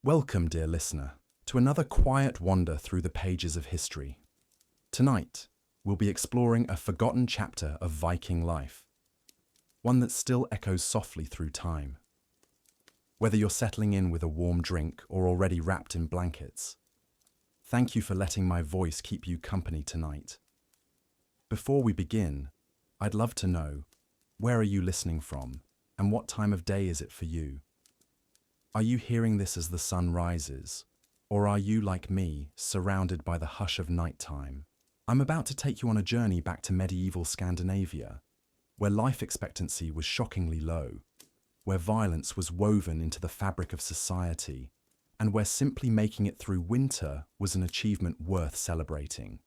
Welcome, dear listener, to another quiet wander through the pages of history. Tonight, we'll be exploring a forgotten chapter of Viking life, one that still echoes softly through time. Whether you're settling in with a warm drink or already wrapped in blankets, thank you for letting my voice keep you company tonight. Before we begin, I'd love to know, where are you listening from, and what time of day is it for you? Are you hearing this as the sun rises, or are you, like me, surrounded by the hush of nighttime? I'm about to take you on a journey back to medieval Scandinavia, where life expectancy was shockingly low, where violence was woven into the fabric of society, and where simply making it through winter was an achievement worth celebrating.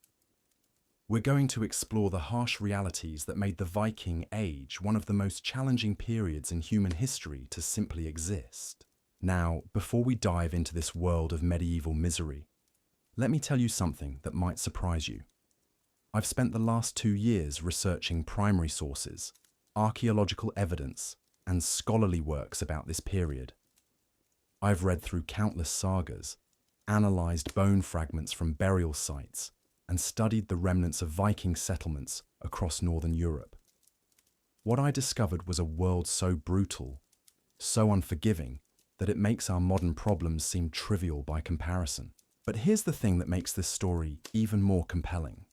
We're going to explore the harsh realities that made the Viking Age one of the most challenging periods in human history to simply exist. Now, before we dive into this world of medieval misery, let me tell you something that might surprise you. I've spent the last 2 years researching primary sources, archaeological evidence, and scholarly works about this period. I've read through countless sagas, analysed bone fragments from burial sites, and studied the remnants of Viking settlements across northern Europe. What I discovered was a world so brutal, so unforgiving, that it makes our modern problems seem trivial by comparison. But here's the thing that makes this story even more compelling.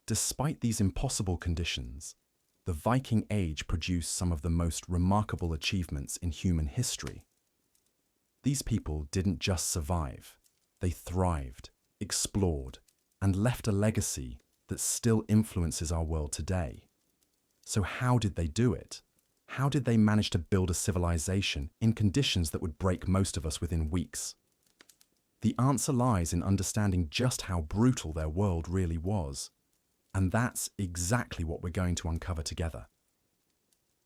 Despite these impossible conditions, the Viking Age produced some of the most remarkable achievements in human history. These people didn't just survive, they thrived, explored, and left a legacy that still influences our world today. So how did they do it? How did they manage to build a civilization in conditions that would break most of us within weeks? The answer lies in understanding just how brutal their world really was. And that's exactly what we're going to uncover together.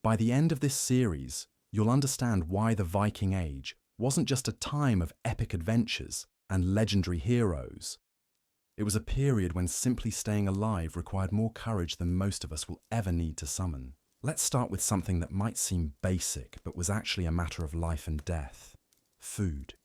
By the end of this series, you'll understand why the Viking Age wasn't just a time of epic adventures and legendary heroes. It was a period when simply staying alive required more courage than most of us will ever need to summon. Let's start with something that might seem basic, but was actually a matter of life and death: food.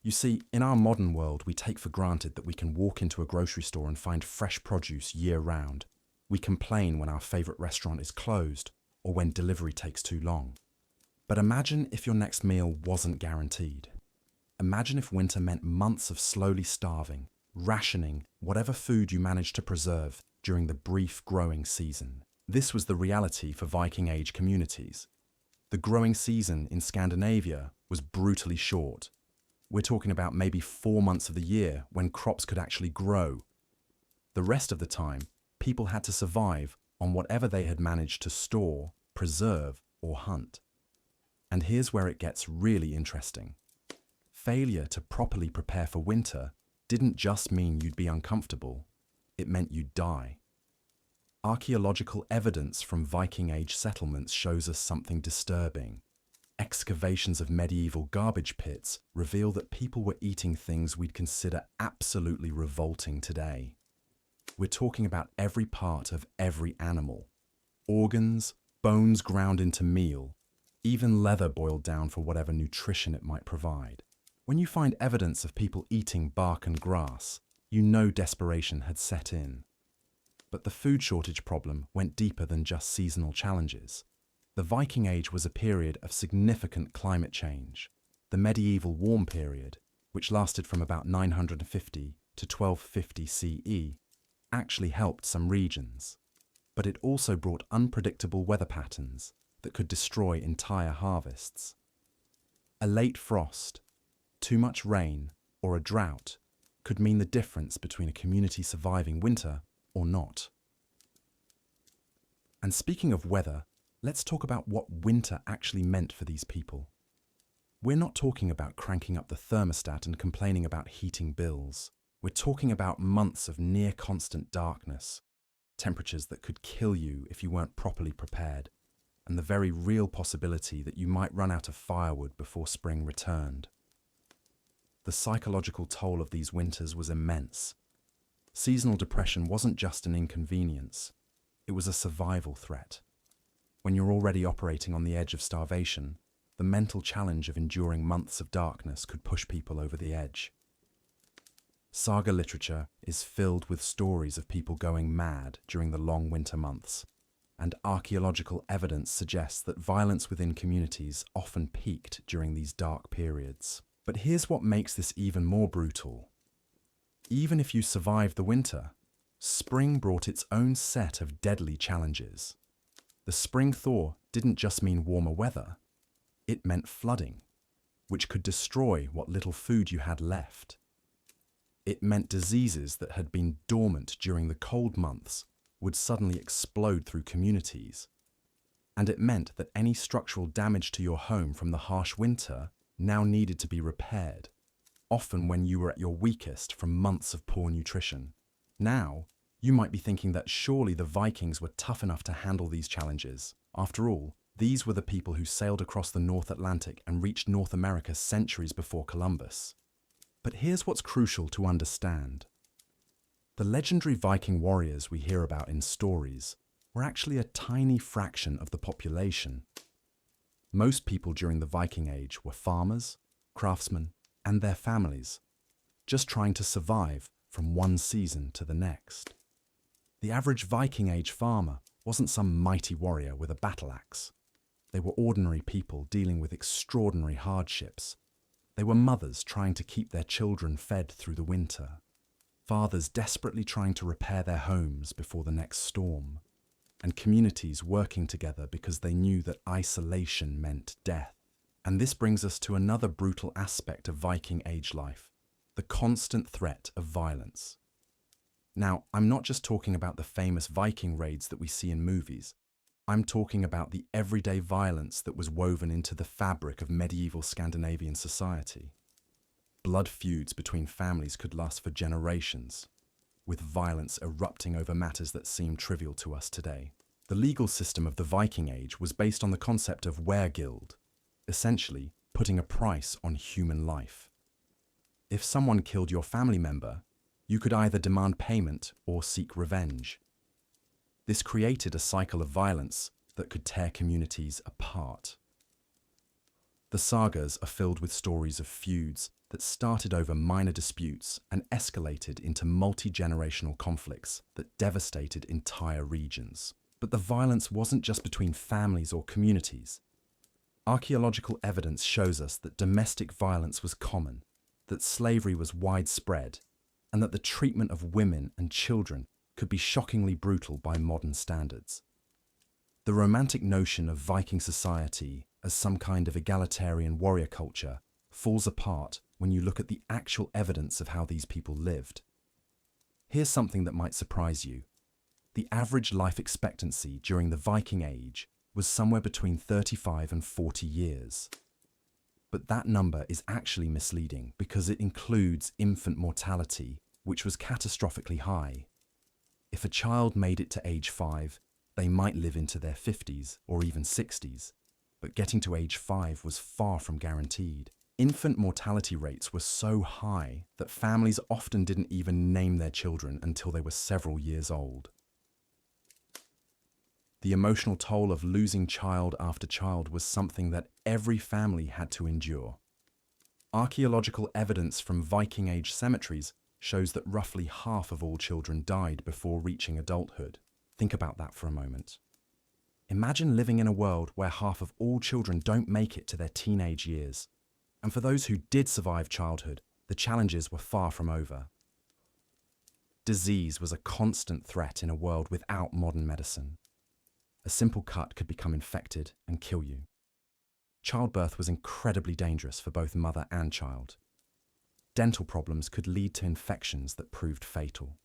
You see, in our modern world, we take for granted that we can walk into a grocery store and find fresh produce year-round. We complain when our favourite restaurant is closed or when delivery takes too long. But imagine if your next meal wasn't guaranteed. Imagine if winter meant months of slowly starving, rationing whatever food you managed to preserve during the brief growing season. This was the reality for Viking Age communities. The growing season in Scandinavia was brutally short. We're talking about maybe 4 months of the year when crops could actually grow. The rest of the time, people had to survive on whatever they had managed to store, preserve, or hunt. And here's where it gets really interesting. Failure to properly prepare for winter didn't just mean you'd be uncomfortable, it meant you'd die. Archaeological evidence from Viking Age settlements shows us something disturbing. Excavations of medieval garbage pits reveal that people were eating things we'd consider absolutely revolting today. We're talking about every part of every animal. Organs, bones ground into meal, even leather boiled down for whatever nutrition it might provide. When you find evidence of people eating bark and grass, you know desperation had set in. But the food shortage problem went deeper than just seasonal challenges. The Viking Age was a period of significant climate change. The medieval warm period, which lasted from about 950 to 1250 CE, actually helped some regions. But it also brought unpredictable weather patterns that could destroy entire harvests. A late frost, too much rain, or a drought could mean the difference between a community surviving winter or not. And speaking of weather, let's talk about what winter actually meant for these people. We're not talking about cranking up the thermostat and complaining about heating bills. We're talking about months of near constant darkness, temperatures that could kill you if you weren't properly prepared, and the very real possibility that you might run out of firewood before spring returned. The psychological toll of these winters was immense. Seasonal depression wasn't just an inconvenience, it was a survival threat. When you're already operating on the edge of starvation, the mental challenge of enduring months of darkness could push people over the edge. Saga literature is filled with stories of people going mad during the long winter months, and archaeological evidence suggests that violence within communities often peaked during these dark periods. But here's what makes this even more brutal. Even if you survived the winter, spring brought its own set of deadly challenges. The spring thaw didn't just mean warmer weather, it meant flooding, which could destroy what little food you had left. It meant diseases that had been dormant during the cold months would suddenly explode through communities. And it meant that any structural damage to your home from the harsh winter now needed to be repaired, often when you were at your weakest from months of poor nutrition. Now, you might be thinking that surely the Vikings were tough enough to handle these challenges. After all, these were the people who sailed across the North Atlantic and reached North America centuries before Columbus. But here's what's crucial to understand. The legendary Viking warriors we hear about in stories were actually a tiny fraction of the population. Most people during the Viking Age were farmers, craftsmen, and their families, just trying to survive from one season to the next. The average Viking Age farmer wasn't some mighty warrior with a battle axe. They were ordinary people dealing with extraordinary hardships. They were mothers trying to keep their children fed through the winter, fathers desperately trying to repair their homes before the next storm, and communities working together because they knew that isolation meant death. And this brings us to another brutal aspect of Viking Age life, the constant threat of violence. Now, I'm not just talking about the famous Viking raids that we see in movies. I'm talking about the everyday violence that was woven into the fabric of medieval Scandinavian society. Blood feuds between families could last for generations, with violence erupting over matters that seem trivial to us today. The legal system of the Viking Age was based on the concept of weregild, essentially putting a price on human life. If someone killed your family member, you could either demand payment or seek revenge. This created a cycle of violence that could tear communities apart. The sagas are filled with stories of feuds that started over minor disputes and escalated into multi-generational conflicts that devastated entire regions. But the violence wasn't just between families or communities. Archaeological evidence shows us that domestic violence was common, that slavery was widespread, and that the treatment of women and children could be shockingly brutal by modern standards. The romantic notion of Viking society as some kind of egalitarian warrior culture falls apart when you look at the actual evidence of how these people lived. Here's something that might surprise you. The average life expectancy during the Viking Age was somewhere between 35 and 40 years. But that number is actually misleading because it includes infant mortality, which was catastrophically high. If a child made it to age 5, they might live into their 50s or even 60s, but getting to age 5 was far from guaranteed. Infant mortality rates were so high that families often didn't even name their children until they were several years old. The emotional toll of losing child after child was something that every family had to endure. Archaeological evidence from Viking Age cemeteries shows that roughly half of all children died before reaching adulthood. Think about that for a moment. Imagine living in a world where half of all children don't make it to their teenage years. And for those who did survive childhood, the challenges were far from over. Disease was a constant threat in a world without modern medicine. A simple cut could become infected and kill you. Childbirth was incredibly dangerous for both mother and child. Dental problems could lead to infections that proved fatal.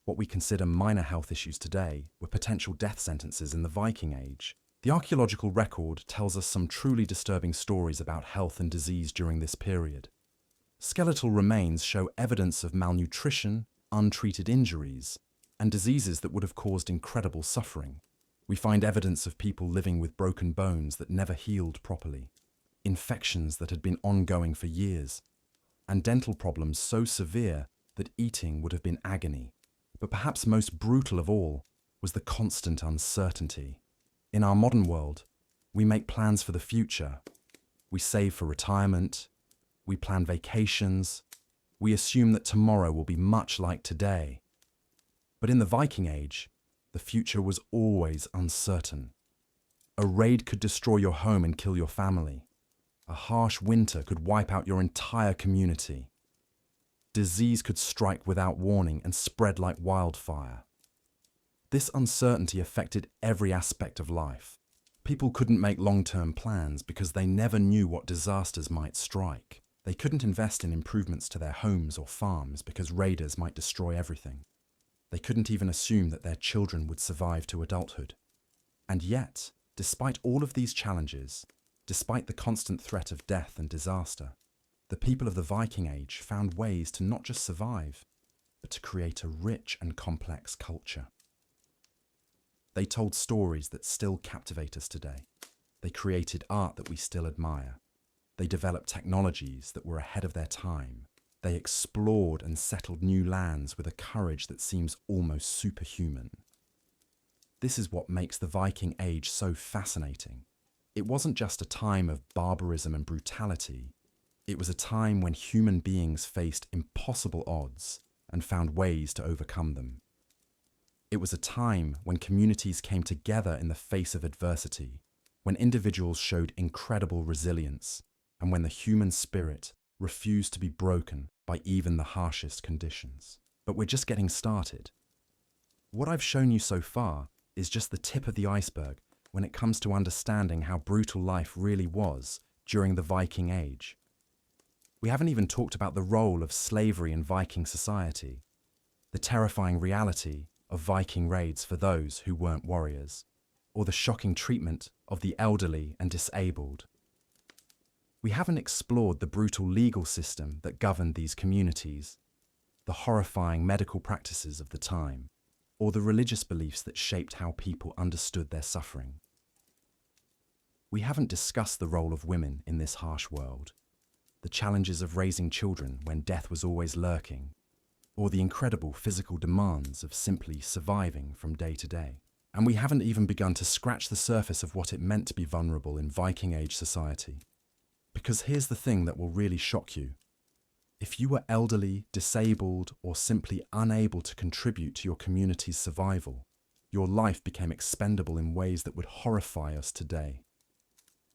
What we consider minor health issues today were potential death sentences in the Viking Age. The archaeological record tells us some truly disturbing stories about health and disease during this period. Skeletal remains show evidence of malnutrition, untreated injuries, and diseases that would have caused incredible suffering. We find evidence of people living with broken bones that never healed properly, infections that had been ongoing for years, and dental problems so severe that eating would have been agony. But perhaps most brutal of all was the constant uncertainty. In our modern world, We make plans for the future. We save for retirement. We plan vacations. We assume that tomorrow will be much like today. But in the Viking Age, the future was always uncertain. A raid could destroy your home and kill your family. A harsh winter could wipe out your entire community. Disease could strike without warning and spread like wildfire. This uncertainty affected every aspect of life. People couldn't make long-term plans because they never knew what disasters might strike. They couldn't invest in improvements to their homes or farms because raiders might destroy everything. They couldn't even assume that their children would survive to adulthood. And yet, despite all of these challenges, despite the constant threat of death and disaster, the people of the Viking Age found ways to not just survive, but to create a rich and complex culture. They told stories that still captivate us today. They created art that we still admire. They developed technologies that were ahead of their time. They explored and settled new lands with a courage that seems almost superhuman. This is what makes the Viking Age so fascinating. It wasn't just a time of barbarism and brutality. It was a time when human beings faced impossible odds and found ways to overcome them. It was a time when communities came together in the face of adversity, when individuals showed incredible resilience, and when the human spirit refused to be broken by even the harshest conditions. But we're just getting started. What I've shown you so far is just the tip of the iceberg when it comes to understanding how brutal life really was during the Viking Age. We haven't even talked about the role of slavery in Viking society, the terrifying reality of Viking raids for those who weren't warriors, or the shocking treatment of the elderly and disabled. We haven't explored the brutal legal system that governed these communities, the horrifying medical practices of the time, or the religious beliefs that shaped how people understood their suffering. We haven't discussed the role of women in this harsh world, the challenges of raising children when death was always lurking, or the incredible physical demands of simply surviving from day to day. And we haven't even begun to scratch the surface of what it meant to be vulnerable in Viking Age society. Because here's the thing that will really shock you. If you were elderly, disabled, or simply unable to contribute to your community's survival, your life became expendable in ways that would horrify us today.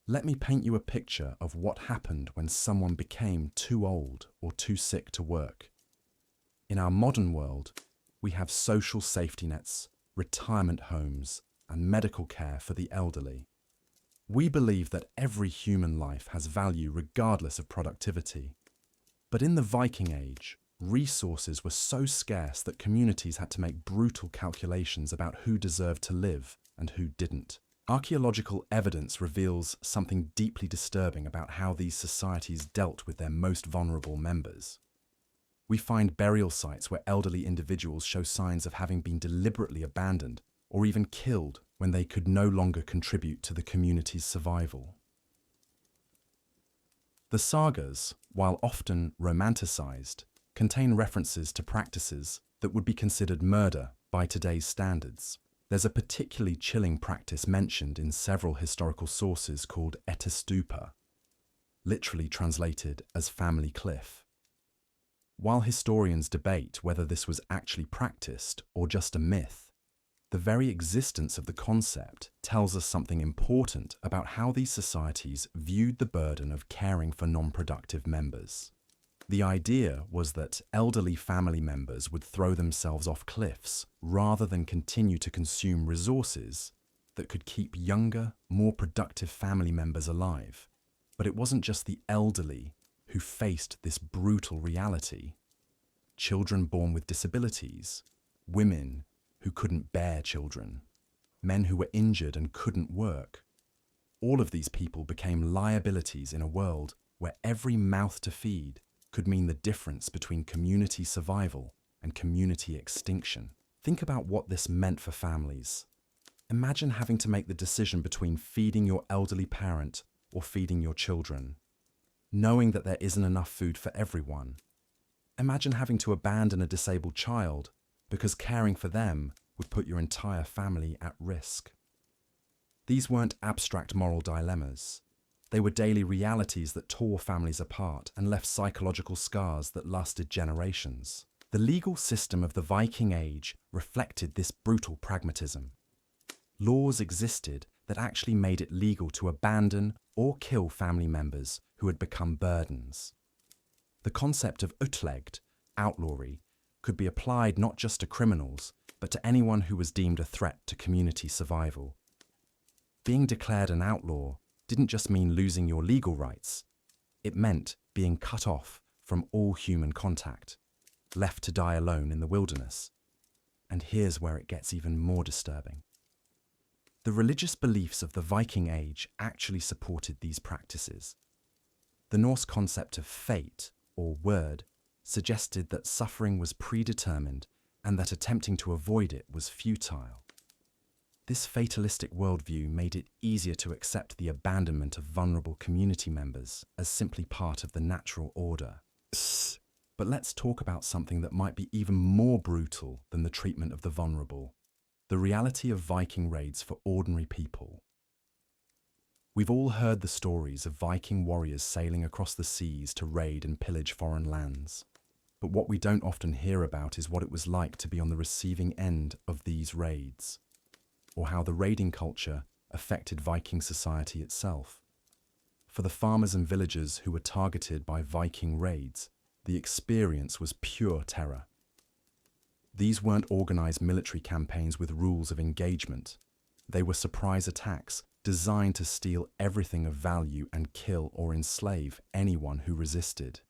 Let me paint you a picture of what happened when someone became too old or too sick to work. In our modern world, we have social safety nets, retirement homes, and medical care for the elderly. We believe that every human life has value regardless of productivity. But in the Viking Age, resources were so scarce that communities had to make brutal calculations about who deserved to live and who didn't. Archaeological evidence reveals something deeply disturbing about how these societies dealt with their most vulnerable members. We find burial sites where elderly individuals show signs of having been deliberately abandoned or even killed when they could no longer contribute to the community's survival. The sagas, while often romanticized, contain references to practices that would be considered murder by today's standards. There's a particularly chilling practice mentioned in several historical sources called etestupa, literally translated as family cliff. While historians debate whether this was actually practiced or just a myth, the very existence of the concept tells us something important about how these societies viewed the burden of caring for non-productive members. The idea was that elderly family members would throw themselves off cliffs rather than continue to consume resources that could keep younger, more productive family members alive. But it wasn't just the elderly who faced this brutal reality. Children born with disabilities, women who couldn't bear children, men who were injured and couldn't work. All of these people became liabilities in a world where every mouth to feed could mean the difference between community survival and community extinction. Think about what this meant for families. Imagine having to make the decision between feeding your elderly parent or feeding your children, knowing that there isn't enough food for everyone. Imagine having to abandon a disabled child because caring for them would put your entire family at risk. These weren't abstract moral dilemmas. They were daily realities that tore families apart and left psychological scars that lasted generations. The legal system of the Viking Age reflected this brutal pragmatism. Laws existed that actually made it legal to abandon or kill family members who had become burdens. The concept of utlegd, outlawry, could be applied not just to criminals, but to anyone who was deemed a threat to community survival. Being declared an outlaw didn't just mean losing your legal rights. It meant being cut off from all human contact, left to die alone in the wilderness. And here's where it gets even more disturbing. The religious beliefs of the Viking Age actually supported these practices. The Norse concept of fate, or word, suggested that suffering was predetermined and that attempting to avoid it was futile. This fatalistic worldview made it easier to accept the abandonment of vulnerable community members as simply part of the natural order. But let's talk about something that might be even more brutal than the treatment of the vulnerable: the reality of Viking raids for ordinary people. We've all heard the stories of Viking warriors sailing across the seas to raid and pillage foreign lands. But what we don't often hear about is what it was like to be on the receiving end of these raids, or how the raiding culture affected Viking society itself. For the farmers and villagers who were targeted by Viking raids, the experience was pure terror. These weren't organized military campaigns with rules of engagement. They were surprise attacks designed to steal everything of value and kill or enslave anyone who resisted.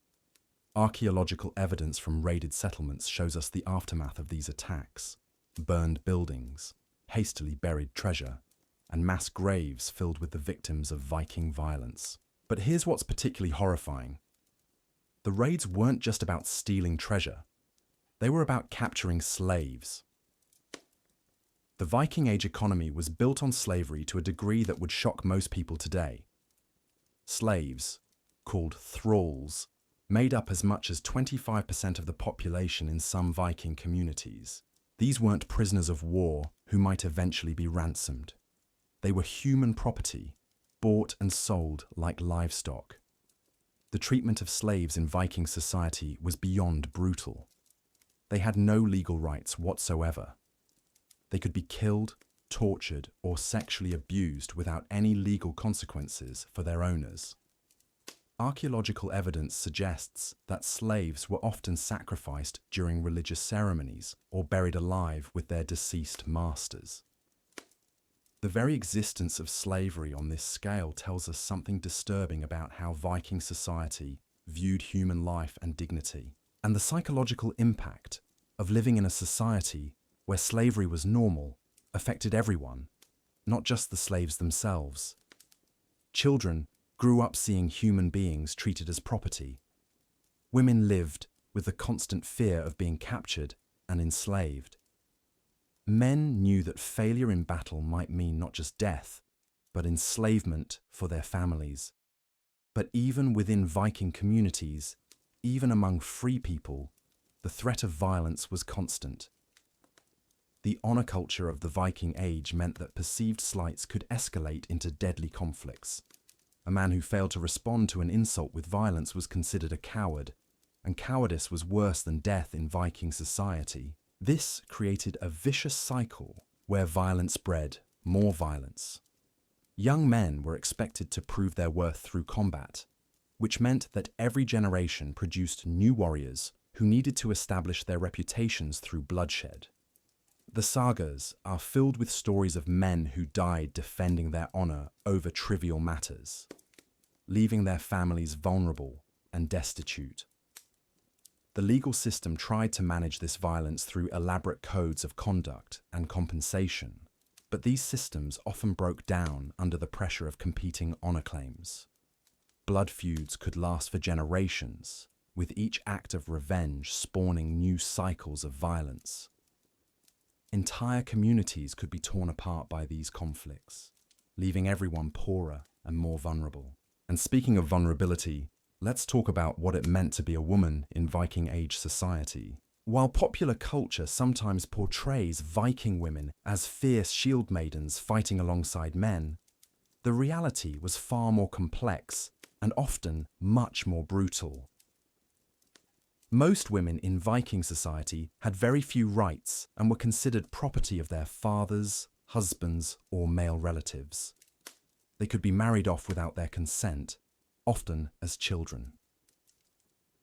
Archaeological evidence from raided settlements shows us the aftermath of these attacks: burned buildings, hastily buried treasure, and mass graves filled with the victims of Viking violence. But here's what's particularly horrifying. The raids weren't just about stealing treasure. They were about capturing slaves. The Viking Age economy was built on slavery to a degree that would shock most people today. Slaves, called thralls, made up as much as 25% of the population in some Viking communities. These weren't prisoners of war who might eventually be ransomed. They were human property, bought and sold like livestock. The treatment of slaves in Viking society was beyond brutal. They had no legal rights whatsoever. They could be killed, tortured, or sexually abused without any legal consequences for their owners. Archaeological evidence suggests that slaves were often sacrificed during religious ceremonies or buried alive with their deceased masters. The very existence of slavery on this scale tells us something disturbing about how Viking society viewed human life and dignity, and the psychological impact of living in a society where slavery was normal affected everyone, not just the slaves themselves. Children grew up seeing human beings treated as property. Women lived with the constant fear of being captured and enslaved. Men knew that failure in battle might mean not just death, but enslavement for their families. But even within Viking communities, even among free people, the threat of violence was constant. The honor culture of the Viking Age meant that perceived slights could escalate into deadly conflicts. A man who failed to respond to an insult with violence was considered a coward, and cowardice was worse than death in Viking society. This created a vicious cycle where violence bred more violence. Young men were expected to prove their worth through combat, which meant that every generation produced new warriors who needed to establish their reputations through bloodshed. The sagas are filled with stories of men who died defending their honor over trivial matters, leaving their families vulnerable and destitute. The legal system tried to manage this violence through elaborate codes of conduct and compensation, but these systems often broke down under the pressure of competing honor claims. Blood feuds could last for generations, with each act of revenge spawning new cycles of violence. Entire communities could be torn apart by these conflicts, leaving everyone poorer and more vulnerable. And speaking of vulnerability, let's talk about what it meant to be a woman in Viking Age society. While popular culture sometimes portrays Viking women as fierce shield maidens fighting alongside men, the reality was far more complex and often much more brutal. Most women in Viking society had very few rights and were considered property of their fathers, husbands, or male relatives. They could be married off without their consent, often as children.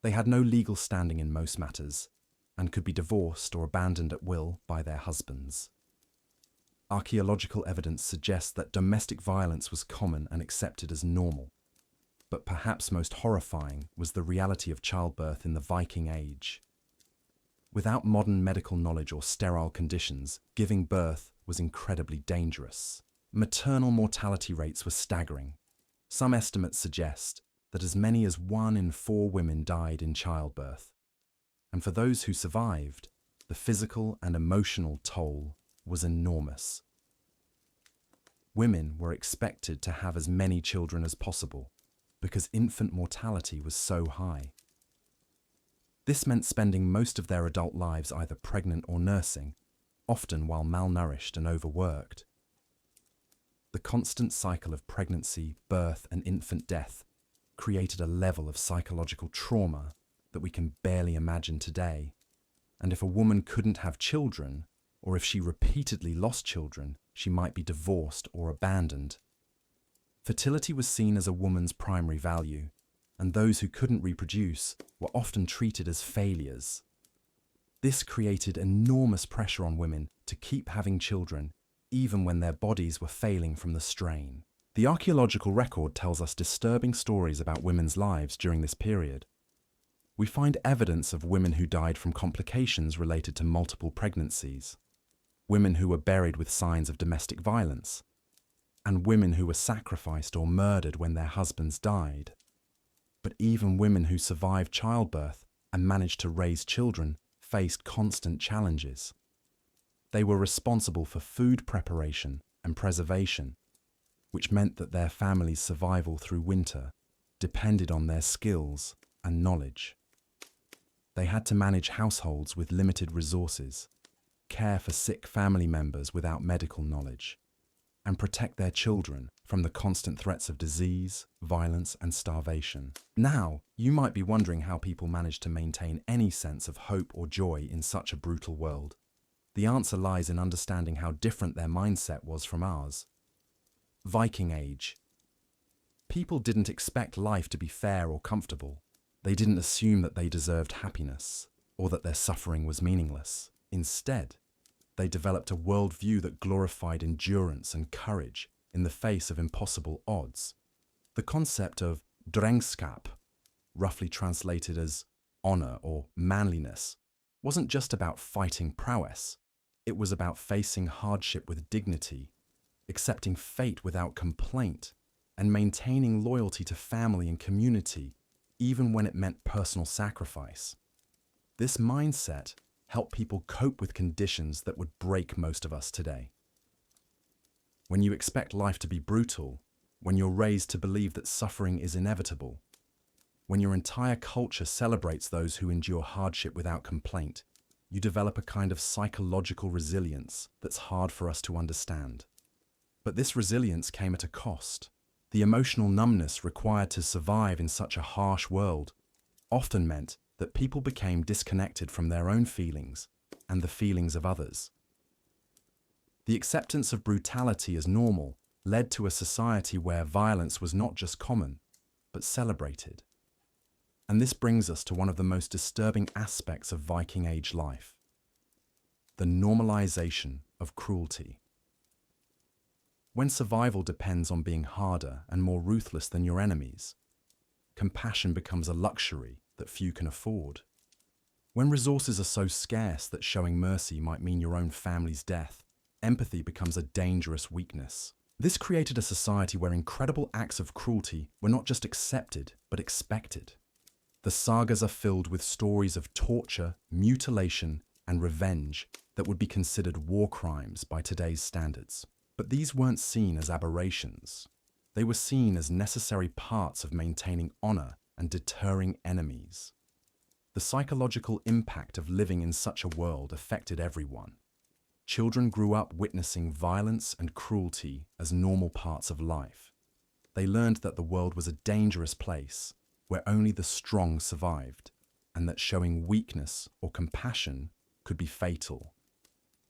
They had no legal standing in most matters, and could be divorced or abandoned at will by their husbands. Archaeological evidence suggests that domestic violence was common and accepted as normal, but perhaps most horrifying was the reality of childbirth in the Viking Age. Without modern medical knowledge or sterile conditions, giving birth was incredibly dangerous. Maternal mortality rates were staggering. Some estimates suggest that as many as 1 in 4 women died in childbirth. And for those who survived, the physical and emotional toll was enormous. Women were expected to have as many children as possible because infant mortality was so high. This meant spending most of their adult lives either pregnant or nursing, often while malnourished and overworked. The constant cycle of pregnancy, birth, and infant death created a level of psychological trauma that we can barely imagine today. And if a woman couldn't have children, or if she repeatedly lost children, she might be divorced or abandoned. Fertility was seen as a woman's primary value, and those who couldn't reproduce were often treated as failures. This created enormous pressure on women to keep having children, even when their bodies were failing from the strain. The archaeological record tells us disturbing stories about women's lives during this period. We find evidence of women who died from complications related to multiple pregnancies, women who were buried with signs of domestic violence, and women who were sacrificed or murdered when their husbands died. But even women who survived childbirth and managed to raise children faced constant challenges. They were responsible for food preparation and preservation, which meant that their family's survival through winter depended on their skills and knowledge. They had to manage households with limited resources, care for sick family members without medical knowledge, and protect their children from the constant threats of disease, violence, and starvation. Now, you might be wondering how people managed to maintain any sense of hope or joy in such a brutal world. The answer lies in understanding how different their mindset was from ours. Viking Age. People didn't expect life to be fair or comfortable. They didn't assume that they deserved happiness or that their suffering was meaningless. Instead, they developed a worldview that glorified endurance and courage in the face of impossible odds. The concept of drengskap, roughly translated as honor or manliness, wasn't just about fighting prowess. It was about facing hardship with dignity, accepting fate without complaint, and maintaining loyalty to family and community, even when it meant personal sacrifice. This mindset helped people cope with conditions that would break most of us today. When you expect life to be brutal, when you're raised to believe that suffering is inevitable, when your entire culture celebrates those who endure hardship without complaint, you develop a kind of psychological resilience that's hard for us to understand. But this resilience came at a cost. The emotional numbness required to survive in such a harsh world often meant that people became disconnected from their own feelings and the feelings of others. The acceptance of brutality as normal led to a society where violence was not just common, but celebrated. And this brings us to one of the most disturbing aspects of Viking Age life: the normalization of cruelty. When survival depends on being harder and more ruthless than your enemies, compassion becomes a luxury that few can afford. When resources are so scarce that showing mercy might mean your own family's death, empathy becomes a dangerous weakness. This created a society where incredible acts of cruelty were not just accepted, but expected. The sagas are filled with stories of torture, mutilation, and revenge that would be considered war crimes by today's standards. But these weren't seen as aberrations. They were seen as necessary parts of maintaining honor and deterring enemies. The psychological impact of living in such a world affected everyone. Children grew up witnessing violence and cruelty as normal parts of life. They learned that the world was a dangerous place where only the strong survived, and that showing weakness or compassion could be fatal.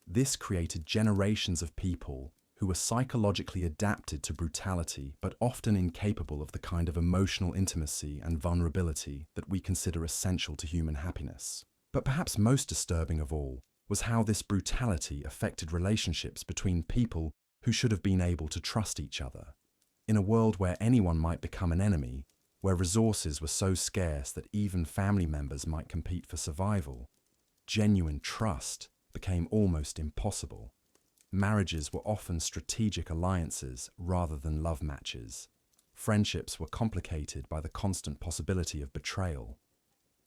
This created generations of people who were psychologically adapted to brutality, but often incapable of the kind of emotional intimacy and vulnerability that we consider essential to human happiness. But perhaps most disturbing of all was how this brutality affected relationships between people who should have been able to trust each other. In a world where anyone might become an enemy, where resources were so scarce that even family members might compete for survival, genuine trust became almost impossible. Marriages were often strategic alliances rather than love matches. Friendships were complicated by the constant possibility of betrayal.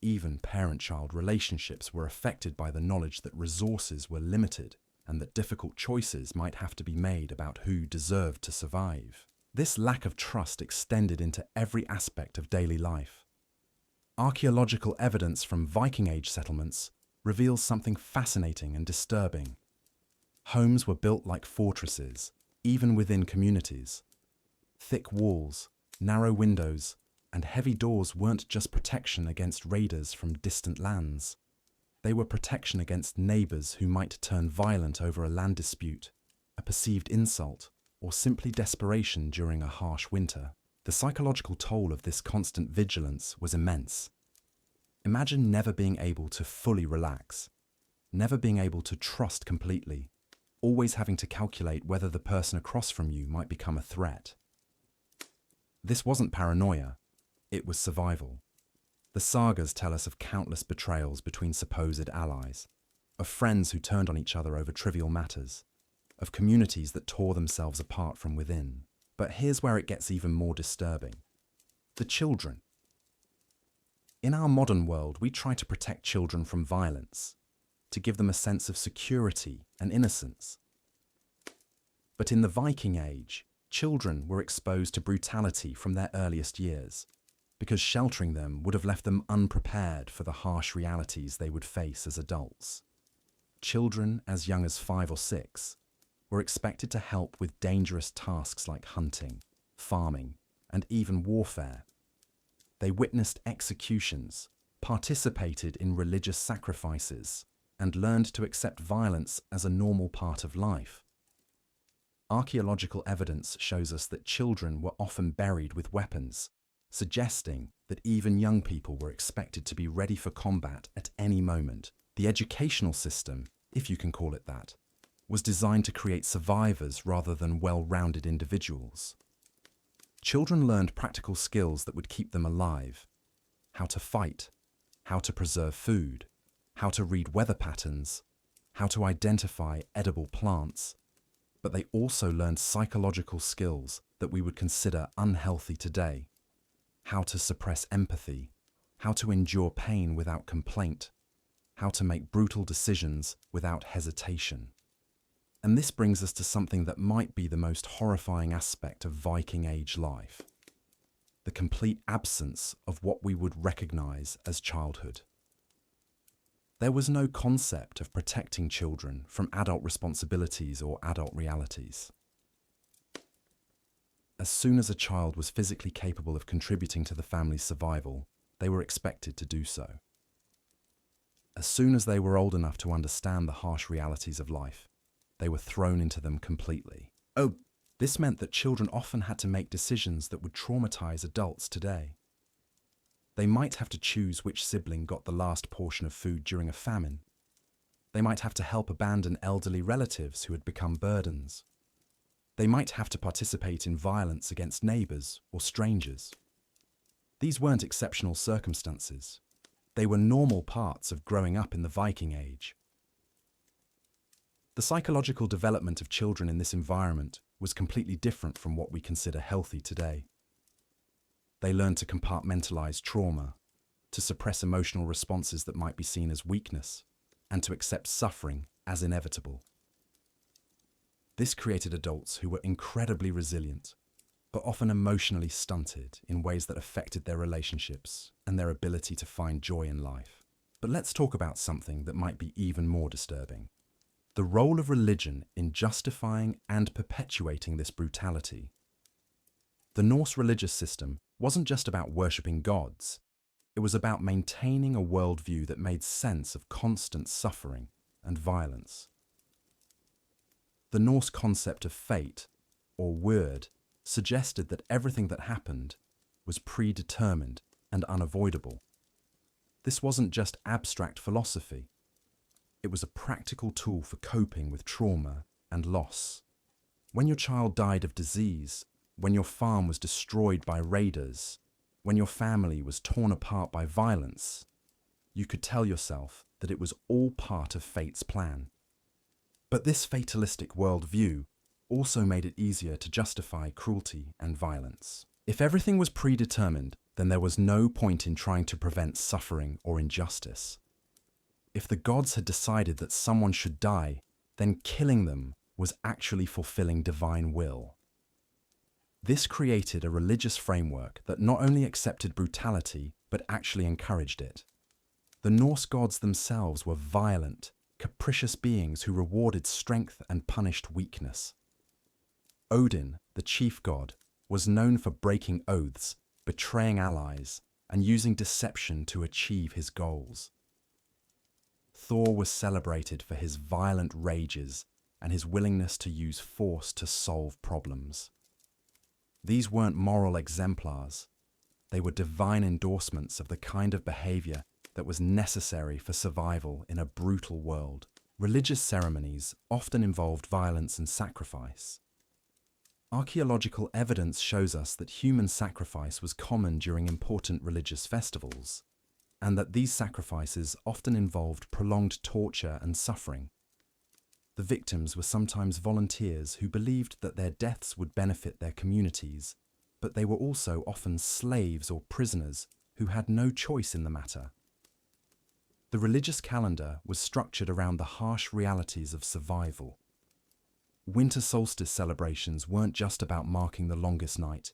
Even parent-child relationships were affected by the knowledge that resources were limited and that difficult choices might have to be made about who deserved to survive. This lack of trust extended into every aspect of daily life. Archaeological evidence from Viking Age settlements reveals something fascinating and disturbing. Homes were built like fortresses, even within communities. Thick walls, narrow windows, and heavy doors weren't just protection against raiders from distant lands. They were protection against neighbors who might turn violent over a land dispute, a perceived insult, or simply desperation during a harsh winter. The psychological toll of this constant vigilance was immense. Imagine never being able to fully relax, never being able to trust completely, always having to calculate whether the person across from you might become a threat. This wasn't paranoia, it was survival. The sagas tell us of countless betrayals between supposed allies, of friends who turned on each other over trivial matters, of communities that tore themselves apart from within. But here's where it gets even more disturbing. The children. In our modern world, we try to protect children from violence, to give them a sense of security and innocence. But in the Viking Age, children were exposed to brutality from their earliest years, because sheltering them would have left them unprepared for the harsh realities they would face as adults. Children as young as 5 or 6 were expected to help with dangerous tasks like hunting, farming, and even warfare. They witnessed executions, participated in religious sacrifices, and learned to accept violence as a normal part of life. Archaeological evidence shows us that children were often buried with weapons, suggesting that even young people were expected to be ready for combat at any moment. The educational system, if you can call it that, was designed to create survivors rather than well-rounded individuals. Children learned practical skills that would keep them alive: how to fight, how to preserve food, how to read weather patterns, how to identify edible plants. But they also learned psychological skills that we would consider unhealthy today: how to suppress empathy, how to endure pain without complaint, how to make brutal decisions without hesitation. And this brings us to something that might be the most horrifying aspect of Viking Age life: the complete absence of what we would recognize as childhood. There was no concept of protecting children from adult responsibilities or adult realities. As soon as a child was physically capable of contributing to the family's survival, they were expected to do so. As soon as they were old enough to understand the harsh realities of life, they were thrown into them completely. This meant that children often had to make decisions that would traumatize adults today. They might have to choose which sibling got the last portion of food during a famine. They might have to help abandon elderly relatives who had become burdens. They might have to participate in violence against neighbors or strangers. These weren't exceptional circumstances. They were normal parts of growing up in the Viking Age. The psychological development of children in this environment was completely different from what we consider healthy today. They learned to compartmentalize trauma, to suppress emotional responses that might be seen as weakness, and to accept suffering as inevitable. This created adults who were incredibly resilient, but often emotionally stunted in ways that affected their relationships and their ability to find joy in life. But let's talk about something that might be even more disturbing: the role of religion in justifying and perpetuating this brutality. The Norse religious system wasn't just about worshipping gods. It was about maintaining a worldview that made sense of constant suffering and violence. The Norse concept of fate, or wyrd, suggested that everything that happened was predetermined and unavoidable. This wasn't just abstract philosophy. It was a practical tool for coping with trauma and loss. When your child died of disease, when your farm was destroyed by raiders, when your family was torn apart by violence, you could tell yourself that it was all part of fate's plan. But this fatalistic worldview also made it easier to justify cruelty and violence. If everything was predetermined, then there was no point in trying to prevent suffering or injustice. If the gods had decided that someone should die, then killing them was actually fulfilling divine will. This created a religious framework that not only accepted brutality, but actually encouraged it. The Norse gods themselves were violent, capricious beings who rewarded strength and punished weakness. Odin, the chief god, was known for breaking oaths, betraying allies, and using deception to achieve his goals. Thor was celebrated for his violent rages and his willingness to use force to solve problems. These weren't moral exemplars. They were divine endorsements of the kind of behavior that was necessary for survival in a brutal world. Religious ceremonies often involved violence and sacrifice. Archaeological evidence shows us that human sacrifice was common during important religious festivals, and that these sacrifices often involved prolonged torture and suffering. The victims were sometimes volunteers who believed that their deaths would benefit their communities, but they were also often slaves or prisoners who had no choice in the matter. The religious calendar was structured around the harsh realities of survival. Winter solstice celebrations weren't just about marking the longest night.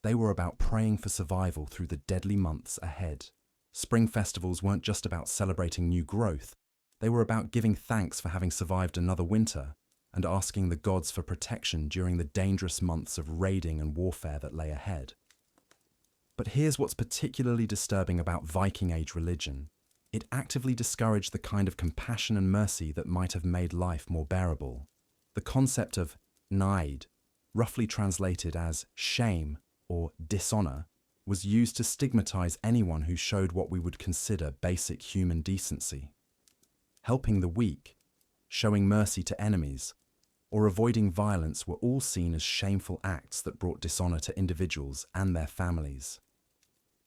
They were about praying for survival through the deadly months ahead. Spring festivals weren't just about celebrating new growth. They were about giving thanks for having survived another winter and asking the gods for protection during the dangerous months of raiding and warfare that lay ahead. But here's what's particularly disturbing about Viking Age religion. It actively discouraged the kind of compassion and mercy that might have made life more bearable. The concept of nide, roughly translated as shame or dishonor, was used to stigmatize anyone who showed what we would consider basic human decency. Helping the weak, showing mercy to enemies, or avoiding violence were all seen as shameful acts that brought dishonor to individuals and their families.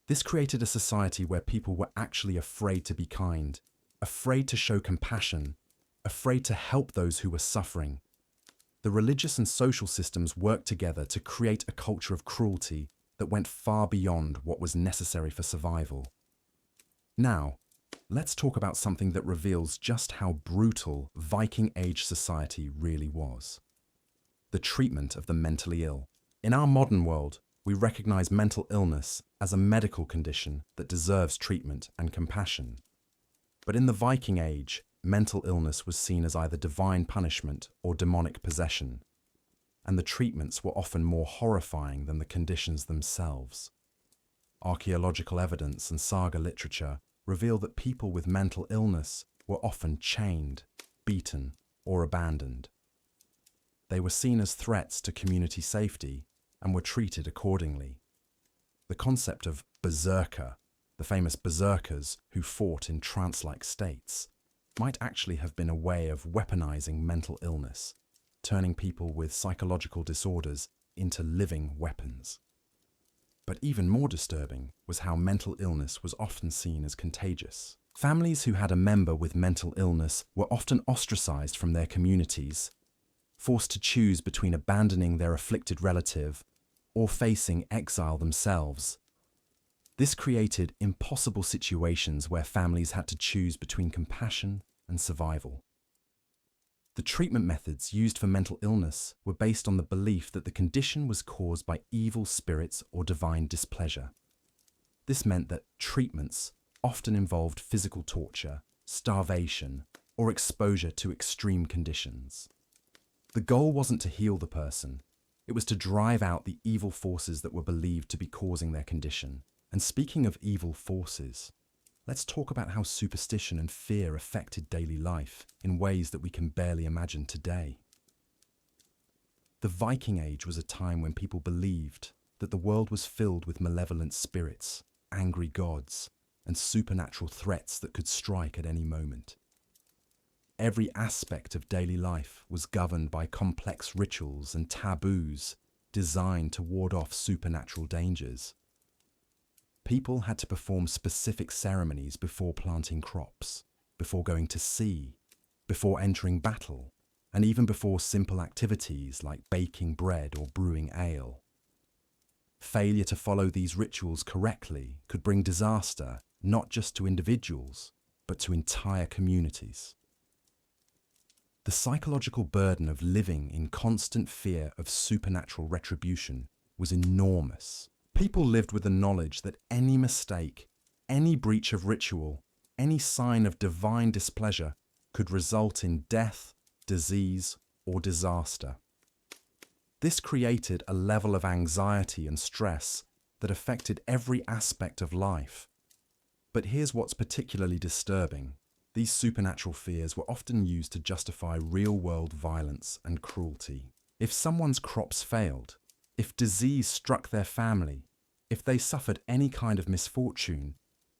This created a society where people were actually afraid to be kind, afraid to show compassion, afraid to help those who were suffering. The religious and social systems worked together to create a culture of cruelty that went far beyond what was necessary for survival. Now, let's talk about something that reveals just how brutal Viking Age society really was: the treatment of the mentally ill. In our modern world, we recognize mental illness as a medical condition that deserves treatment and compassion. But in the Viking Age, mental illness was seen as either divine punishment or demonic possession, and the treatments were often more horrifying than the conditions themselves. Archaeological evidence and saga literature reveal that people with mental illness were often chained, beaten, or abandoned. They were seen as threats to community safety and were treated accordingly. The concept of berserker, the famous berserkers who fought in trance-like states, might actually have been a way of weaponizing mental illness, turning people with psychological disorders into living weapons. But even more disturbing was how mental illness was often seen as contagious. Families who had a member with mental illness were often ostracized from their communities, forced to choose between abandoning their afflicted relative or facing exile themselves. This created impossible situations where families had to choose between compassion and survival. The treatment methods used for mental illness were based on the belief that the condition was caused by evil spirits or divine displeasure. This meant that treatments often involved physical torture, starvation, or exposure to extreme conditions. The goal wasn't to heal the person, it was to drive out the evil forces that were believed to be causing their condition. And speaking of evil forces, let's talk about how superstition and fear affected daily life in ways that we can barely imagine today. The Viking Age was a time when people believed that the world was filled with malevolent spirits, angry gods, and supernatural threats that could strike at any moment. Every aspect of daily life was governed by complex rituals and taboos designed to ward off supernatural dangers. People had to perform specific ceremonies before planting crops, before going to sea, before entering battle, and even before simple activities like baking bread or brewing ale. Failure to follow these rituals correctly could bring disaster not just to individuals, but to entire communities. The psychological burden of living in constant fear of supernatural retribution was enormous. People lived with the knowledge that any mistake, any breach of ritual, any sign of divine displeasure could result in death, disease, or disaster. This created a level of anxiety and stress that affected every aspect of life. But here's what's particularly disturbing. These supernatural fears were often used to justify real-world violence and cruelty. If someone's crops failed, if disease struck their family, if they suffered any kind of misfortune,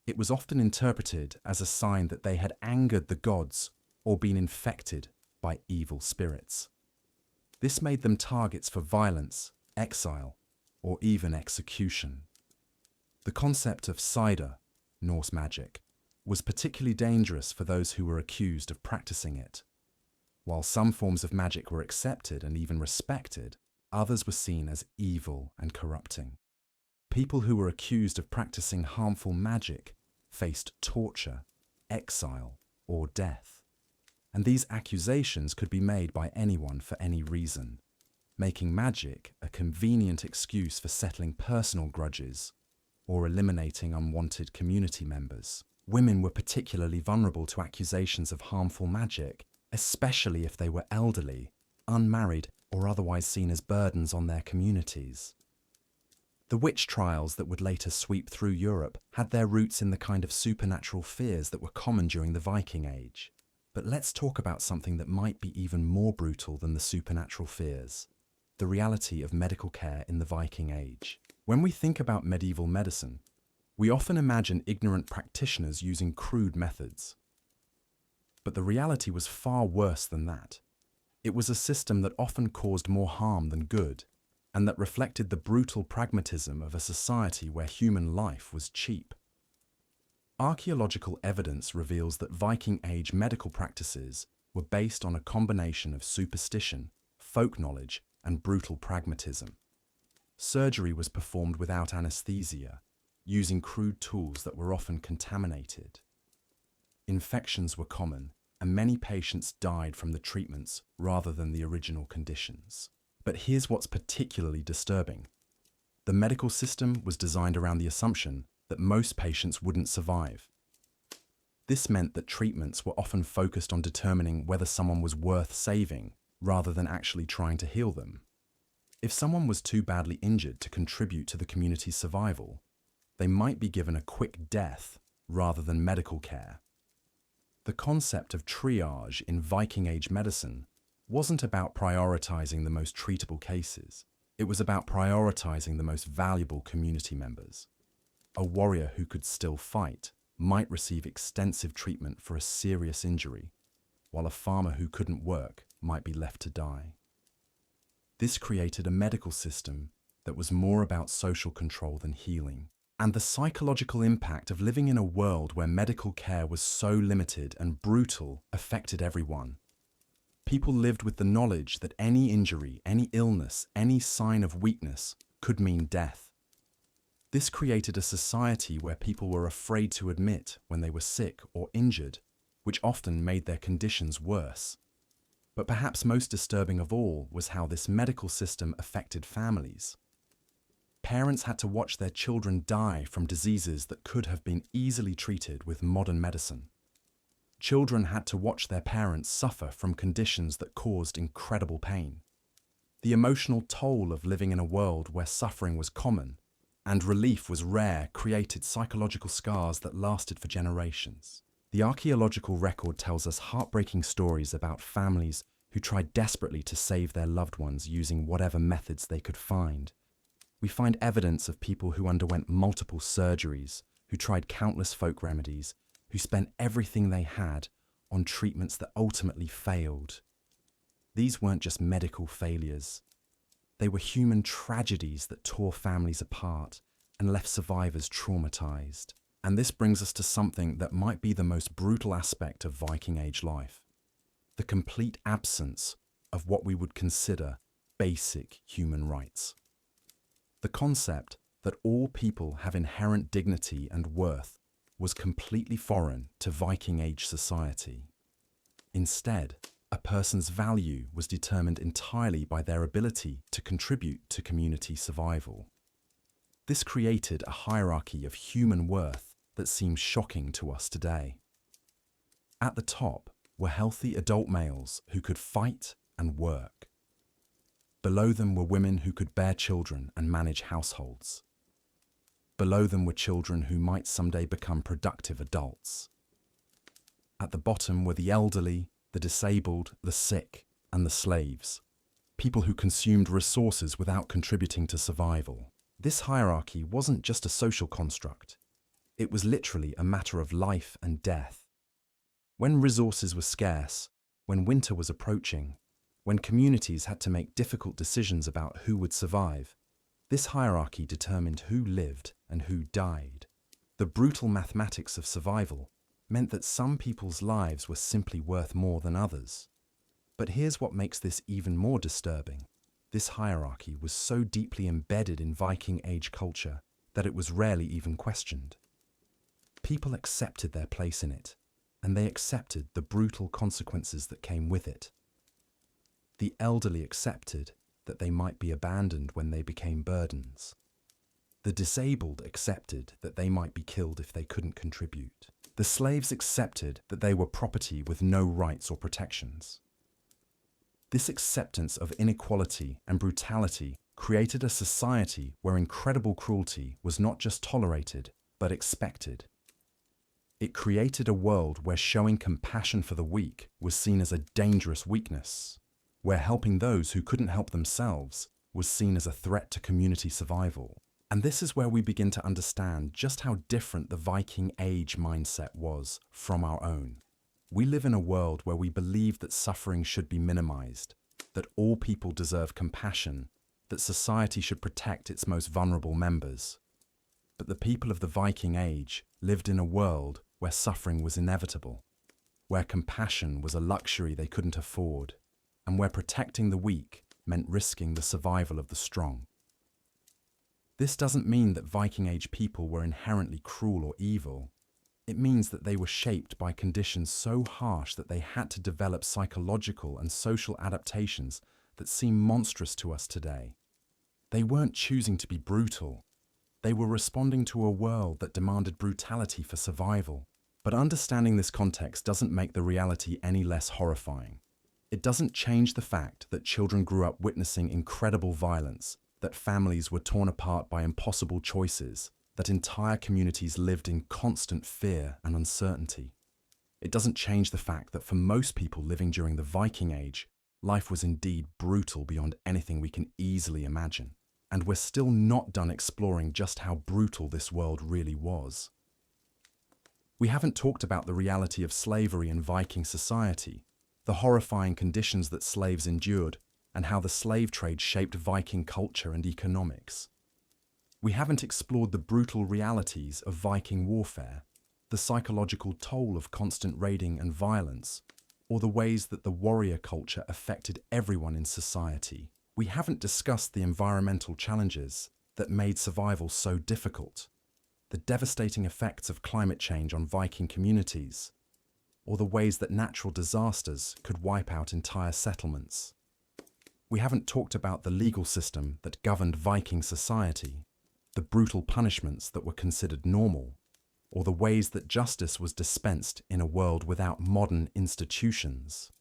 it was often interpreted as a sign that they had angered the gods or been infected by evil spirits. This made them targets for violence, exile, or even execution. The concept of cider, Norse magic, was particularly dangerous for those who were accused of practicing it. While some forms of magic were accepted and even respected, others were seen as evil and corrupting. People who were accused of practicing harmful magic faced torture, exile, or death. And these accusations could be made by anyone for any reason, making magic a convenient excuse for settling personal grudges or eliminating unwanted community members. Women were particularly vulnerable to accusations of harmful magic, especially if they were elderly, unmarried, or otherwise seen as burdens on their communities. The witch trials that would later sweep through Europe had their roots in the kind of supernatural fears that were common during the Viking Age. But let's talk about something that might be even more brutal than the supernatural fears: the reality of medical care in the Viking Age. When we think about medieval medicine, we often imagine ignorant practitioners using crude methods. But the reality was far worse than that. It was a system that often caused more harm than good, and that reflected the brutal pragmatism of a society where human life was cheap. Archaeological evidence reveals that Viking Age medical practices were based on a combination of superstition, folk knowledge, and brutal pragmatism. Surgery was performed without anesthesia, using crude tools that were often contaminated. Infections were common, and many patients died from the treatments rather than the original conditions. But here's what's particularly disturbing. The medical system was designed around the assumption that most patients wouldn't survive. This meant that treatments were often focused on determining whether someone was worth saving, rather than actually trying to heal them. If someone was too badly injured to contribute to the community's survival, they might be given a quick death rather than medical care. The concept of triage in Viking Age medicine wasn't about prioritizing the most treatable cases. It was about prioritizing the most valuable community members. A warrior who could still fight might receive extensive treatment for a serious injury, while a farmer who couldn't work might be left to die. This created a medical system that was more about social control than healing. And the psychological impact of living in a world where medical care was so limited and brutal affected everyone. People lived with the knowledge that any injury, any illness, any sign of weakness could mean death. This created a society where people were afraid to admit when they were sick or injured, which often made their conditions worse. But perhaps most disturbing of all was how this medical system affected families. Parents had to watch their children die from diseases that could have been easily treated with modern medicine. Children had to watch their parents suffer from conditions that caused incredible pain. The emotional toll of living in a world where suffering was common and relief was rare created psychological scars that lasted for generations. The archaeological record tells us heartbreaking stories about families who tried desperately to save their loved ones using whatever methods they could find. We find evidence of people who underwent multiple surgeries, who tried countless folk remedies, who spent everything they had on treatments that ultimately failed. These weren't just medical failures. They were human tragedies that tore families apart and left survivors traumatized. And this brings us to something that might be the most brutal aspect of Viking Age life: the complete absence of what we would consider basic human rights. The concept that all people have inherent dignity and worth was completely foreign to Viking Age society. Instead, a person's value was determined entirely by their ability to contribute to community survival. This created a hierarchy of human worth that seems shocking to us today. At the top were healthy adult males who could fight and work. Below them were women who could bear children and manage households. Below them were children who might someday become productive adults. At the bottom were the elderly, the disabled, the sick, and the slaves, people who consumed resources without contributing to survival. This hierarchy wasn't just a social construct. It was literally a matter of life and death. When resources were scarce, when winter was approaching, when communities had to make difficult decisions about who would survive, this hierarchy determined who lived and who died. The brutal mathematics of survival meant that some people's lives were simply worth more than others. But here's what makes this even more disturbing. This hierarchy was so deeply embedded in Viking Age culture that it was rarely even questioned. People accepted their place in it, and they accepted the brutal consequences that came with it. The elderly accepted that they might be abandoned when they became burdens. The disabled accepted that they might be killed if they couldn't contribute. The slaves accepted that they were property with no rights or protections. This acceptance of inequality and brutality created a society where incredible cruelty was not just tolerated, but expected. It created a world where showing compassion for the weak was seen as a dangerous weakness, where helping those who couldn't help themselves was seen as a threat to community survival. And this is where we begin to understand just how different the Viking Age mindset was from our own. We live in a world where we believe that suffering should be minimized, that all people deserve compassion, that society should protect its most vulnerable members. But the people of the Viking Age lived in a world where suffering was inevitable, where compassion was a luxury they couldn't afford, and where protecting the weak meant risking the survival of the strong. This doesn't mean that Viking Age people were inherently cruel or evil. It means that they were shaped by conditions so harsh that they had to develop psychological and social adaptations that seem monstrous to us today. They weren't choosing to be brutal. They were responding to a world that demanded brutality for survival. But understanding this context doesn't make the reality any less horrifying. It doesn't change the fact that children grew up witnessing incredible violence, that families were torn apart by impossible choices, that entire communities lived in constant fear and uncertainty. It doesn't change the fact that for most people living during the Viking Age, life was indeed brutal beyond anything we can easily imagine. And we're still not done exploring just how brutal this world really was. We haven't talked about the reality of slavery in Viking society, the horrifying conditions that slaves endured, and how the slave trade shaped Viking culture and economics. We haven't explored the brutal realities of Viking warfare, the psychological toll of constant raiding and violence, or the ways that the warrior culture affected everyone in society. We haven't discussed the environmental challenges that made survival so difficult, the devastating effects of climate change on Viking communities, or the ways that natural disasters could wipe out entire settlements. We haven't talked about the legal system that governed Viking society, the brutal punishments that were considered normal, or the ways that justice was dispensed in a world without modern institutions.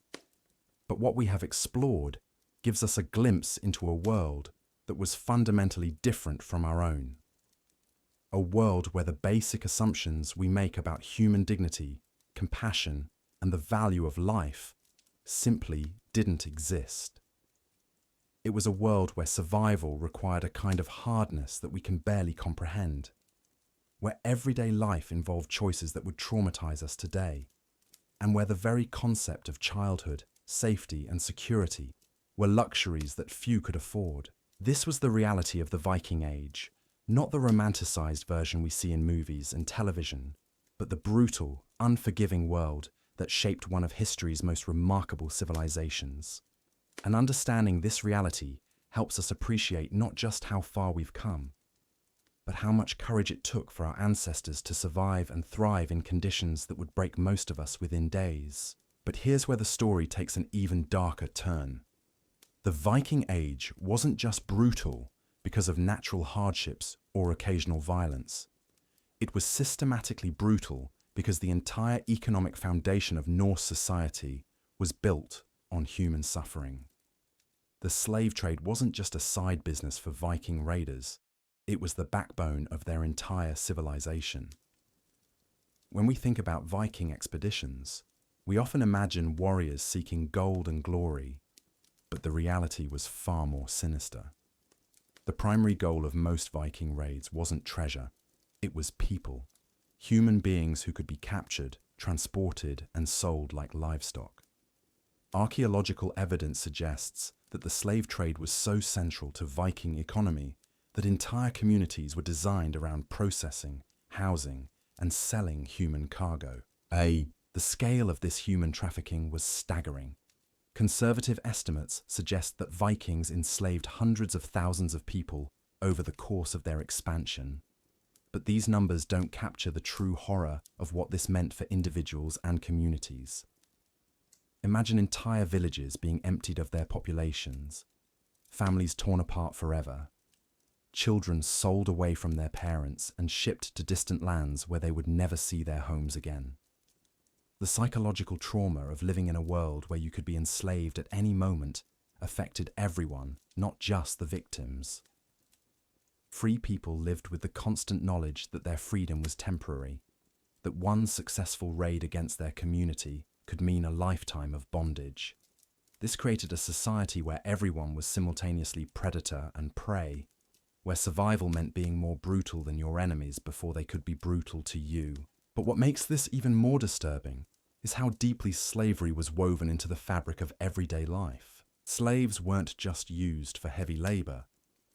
But what we have explored gives us a glimpse into a world that was fundamentally different from our own. A world where the basic assumptions we make about human dignity, compassion, and the value of life simply didn't exist. It was a world where survival required a kind of hardness that we can barely comprehend, where everyday life involved choices that would traumatize us today, and where the very concept of childhood, safety, and security were luxuries that few could afford. This was the reality of the Viking Age, not the romanticized version we see in movies and television, but the brutal, unforgiving world that shaped one of history's most remarkable civilizations. And understanding this reality helps us appreciate not just how far we've come, but how much courage it took for our ancestors to survive and thrive in conditions that would break most of us within days. But here's where the story takes an even darker turn. The Viking Age wasn't just brutal because of natural hardships or occasional violence. It was systematically brutal because the entire economic foundation of Norse society was built on human suffering. The slave trade wasn't just a side business for Viking raiders, it was the backbone of their entire civilization. When we think about Viking expeditions, we often imagine warriors seeking gold and glory, but the reality was far more sinister. The primary goal of most Viking raids wasn't treasure, it was people, human beings who could be captured, transported, and sold like livestock. Archaeological evidence suggests that the slave trade was so central to Viking economy that entire communities were designed around processing, housing, and selling human cargo. The scale of this human trafficking was staggering. Conservative estimates suggest that Vikings enslaved hundreds of thousands of people over the course of their expansion. But these numbers don't capture the true horror of what this meant for individuals and communities. Imagine entire villages being emptied of their populations, families torn apart forever, children sold away from their parents and shipped to distant lands where they would never see their homes again. The psychological trauma of living in a world where you could be enslaved at any moment affected everyone, not just the victims. Free people lived with the constant knowledge that their freedom was temporary, that one successful raid against their community could mean a lifetime of bondage. This created a society where everyone was simultaneously predator and prey, where survival meant being more brutal than your enemies before they could be brutal to you. But what makes this even more disturbing is how deeply slavery was woven into the fabric of everyday life. Slaves weren't just used for heavy labor,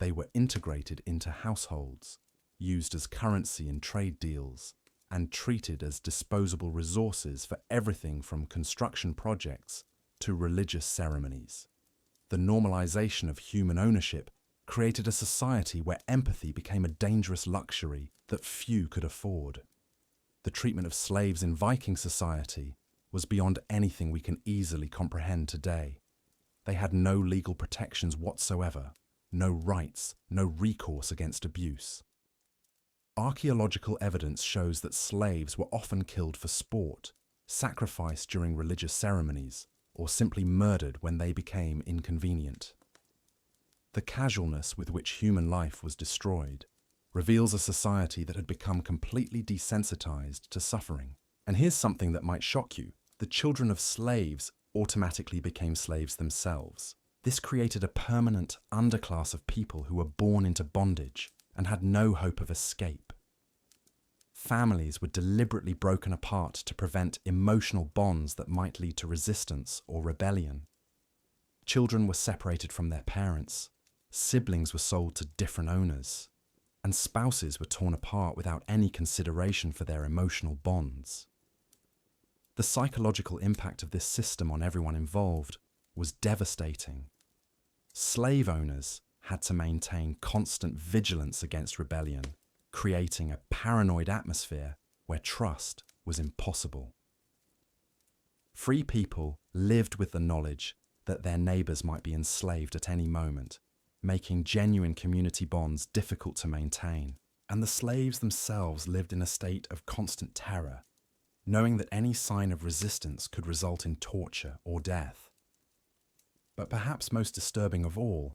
they were integrated into households, used as currency in trade deals, and treated as disposable resources for everything from construction projects to religious ceremonies. The normalization of human ownership created a society where empathy became a dangerous luxury that few could afford. The treatment of slaves in Viking society was beyond anything we can easily comprehend today. They had no legal protections whatsoever, no rights, no recourse against abuse. Archaeological evidence shows that slaves were often killed for sport, sacrificed during religious ceremonies, or simply murdered when they became inconvenient. The casualness with which human life was destroyed reveals a society that had become completely desensitized to suffering. And here's something that might shock you. The children of slaves automatically became slaves themselves. This created a permanent underclass of people who were born into bondage and had no hope of escape. Families were deliberately broken apart to prevent emotional bonds that might lead to resistance or rebellion. Children were separated from their parents, siblings were sold to different owners, and spouses were torn apart without any consideration for their emotional bonds. The psychological impact of this system on everyone involved was devastating. Slave owners had to maintain constant vigilance against rebellion, creating a paranoid atmosphere where trust was impossible. Free people lived with the knowledge that their neighbors might be enslaved at any moment, making genuine community bonds difficult to maintain. And the slaves themselves lived in a state of constant terror, knowing that any sign of resistance could result in torture or death. But perhaps most disturbing of all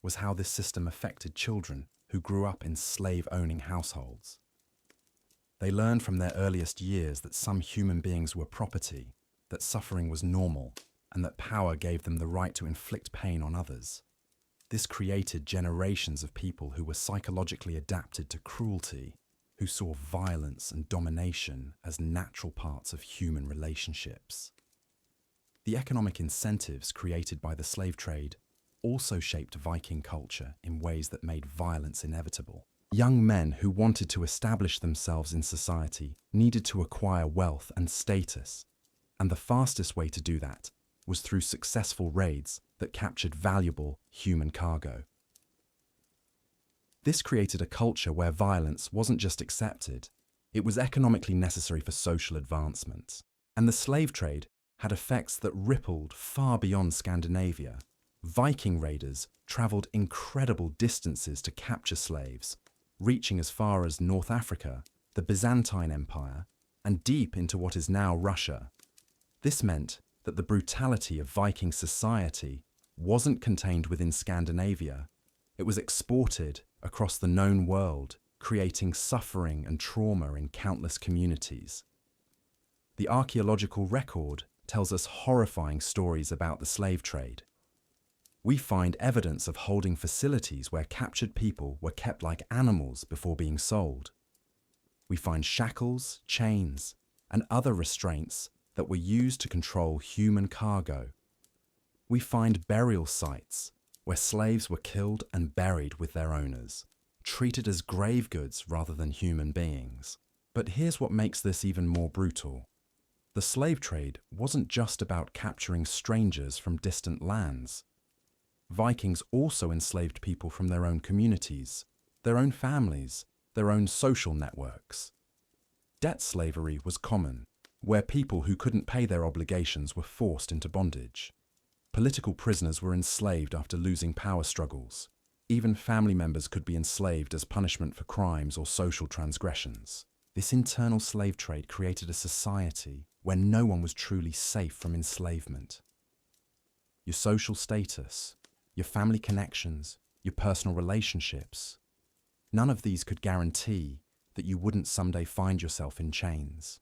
was how this system affected children who grew up in slave-owning households. They learned from their earliest years that some human beings were property, that suffering was normal, and that power gave them the right to inflict pain on others. This created generations of people who were psychologically adapted to cruelty, who saw violence and domination as natural parts of human relationships. The economic incentives created by the slave trade also shaped Viking culture in ways that made violence inevitable. Young men who wanted to establish themselves in society needed to acquire wealth and status, and the fastest way to do that was through successful raids that captured valuable human cargo. This created a culture where violence wasn't just accepted, it was economically necessary for social advancement. And the slave trade had effects that rippled far beyond Scandinavia. Viking raiders travelled incredible distances to capture slaves, reaching as far as North Africa, the Byzantine Empire, and deep into what is now Russia. This meant that the brutality of Viking society wasn't contained within Scandinavia. It was exported across the known world, creating suffering and trauma in countless communities. The archaeological record tells us horrifying stories about the slave trade. We find evidence of holding facilities where captured people were kept like animals before being sold. We find shackles, chains, and other restraints that were used to control human cargo. We find burial sites where slaves were killed and buried with their owners, treated as grave goods rather than human beings. But here's what makes this even more brutal. The slave trade wasn't just about capturing strangers from distant lands. Vikings also enslaved people from their own communities, their own families, their own social networks. Debt slavery was common, where people who couldn't pay their obligations were forced into bondage. Political prisoners were enslaved after losing power struggles. Even family members could be enslaved as punishment for crimes or social transgressions. This internal slave trade created a society where no one was truly safe from enslavement. Your social status, your family connections, your personal relationships, none of these could guarantee that you wouldn't someday find yourself in chains.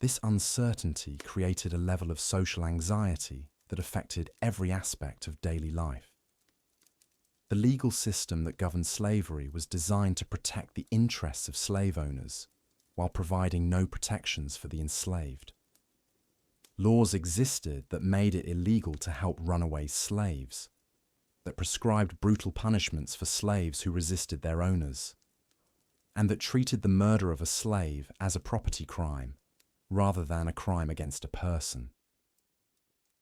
This uncertainty created a level of social anxiety that affected every aspect of daily life. The legal system that governed slavery was designed to protect the interests of slave owners, while providing no protections for the enslaved. Laws existed that made it illegal to help runaway slaves, that prescribed brutal punishments for slaves who resisted their owners, and that treated the murder of a slave as a property crime, rather than a crime against a person.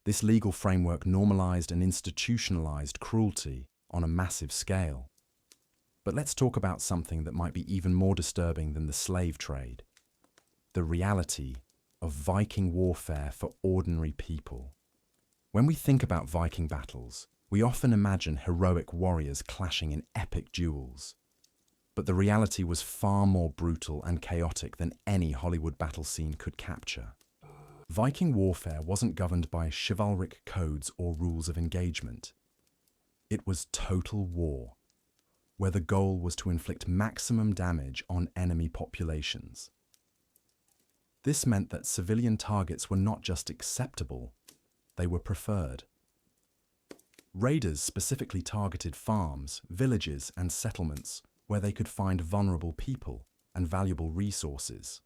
This legal framework normalized and institutionalized cruelty on a massive scale. But let's talk about something that might be even more disturbing than the slave trade: the reality of Viking warfare for ordinary people. When we think about Viking battles, we often imagine heroic warriors clashing in epic duels. But the reality was far more brutal and chaotic than any Hollywood battle scene could capture. Viking warfare wasn't governed by chivalric codes or rules of engagement. It was total war, where the goal was to inflict maximum damage on enemy populations. This meant that civilian targets were not just acceptable, they were preferred. Raiders specifically targeted farms, villages, and settlements where they could find vulnerable people and valuable resources.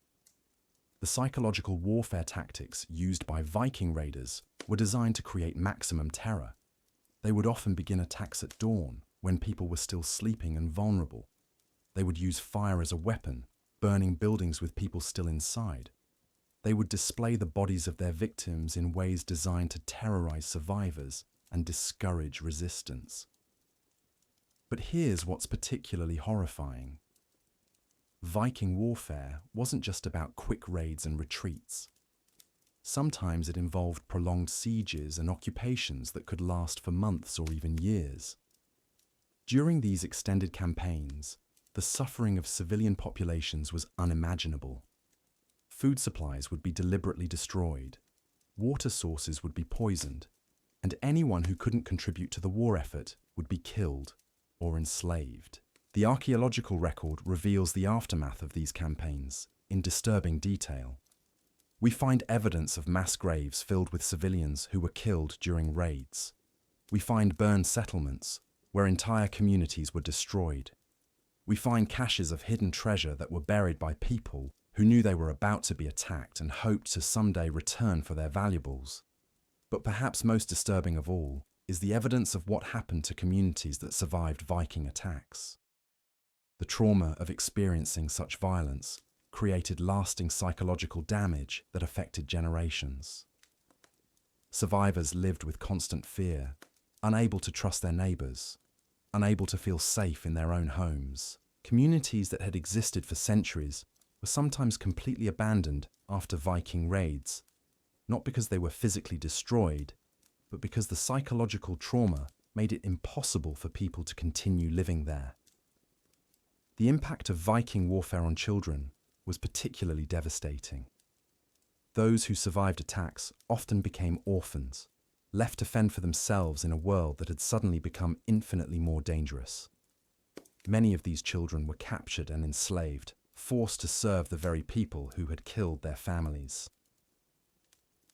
The psychological warfare tactics used by Viking raiders were designed to create maximum terror. They would often begin attacks at dawn, when people were still sleeping and vulnerable. They would use fire as a weapon, burning buildings with people still inside. They would display the bodies of their victims in ways designed to terrorize survivors and discourage resistance. But here's what's particularly horrifying. Viking warfare wasn't just about quick raids and retreats. Sometimes it involved prolonged sieges and occupations that could last for months or even years. During these extended campaigns, the suffering of civilian populations was unimaginable. Food supplies would be deliberately destroyed, water sources would be poisoned, and anyone who couldn't contribute to the war effort would be killed or enslaved. The archaeological record reveals the aftermath of these campaigns in disturbing detail. We find evidence of mass graves filled with civilians who were killed during raids. We find burned settlements where entire communities were destroyed. We find caches of hidden treasure that were buried by people who knew they were about to be attacked and hoped to someday return for their valuables. But perhaps most disturbing of all is the evidence of what happened to communities that survived Viking attacks. The trauma of experiencing such violence created lasting psychological damage that affected generations. Survivors lived with constant fear, unable to trust their neighbours, unable to feel safe in their own homes. Communities that had existed for centuries were sometimes completely abandoned after Viking raids, not because they were physically destroyed, but because the psychological trauma made it impossible for people to continue living there. The impact of Viking warfare on children was particularly devastating. Those who survived attacks often became orphans, left to fend for themselves in a world that had suddenly become infinitely more dangerous. Many of these children were captured and enslaved, forced to serve the very people who had killed their families.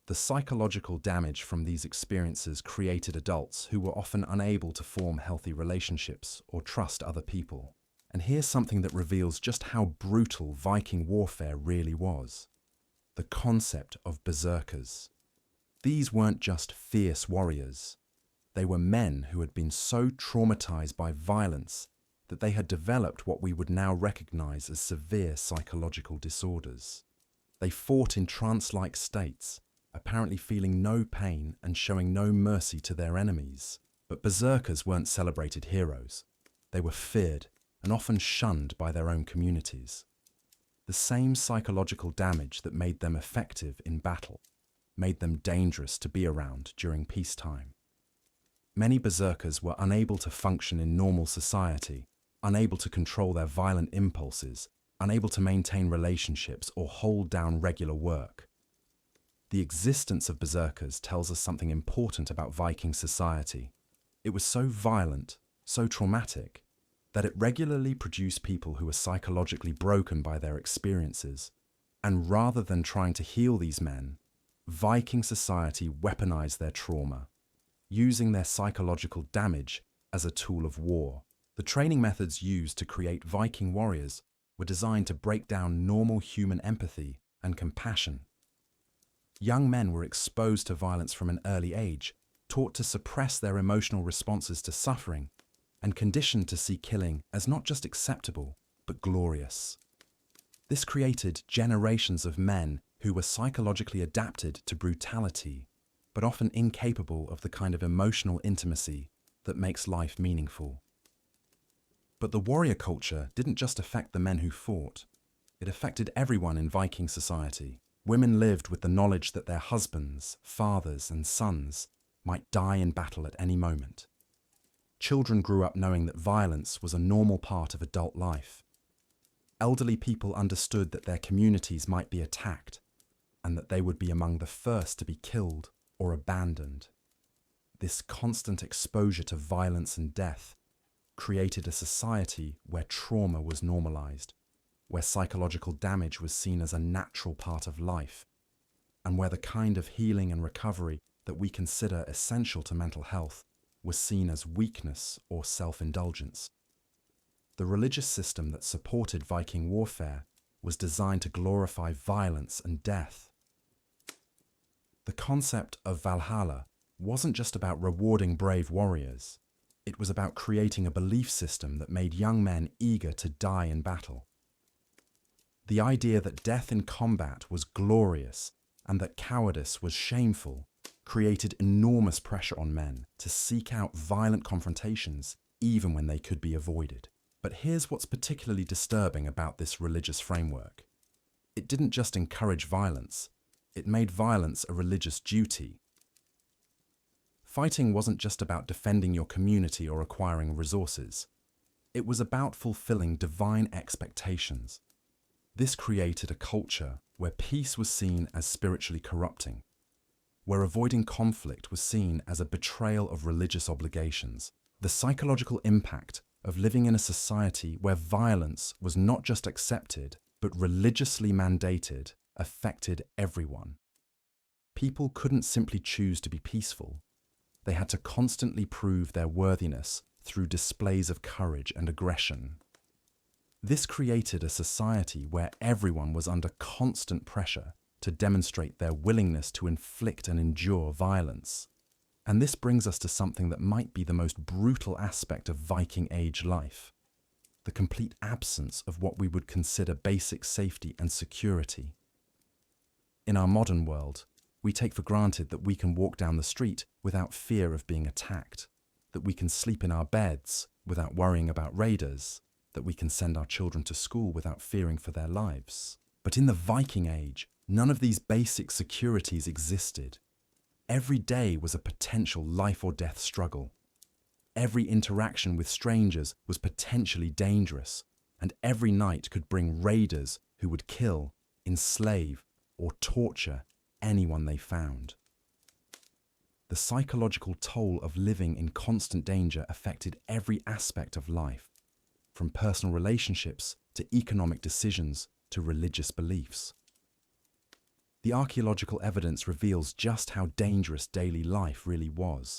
The psychological damage from these experiences created adults who were often unable to form healthy relationships or trust other people. And here's something that reveals just how brutal Viking warfare really was: the concept of berserkers. These weren't just fierce warriors. They were men who had been so traumatized by violence that they had developed what we would now recognize as severe psychological disorders. They fought in trance-like states, apparently feeling no pain and showing no mercy to their enemies. But berserkers weren't celebrated heroes. They were feared and often shunned by their own communities. The same psychological damage that made them effective in battle made them dangerous to be around during peacetime. Many berserkers were unable to function in normal society, unable to control their violent impulses, unable to maintain relationships or hold down regular work. The existence of berserkers tells us something important about Viking society. It was so violent, so traumatic, that it regularly produced people who were psychologically broken by their experiences. And rather than trying to heal these men, Viking society weaponized their trauma, using their psychological damage as a tool of war. The training methods used to create Viking warriors were designed to break down normal human empathy and compassion. Young men were exposed to violence from an early age, taught to suppress their emotional responses to suffering, and conditioned to see killing as not just acceptable, but glorious. This created generations of men who were psychologically adapted to brutality, but often incapable of the kind of emotional intimacy that makes life meaningful. But the warrior culture didn't just affect the men who fought. It affected everyone in Viking society. Women lived with the knowledge that their husbands, fathers, and sons might die in battle at any moment. Children grew up knowing that violence was a normal part of adult life. Elderly people understood that their communities might be attacked and that they would be among the first to be killed or abandoned. This constant exposure to violence and death created a society where trauma was normalized, where psychological damage was seen as a natural part of life, and where the kind of healing and recovery that we consider essential to mental health was seen as weakness or self-indulgence. The religious system that supported Viking warfare was designed to glorify violence and death. The concept of Valhalla wasn't just about rewarding brave warriors. It was about creating a belief system that made young men eager to die in battle. The idea that death in combat was glorious and that cowardice was shameful created enormous pressure on men to seek out violent confrontations even when they could be avoided. But here's what's particularly disturbing about this religious framework. It didn't just encourage violence, it made violence a religious duty. Fighting wasn't just about defending your community or acquiring resources. It was about fulfilling divine expectations. This created a culture where peace was seen as spiritually corrupting, where avoiding conflict was seen as a betrayal of religious obligations. The psychological impact of living in a society where violence was not just accepted, but religiously mandated, affected everyone. People couldn't simply choose to be peaceful. They had to constantly prove their worthiness through displays of courage and aggression. This created a society where everyone was under constant pressure to demonstrate their willingness to inflict and endure violence. And this brings us to something that might be the most brutal aspect of Viking Age life: the complete absence of what we would consider basic safety and security. In our modern world, we take for granted that we can walk down the street without fear of being attacked, that we can sleep in our beds without worrying about raiders, that we can send our children to school without fearing for their lives. But in the Viking Age, none of these basic securities existed. Every day was a potential life or death struggle. Every interaction with strangers was potentially dangerous, and every night could bring raiders who would kill, enslave, or torture anyone they found. The psychological toll of living in constant danger affected every aspect of life, from personal relationships to economic decisions to religious beliefs. The archaeological evidence reveals just how dangerous daily life really was.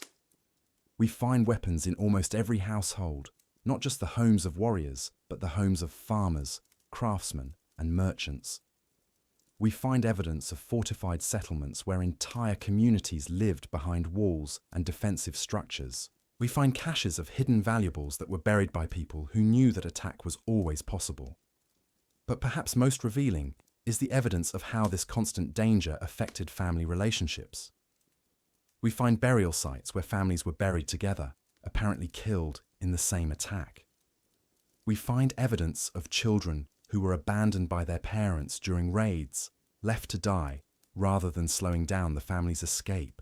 We find weapons in almost every household, not just the homes of warriors, but the homes of farmers, craftsmen, and merchants. We find evidence of fortified settlements where entire communities lived behind walls and defensive structures. We find caches of hidden valuables that were buried by people who knew that attack was always possible. But perhaps most revealing is the evidence of how this constant danger affected family relationships. We find burial sites where families were buried together, apparently killed in the same attack. We find evidence of children who were abandoned by their parents during raids, left to die, rather than slowing down the family's escape.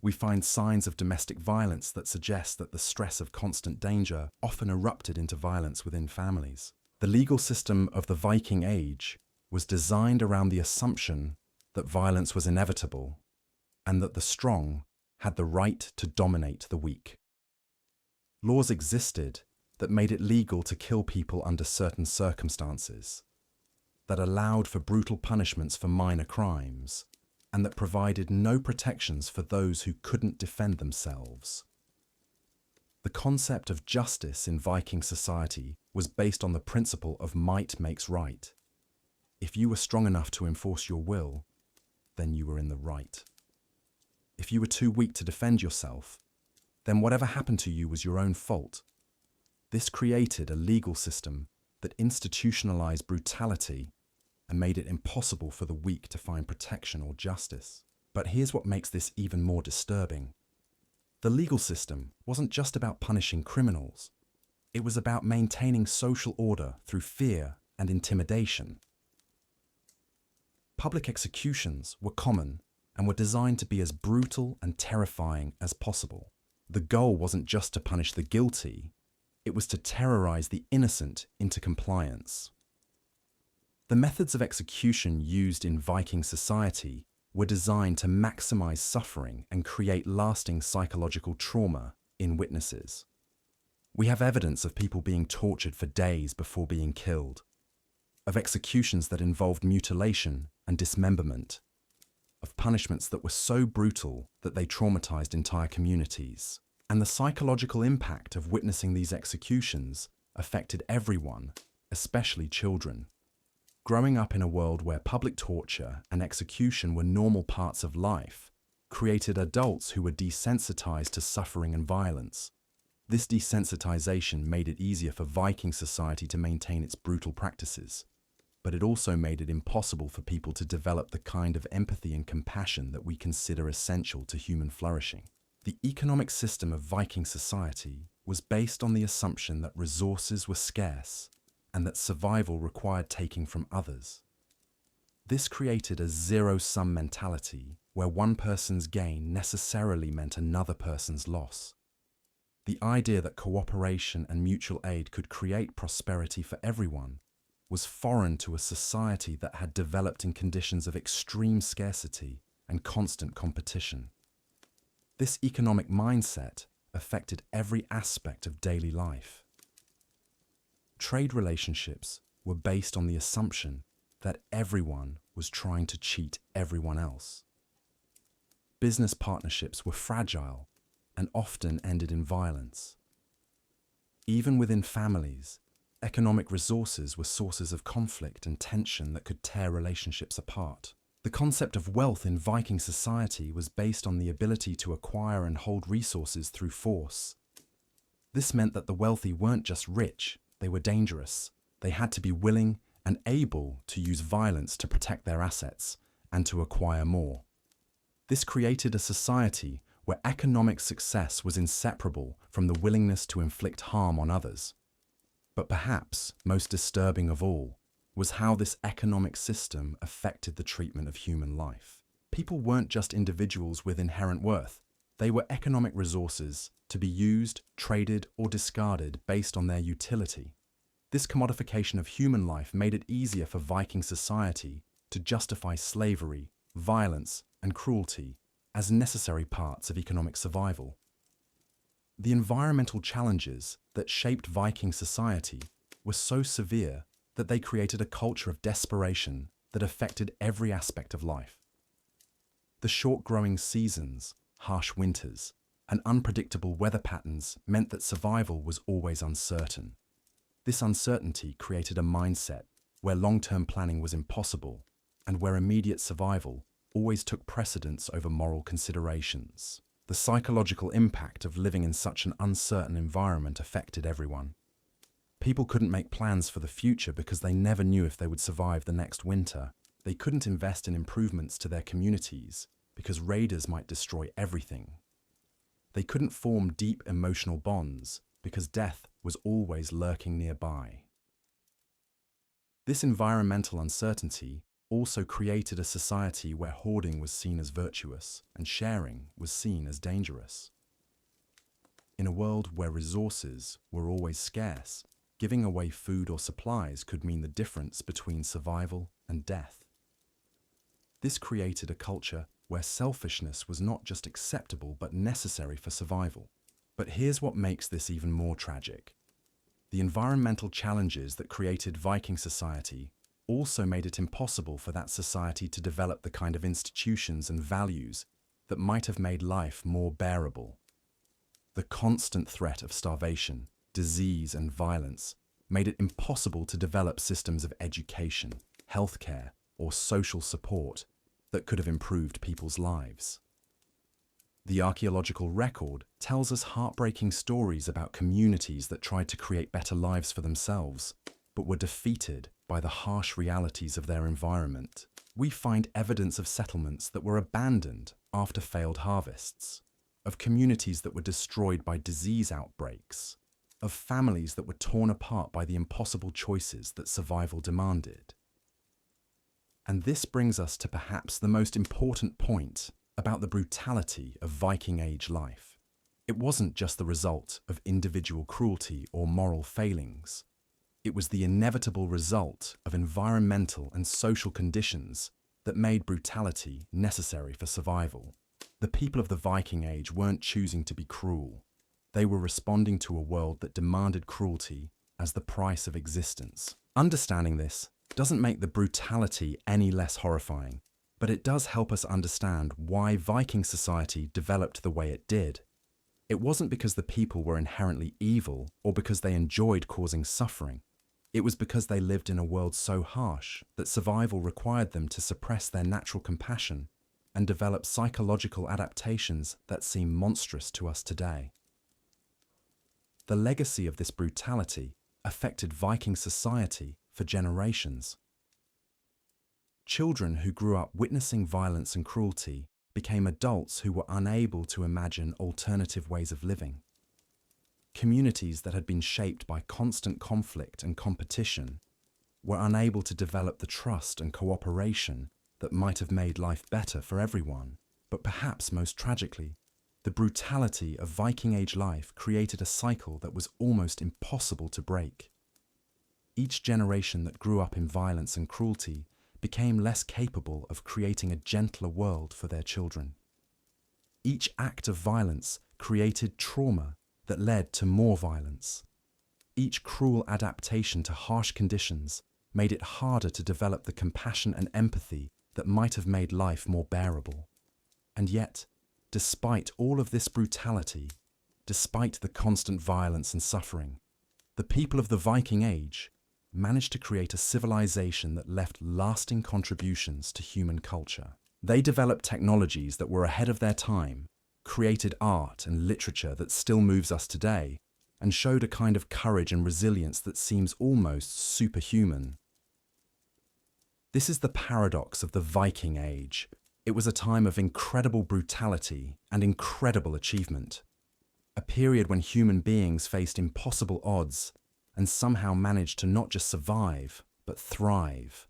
We find signs of domestic violence that suggest that the stress of constant danger often erupted into violence within families. The legal system of the Viking Age was designed around the assumption that violence was inevitable and that the strong had the right to dominate the weak. Laws existed that made it legal to kill people under certain circumstances, that allowed for brutal punishments for minor crimes, and that provided no protections for those who couldn't defend themselves. The concept of justice in Viking society was based on the principle of might makes right. If you were strong enough to enforce your will, then you were in the right. If you were too weak to defend yourself, then whatever happened to you was your own fault. This created a legal system that institutionalized brutality and made it impossible for the weak to find protection or justice. But here's what makes this even more disturbing. The legal system wasn't just about punishing criminals. It was about maintaining social order through fear and intimidation. Public executions were common and were designed to be as brutal and terrifying as possible. The goal wasn't just to punish the guilty, it was to terrorize the innocent into compliance. The methods of execution used in Viking society were designed to maximize suffering and create lasting psychological trauma in witnesses. We have evidence of people being tortured for days before being killed, of executions that involved mutilation and dismemberment, of punishments that were so brutal that they traumatized entire communities. And the psychological impact of witnessing these executions affected everyone, especially children. Growing up in a world where public torture and execution were normal parts of life created adults who were desensitized to suffering and violence. This desensitization made it easier for Viking society to maintain its brutal practices, but it also made it impossible for people to develop the kind of empathy and compassion that we consider essential to human flourishing. The economic system of Viking society was based on the assumption that resources were scarce and that survival required taking from others. This created a zero-sum mentality where one person's gain necessarily meant another person's loss. The idea that cooperation and mutual aid could create prosperity for everyone was foreign to a society that had developed in conditions of extreme scarcity and constant competition. This economic mindset affected every aspect of daily life. Trade relationships were based on the assumption that everyone was trying to cheat everyone else. Business partnerships were fragile and often ended in violence. Even within families, economic resources were sources of conflict and tension that could tear relationships apart. The concept of wealth in Viking society was based on the ability to acquire and hold resources through force. This meant that the wealthy weren't just rich, they were dangerous. They had to be willing and able to use violence to protect their assets and to acquire more. This created a society where economic success was inseparable from the willingness to inflict harm on others. But perhaps most disturbing of all was how this economic system affected the treatment of human life. People weren't just individuals with inherent worth. They were economic resources to be used, traded, or discarded based on their utility. This commodification of human life made it easier for Viking society to justify slavery, violence, and cruelty as necessary parts of economic survival. The environmental challenges that shaped Viking society were so severe that they created a culture of desperation that affected every aspect of life. The short growing seasons, harsh winters, and unpredictable weather patterns meant that survival was always uncertain. This uncertainty created a mindset where long-term planning was impossible and where immediate survival always took precedence over moral considerations. The psychological impact of living in such an uncertain environment affected everyone. People couldn't make plans for the future because they never knew if they would survive the next winter. They couldn't invest in improvements to their communities because raiders might destroy everything. They couldn't form deep emotional bonds because death was always lurking nearby. This environmental uncertainty also created a society where hoarding was seen as virtuous and sharing was seen as dangerous. In a world where resources were always scarce, giving away food or supplies could mean the difference between survival and death. This created a culture where selfishness was not just acceptable but necessary for survival. But here's what makes this even more tragic. The environmental challenges that created Viking society also made it impossible for that society to develop the kind of institutions and values that might have made life more bearable. The constant threat of starvation, disease, and violence made it impossible to develop systems of education, healthcare, or social support that could have improved people's lives. The archaeological record tells us heartbreaking stories about communities that tried to create better lives for themselves, but were defeated by the harsh realities of their environment. We find evidence of settlements that were abandoned after failed harvests, of communities that were destroyed by disease outbreaks, of families that were torn apart by the impossible choices that survival demanded. And this brings us to perhaps the most important point about the brutality of Viking Age life. It wasn't just the result of individual cruelty or moral failings. It was the inevitable result of environmental and social conditions that made brutality necessary for survival. The people of the Viking Age weren't choosing to be cruel. They were responding to a world that demanded cruelty as the price of existence. Understanding this doesn't make the brutality any less horrifying, but it does help us understand why Viking society developed the way it did. It wasn't because the people were inherently evil or because they enjoyed causing suffering. It was because they lived in a world so harsh that survival required them to suppress their natural compassion and develop psychological adaptations that seem monstrous to us today. The legacy of this brutality affected Viking society for generations. Children who grew up witnessing violence and cruelty became adults who were unable to imagine alternative ways of living. Communities that had been shaped by constant conflict and competition were unable to develop the trust and cooperation that might have made life better for everyone. But perhaps most tragically, the brutality of Viking Age life created a cycle that was almost impossible to break. Each generation that grew up in violence and cruelty became less capable of creating a gentler world for their children. Each act of violence created trauma that led to more violence. Each cruel adaptation to harsh conditions made it harder to develop the compassion and empathy that might have made life more bearable. And yet, despite all of this brutality, despite the constant violence and suffering, the people of the Viking Age managed to create a civilization that left lasting contributions to human culture. They developed technologies that were ahead of their time, created art and literature that still moves us today, and showed a kind of courage and resilience that seems almost superhuman. This is the paradox of the Viking Age. It was a time of incredible brutality and incredible achievement. A period when human beings faced impossible odds and somehow managed to not just survive, but thrive.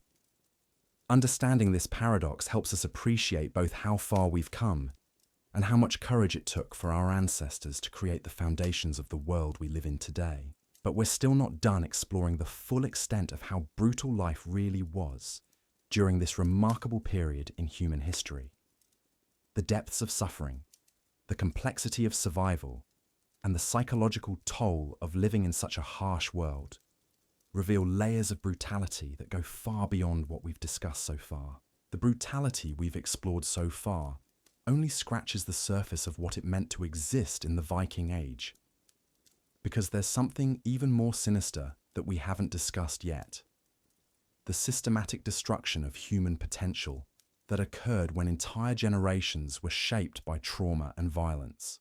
Understanding this paradox helps us appreciate both how far we've come and how much courage it took for our ancestors to create the foundations of the world we live in today. But we're still not done exploring the full extent of how brutal life really was during this remarkable period in human history. The depths of suffering, the complexity of survival, and the psychological toll of living in such a harsh world reveal layers of brutality that go far beyond what we've discussed so far. The brutality we've explored so far only scratches the surface of what it meant to exist in the Viking Age, because there's something even more sinister that we haven't discussed yet: the systematic destruction of human potential that occurred when entire generations were shaped by trauma and violence.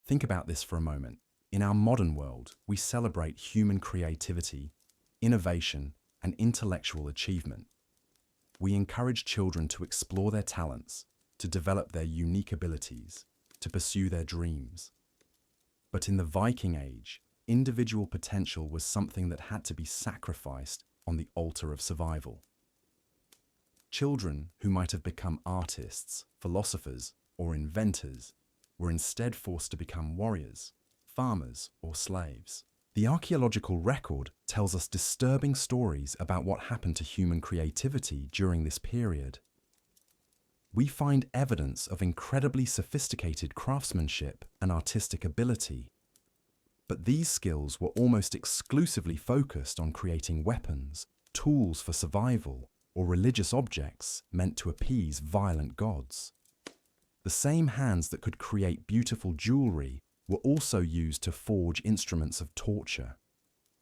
Think about this for a moment. In our modern world, we celebrate human creativity, innovation, and intellectual achievement. We encourage children to explore their talents, to develop their unique abilities, to pursue their dreams. But in the Viking Age, individual potential was something that had to be sacrificed on the altar of survival. Children who might have become artists, philosophers, or inventors were instead forced to become warriors, farmers, or slaves. The archaeological record tells us disturbing stories about what happened to human creativity during this period. We find evidence of incredibly sophisticated craftsmanship and artistic ability, but these skills were almost exclusively focused on creating weapons, tools for survival, or religious objects meant to appease violent gods. The same hands that could create beautiful jewelry were also used to forge instruments of torture.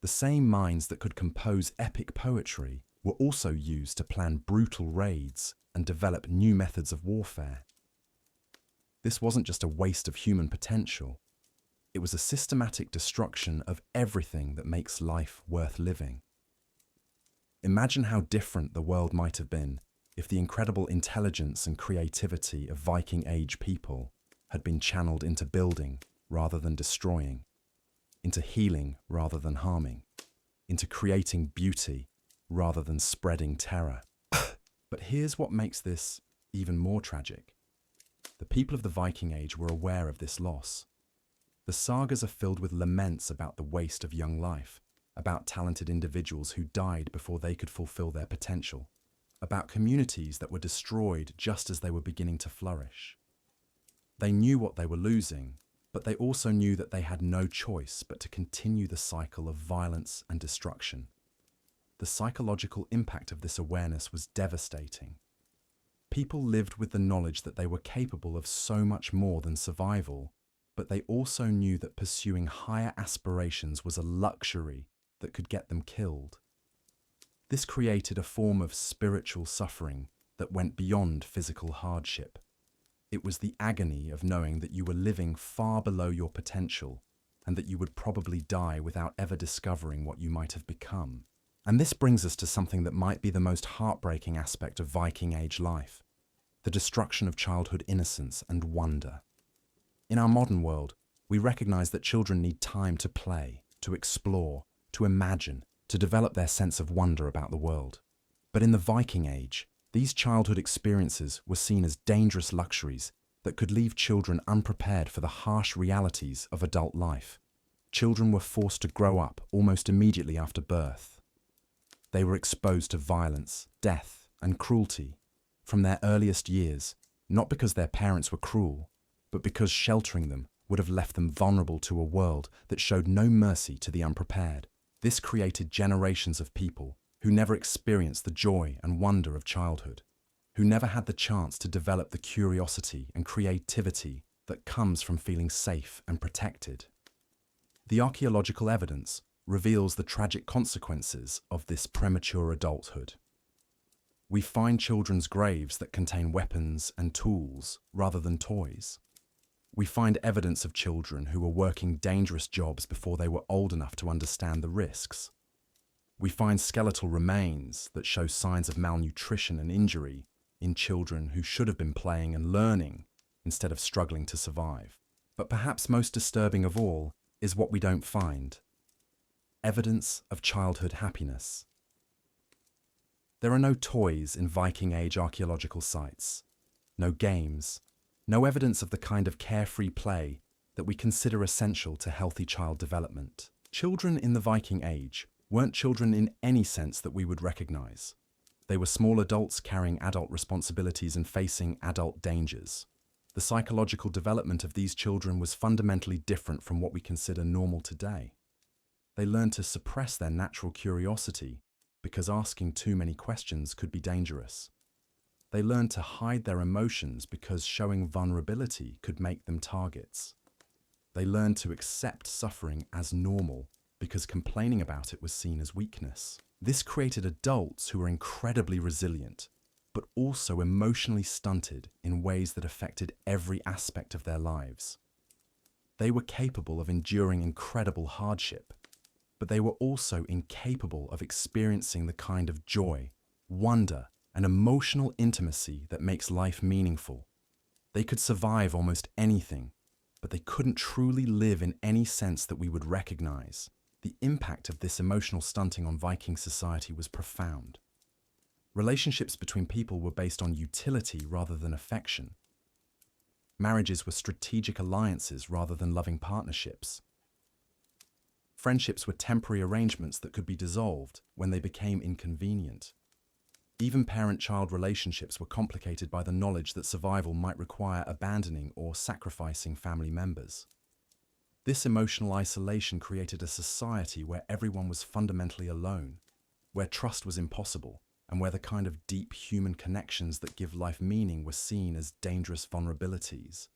The same minds that could compose epic poetry were also used to plan brutal raids and develop new methods of warfare. This wasn't just a waste of human potential. It was a systematic destruction of everything that makes life worth living. Imagine how different the world might have been if the incredible intelligence and creativity of Viking Age people had been channeled into building rather than destroying, into healing rather than harming, into creating beauty rather than spreading terror. But here's what makes this even more tragic. The people of the Viking Age were aware of this loss. The sagas are filled with laments about the waste of young life, about talented individuals who died before they could fulfill their potential, about communities that were destroyed just as they were beginning to flourish. They knew what they were losing, but they also knew that they had no choice but to continue the cycle of violence and destruction. The psychological impact of this awareness was devastating. People lived with the knowledge that they were capable of so much more than survival, but they also knew that pursuing higher aspirations was a luxury that could get them killed. This created a form of spiritual suffering that went beyond physical hardship. It was the agony of knowing that you were living far below your potential and that you would probably die without ever discovering what you might have become. And this brings us to something that might be the most heartbreaking aspect of Viking Age life: the destruction of childhood innocence and wonder. In our modern world, we recognize that children need time to play, to explore, to imagine, to develop their sense of wonder about the world. But in the Viking Age, These childhood experiences were seen as dangerous luxuries that could leave children unprepared for the harsh realities of adult life. Children were forced to grow up almost immediately after birth. They were exposed to violence, death, and cruelty from their earliest years, not because their parents were cruel, but because sheltering them would have left them vulnerable to a world that showed no mercy to the unprepared. This created generations of people who never experienced the joy and wonder of childhood, who never had the chance to develop the curiosity and creativity that comes from feeling safe and protected. The archaeological evidence reveals the tragic consequences of this premature adulthood. We find children's graves that contain weapons and tools rather than toys. We find evidence of children who were working dangerous jobs before they were old enough to understand the risks. We find skeletal remains that show signs of malnutrition and injury in children who should have been playing and learning instead of struggling to survive. But perhaps most disturbing of all is what we don't find: evidence of childhood happiness. There are no toys in Viking Age archaeological sites, no games, no evidence of the kind of carefree play that we consider essential to healthy child development. Children in the Viking Age weren't children in any sense that we would recognize. They were small adults carrying adult responsibilities and facing adult dangers. The psychological development of these children was fundamentally different from what we consider normal today. They learned to suppress their natural curiosity because asking too many questions could be dangerous. They learned to hide their emotions because showing vulnerability could make them targets. They learned to accept suffering as normal because complaining about it was seen as weakness. This created adults who were incredibly resilient, but also emotionally stunted in ways that affected every aspect of their lives. They were capable of enduring incredible hardship, but they were also incapable of experiencing the kind of joy, wonder, and emotional intimacy that makes life meaningful. They could survive almost anything, but they couldn't truly live in any sense that we would recognize. The impact of this emotional stunting on Viking society was profound. Relationships between people were based on utility rather than affection. Marriages were strategic alliances rather than loving partnerships. Friendships were temporary arrangements that could be dissolved when they became inconvenient. Even parent-child relationships were complicated by the knowledge that survival might require abandoning or sacrificing family members. This emotional isolation created a society where everyone was fundamentally alone, where trust was impossible, and where the kind of deep human connections that give life meaning were seen as dangerous vulnerabilities.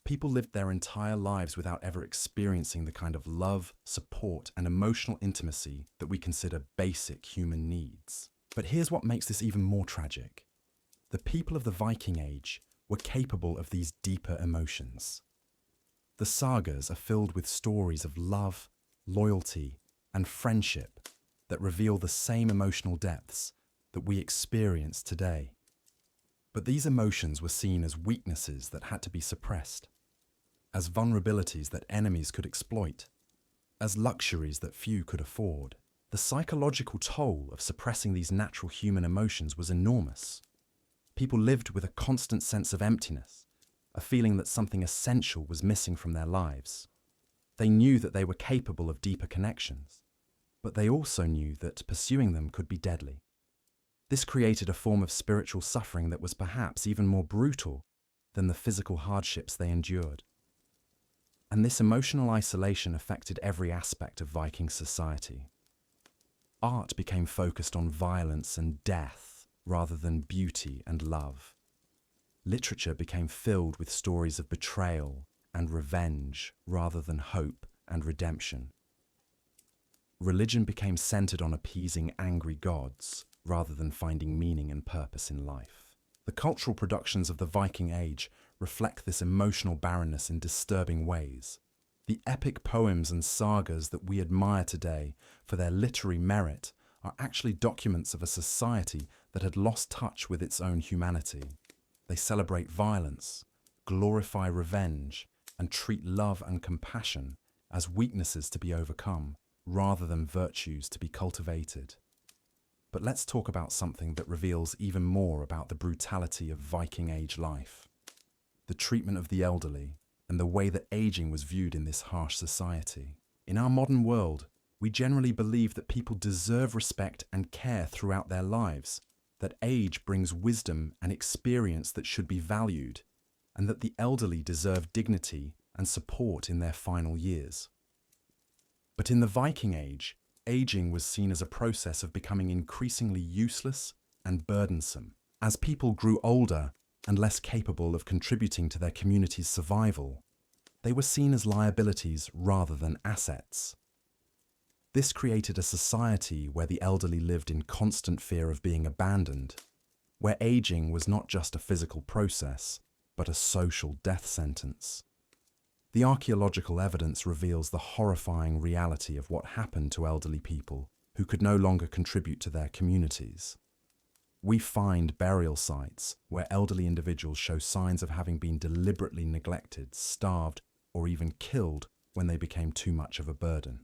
People lived their entire lives without ever experiencing the kind of love, support, and emotional intimacy that we consider basic human needs. But here's what makes this even more tragic. The people of the Viking Age were capable of these deeper emotions. The sagas are filled with stories of love, loyalty, and friendship that reveal the same emotional depths that we experience today. But these emotions were seen as weaknesses that had to be suppressed, as vulnerabilities that enemies could exploit, as luxuries that few could afford. The psychological toll of suppressing these natural human emotions was enormous. People lived with a constant sense of emptiness, a feeling that something essential was missing from their lives. They knew that they were capable of deeper connections, but they also knew that pursuing them could be deadly. This created a form of spiritual suffering that was perhaps even more brutal than the physical hardships they endured. And this emotional isolation affected every aspect of Viking society. Art became focused on violence and death rather than beauty and love. Literature became filled with stories of betrayal and revenge rather than hope and redemption. Religion became centered on appeasing angry gods rather than finding meaning and purpose in life. The cultural productions of the Viking Age reflect this emotional barrenness in disturbing ways. The epic poems and sagas that we admire today for their literary merit are actually documents of a society that had lost touch with its own humanity. They celebrate violence, glorify revenge, and treat love and compassion as weaknesses to be overcome rather than virtues to be cultivated. But let's talk about something that reveals even more about the brutality of Viking Age life: the treatment of the elderly and the way that aging was viewed in this harsh society. In our modern world, we generally believe that people deserve respect and care throughout their lives, that age brings wisdom and experience that should be valued, and that the elderly deserve dignity and support in their final years. But in the Viking Age, aging was seen as a process of becoming increasingly useless and burdensome. As people grew older and less capable of contributing to their community's survival, they were seen as liabilities rather than assets. This created a society where the elderly lived in constant fear of being abandoned, where aging was not just a physical process, but a social death sentence. The archaeological evidence reveals the horrifying reality of what happened to elderly people who could no longer contribute to their communities. We find burial sites where elderly individuals show signs of having been deliberately neglected, starved, or even killed when they became too much of a burden.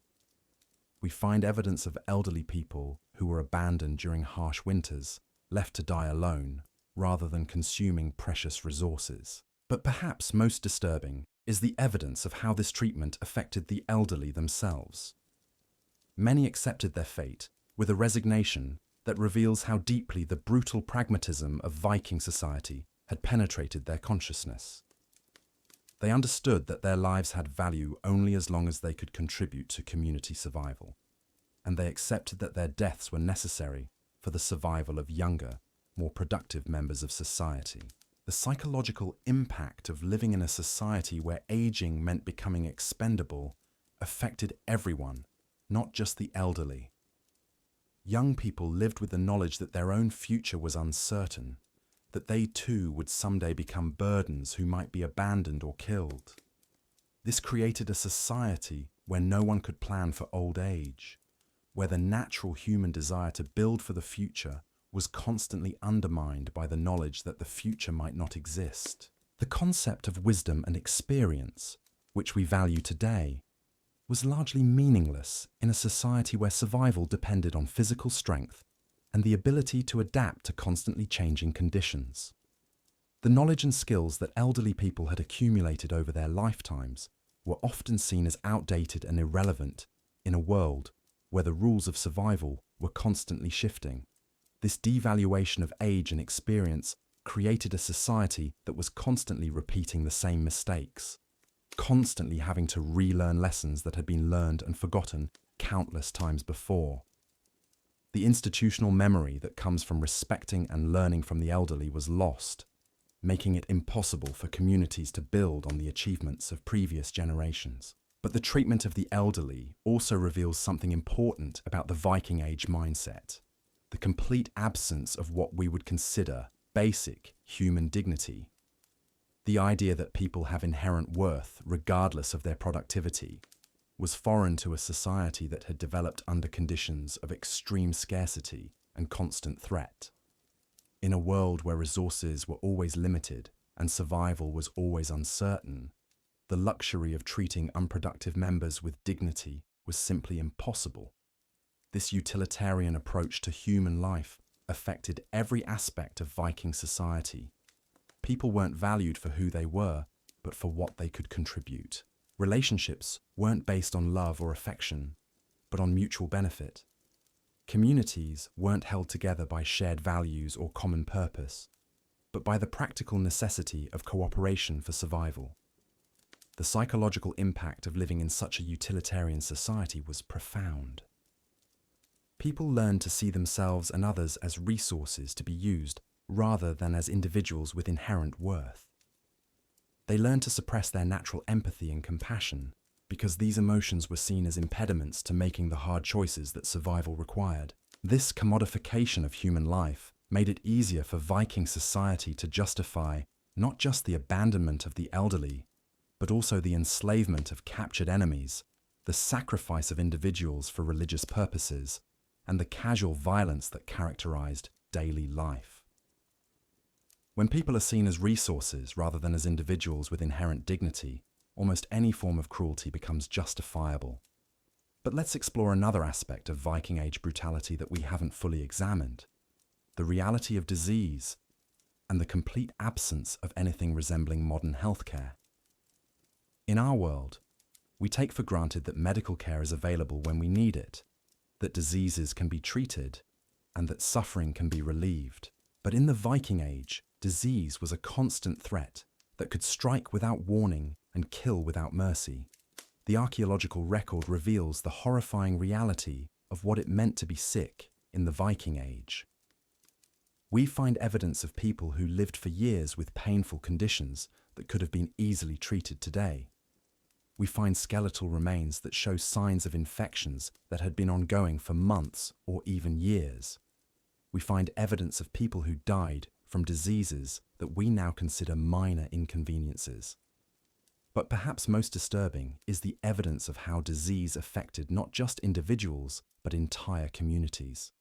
We find evidence of elderly people who were abandoned during harsh winters, left to die alone, rather than consuming precious resources. But perhaps most disturbing is the evidence of how this treatment affected the elderly themselves. Many accepted their fate with a resignation that reveals how deeply the brutal pragmatism of Viking society had penetrated their consciousness. They understood that their lives had value only as long as they could contribute to community survival, and they accepted that their deaths were necessary for the survival of younger, more productive members of society. The psychological impact of living in a society where aging meant becoming expendable affected everyone, not just the elderly. Young people lived with the knowledge that their own future was uncertain, that they too would someday become burdens who might be abandoned or killed. This created a society where no one could plan for old age, where the natural human desire to build for the future was constantly undermined by the knowledge that the future might not exist. The concept of wisdom and experience, which we value today, was largely meaningless in a society where survival depended on physical strength and the ability to adapt to constantly changing conditions. The knowledge and skills that elderly people had accumulated over their lifetimes were often seen as outdated and irrelevant in a world where the rules of survival were constantly shifting. This devaluation of age and experience created a society that was constantly repeating the same mistakes, constantly having to relearn lessons that had been learned and forgotten countless times before. The institutional memory that comes from respecting and learning from the elderly was lost, making it impossible for communities to build on the achievements of previous generations. But the treatment of the elderly also reveals something important about the Viking Age mindset: the complete absence of what we would consider basic human dignity. The idea that people have inherent worth regardless of their productivity was foreign to a society that had developed under conditions of extreme scarcity and constant threat. In a world where resources were always limited and survival was always uncertain, the luxury of treating unproductive members with dignity was simply impossible. This utilitarian approach to human life affected every aspect of Viking society. People weren't valued for who they were, but for what they could contribute. Relationships weren't based on love or affection, but on mutual benefit. Communities weren't held together by shared values or common purpose, but by the practical necessity of cooperation for survival. The psychological impact of living in such a utilitarian society was profound. People learned to see themselves and others as resources to be used rather than as individuals with inherent worth. They learned to suppress their natural empathy and compassion because these emotions were seen as impediments to making the hard choices that survival required. This commodification of human life made it easier for Viking society to justify not just the abandonment of the elderly, but also the enslavement of captured enemies, the sacrifice of individuals for religious purposes, and the casual violence that characterized daily life. When people are seen as resources rather than as individuals with inherent dignity, almost any form of cruelty becomes justifiable. But let's explore another aspect of Viking Age brutality that we haven't fully examined: the reality of disease and the complete absence of anything resembling modern healthcare. In our world, we take for granted that medical care is available when we need it, that diseases can be treated, and that suffering can be relieved. But in the Viking Age, disease was a constant threat that could strike without warning and kill without mercy. The archaeological record reveals the horrifying reality of what it meant to be sick in the Viking Age. We find evidence of people who lived for years with painful conditions that could have been easily treated today. We find skeletal remains that show signs of infections that had been ongoing for months or even years. We find evidence of people who died from diseases that we now consider minor inconveniences. But perhaps most disturbing is the evidence of how disease affected not just individuals, but entire communities.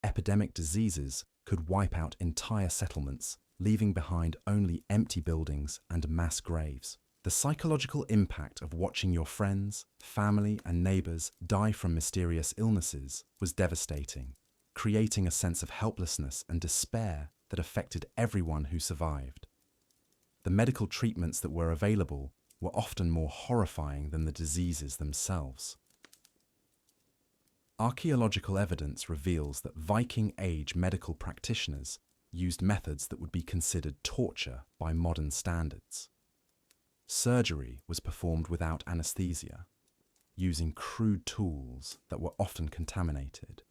Epidemic diseases could wipe out entire settlements, leaving behind only empty buildings and mass graves. The psychological impact of watching your friends, family, and neighbors die from mysterious illnesses was devastating, creating a sense of helplessness and despair that affected everyone who survived. The medical treatments that were available were often more horrifying than the diseases themselves. Archaeological evidence reveals that Viking Age medical practitioners used methods that would be considered torture by modern standards. Surgery was performed without anesthesia, using crude tools that were often contaminated.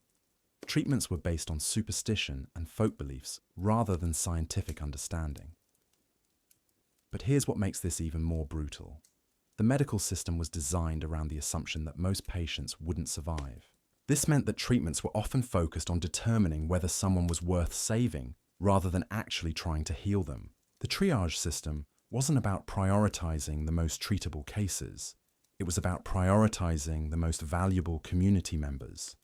Treatments were based on superstition and folk beliefs rather than scientific understanding. But here's what makes this even more brutal. The medical system was designed around the assumption that most patients wouldn't survive. This meant that treatments were often focused on determining whether someone was worth saving rather than actually trying to heal them. The triage system wasn't about prioritizing the most treatable cases. It was about prioritizing the most valuable community members.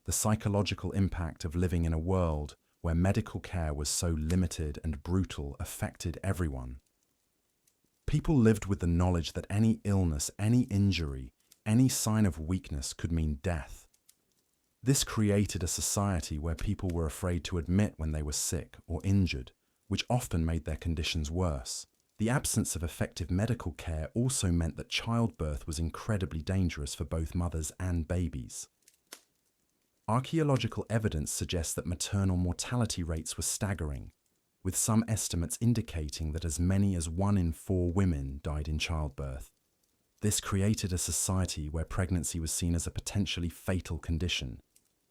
The psychological impact of living in a world where medical care was so limited and brutal affected everyone. People lived with the knowledge that any illness, any injury, any sign of weakness could mean death. This created a society where people were afraid to admit when they were sick or injured, which often made their conditions worse. The absence of effective medical care also meant that childbirth was incredibly dangerous for both mothers and babies. Archaeological evidence suggests that maternal mortality rates were staggering, with some estimates indicating that as many as 1 in 4 women died in childbirth. This created a society where pregnancy was seen as a potentially fatal condition,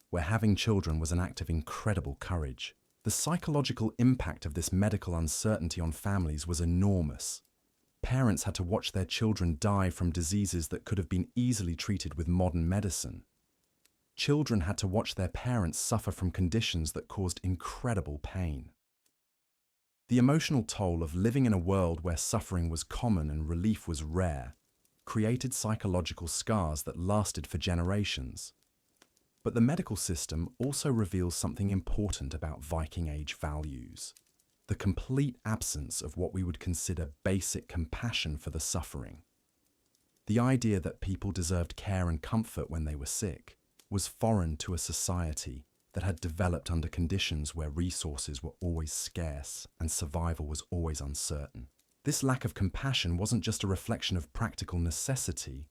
where having children was an act of incredible courage. The psychological impact of this medical uncertainty on families was enormous. Parents had to watch their children die from diseases that could have been easily treated with modern medicine. Children had to watch their parents suffer from conditions that caused incredible pain. The emotional toll of living in a world where suffering was common and relief was rare created psychological scars that lasted for generations. But the medical system also reveals something important about Viking Age values: the complete absence of what we would consider basic compassion for the suffering. The idea that people deserved care and comfort when they were sick was foreign to a society that had developed under conditions where resources were always scarce and survival was always uncertain. This lack of compassion wasn't just a reflection of practical necessity.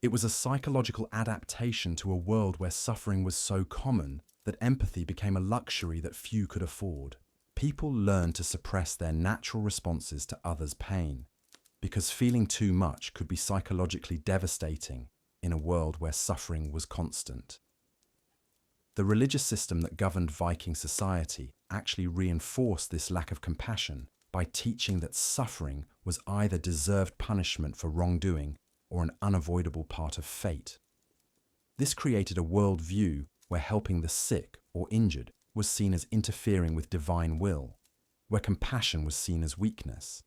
It was a psychological adaptation to a world where suffering was so common that empathy became a luxury that few could afford. People learned to suppress their natural responses to others' pain, because feeling too much could be psychologically devastating in a world where suffering was constant. The religious system that governed Viking society actually reinforced this lack of compassion by teaching that suffering was either deserved punishment for wrongdoing or an unavoidable part of fate. This created a worldview where helping the sick or injured was seen as interfering with divine will, where compassion was seen as weakness,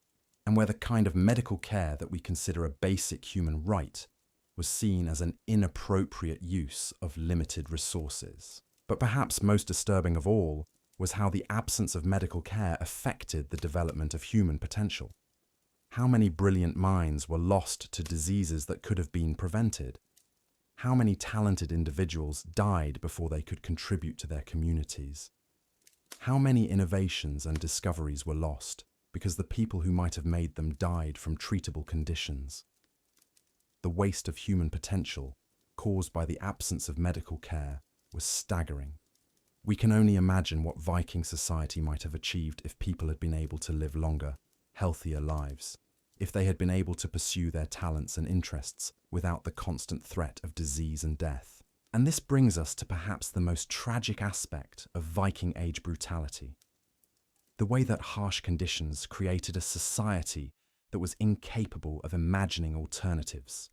and where the kind of medical care that we consider a basic human right was seen as an inappropriate use of limited resources. But perhaps most disturbing of all was how the absence of medical care affected the development of human potential. How many brilliant minds were lost to diseases that could have been prevented? How many talented individuals died before they could contribute to their communities? How many innovations and discoveries were lost because the people who might have made them died from treatable conditions? The waste of human potential caused by the absence of medical care was staggering. We can only imagine what Viking society might have achieved if people had been able to live longer, healthier lives, if they had been able to pursue their talents and interests without the constant threat of disease and death. And this brings us to perhaps the most tragic aspect of Viking Age brutality: the way that harsh conditions created a society that was incapable of imagining alternatives.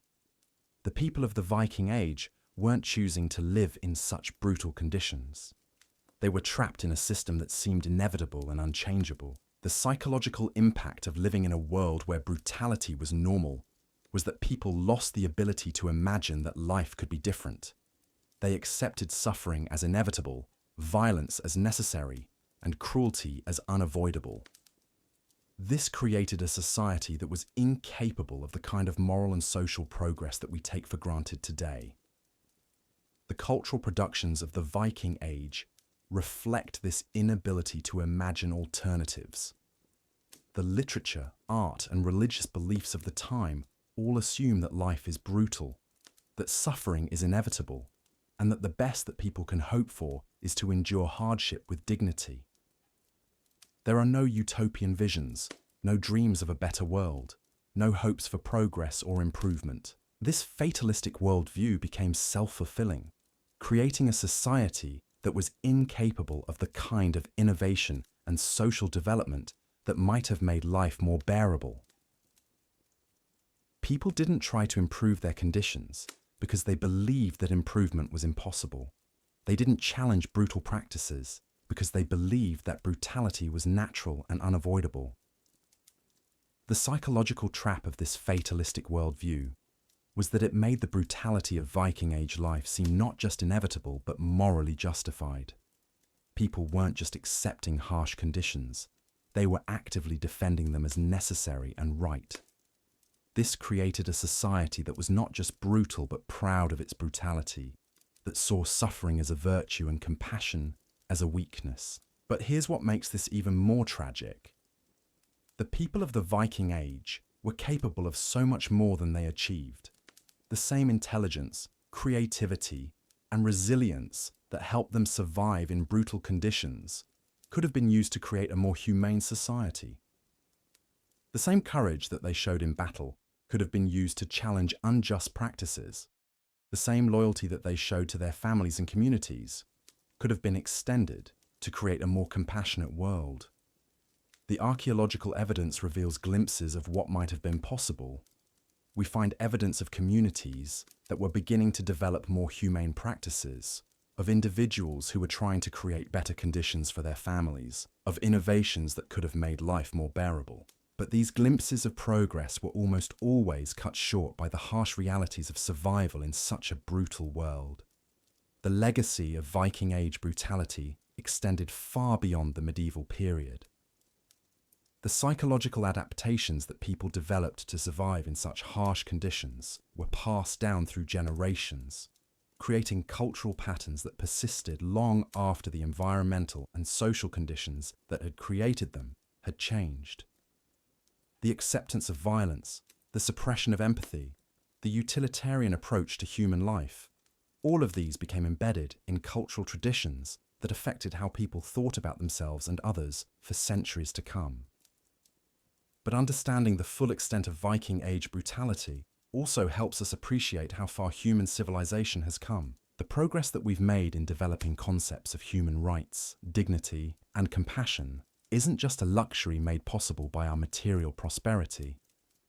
The people of the Viking Age weren't choosing to live in such brutal conditions. They were trapped in a system that seemed inevitable and unchangeable. The psychological impact of living in a world where brutality was normal was that people lost the ability to imagine that life could be different. They accepted suffering as inevitable, violence as necessary, and cruelty as unavoidable. This created a society that was incapable of the kind of moral and social progress that we take for granted today. The cultural productions of the Viking Age reflect this inability to imagine alternatives. The literature, art, and religious beliefs of the time all assume that life is brutal, that suffering is inevitable, and that the best that people can hope for is to endure hardship with dignity. There are no utopian visions, no dreams of a better world, no hopes for progress or improvement. This fatalistic worldview became self-fulfilling, creating a society that was incapable of the kind of innovation and social development that might have made life more bearable. People didn't try to improve their conditions because they believed that improvement was impossible. They didn't challenge brutal practices because they believed that brutality was natural and unavoidable. The psychological trap of this fatalistic worldview was that it made the brutality of Viking Age life seem not just inevitable but morally justified. People weren't just accepting harsh conditions, they were actively defending them as necessary and right. This created a society that was not just brutal but proud of its brutality, that saw suffering as a virtue and compassion as a weakness. But here's what makes this even more tragic. The people of the Viking Age were capable of so much more than they achieved. The same intelligence, creativity, and resilience that helped them survive in brutal conditions could have been used to create a more humane society. The same courage that they showed in battle could have been used to challenge unjust practices. The same loyalty that they showed to their families and communities could have been extended to create a more compassionate world. The archaeological evidence reveals glimpses of what might have been possible. We find evidence of communities that were beginning to develop more humane practices, of individuals who were trying to create better conditions for their families, of innovations that could have made life more bearable. But these glimpses of progress were almost always cut short by the harsh realities of survival in such a brutal world. The legacy of Viking Age brutality extended far beyond the medieval period. The psychological adaptations that people developed to survive in such harsh conditions were passed down through generations, creating cultural patterns that persisted long after the environmental and social conditions that had created them had changed. The acceptance of violence, the suppression of empathy, the utilitarian approach to human life, all of these became embedded in cultural traditions that affected how people thought about themselves and others for centuries to come. But understanding the full extent of Viking Age brutality also helps us appreciate how far human civilization has come. The progress that we've made in developing concepts of human rights, dignity, and compassion isn't just a luxury made possible by our material prosperity.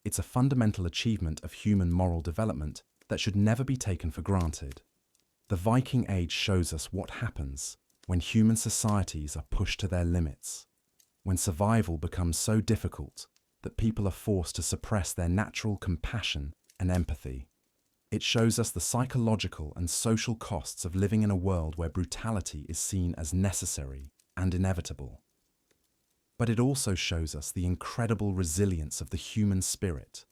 It's a fundamental achievement of human moral development that should never be taken for granted. The Viking Age shows us what happens when human societies are pushed to their limits, when survival becomes so difficult that people are forced to suppress their natural compassion and empathy. It shows us the psychological and social costs of living in a world where brutality is seen as necessary and inevitable. But it also shows us the incredible resilience of the human spirit,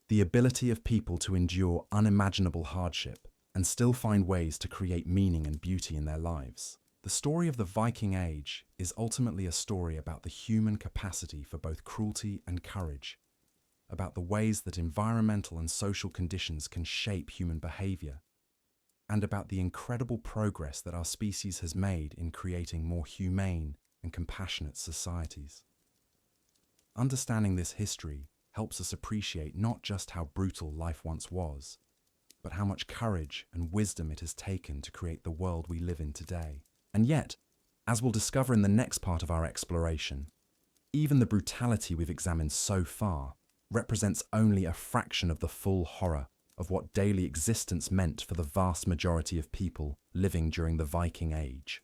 the ability of people to endure unimaginable hardship, and still find ways to create meaning and beauty in their lives. The story of the Viking Age is ultimately a story about the human capacity for both cruelty and courage, about the ways that environmental and social conditions can shape human behavior, and about the incredible progress that our species has made in creating more humane and compassionate societies. Understanding this history helps us appreciate not just how brutal life once was, but how much courage and wisdom it has taken to create the world we live in today. And yet, as we'll discover in the next part of our exploration, even the brutality we've examined so far represents only a fraction of the full horror of what daily existence meant for the vast majority of people living during the Viking Age.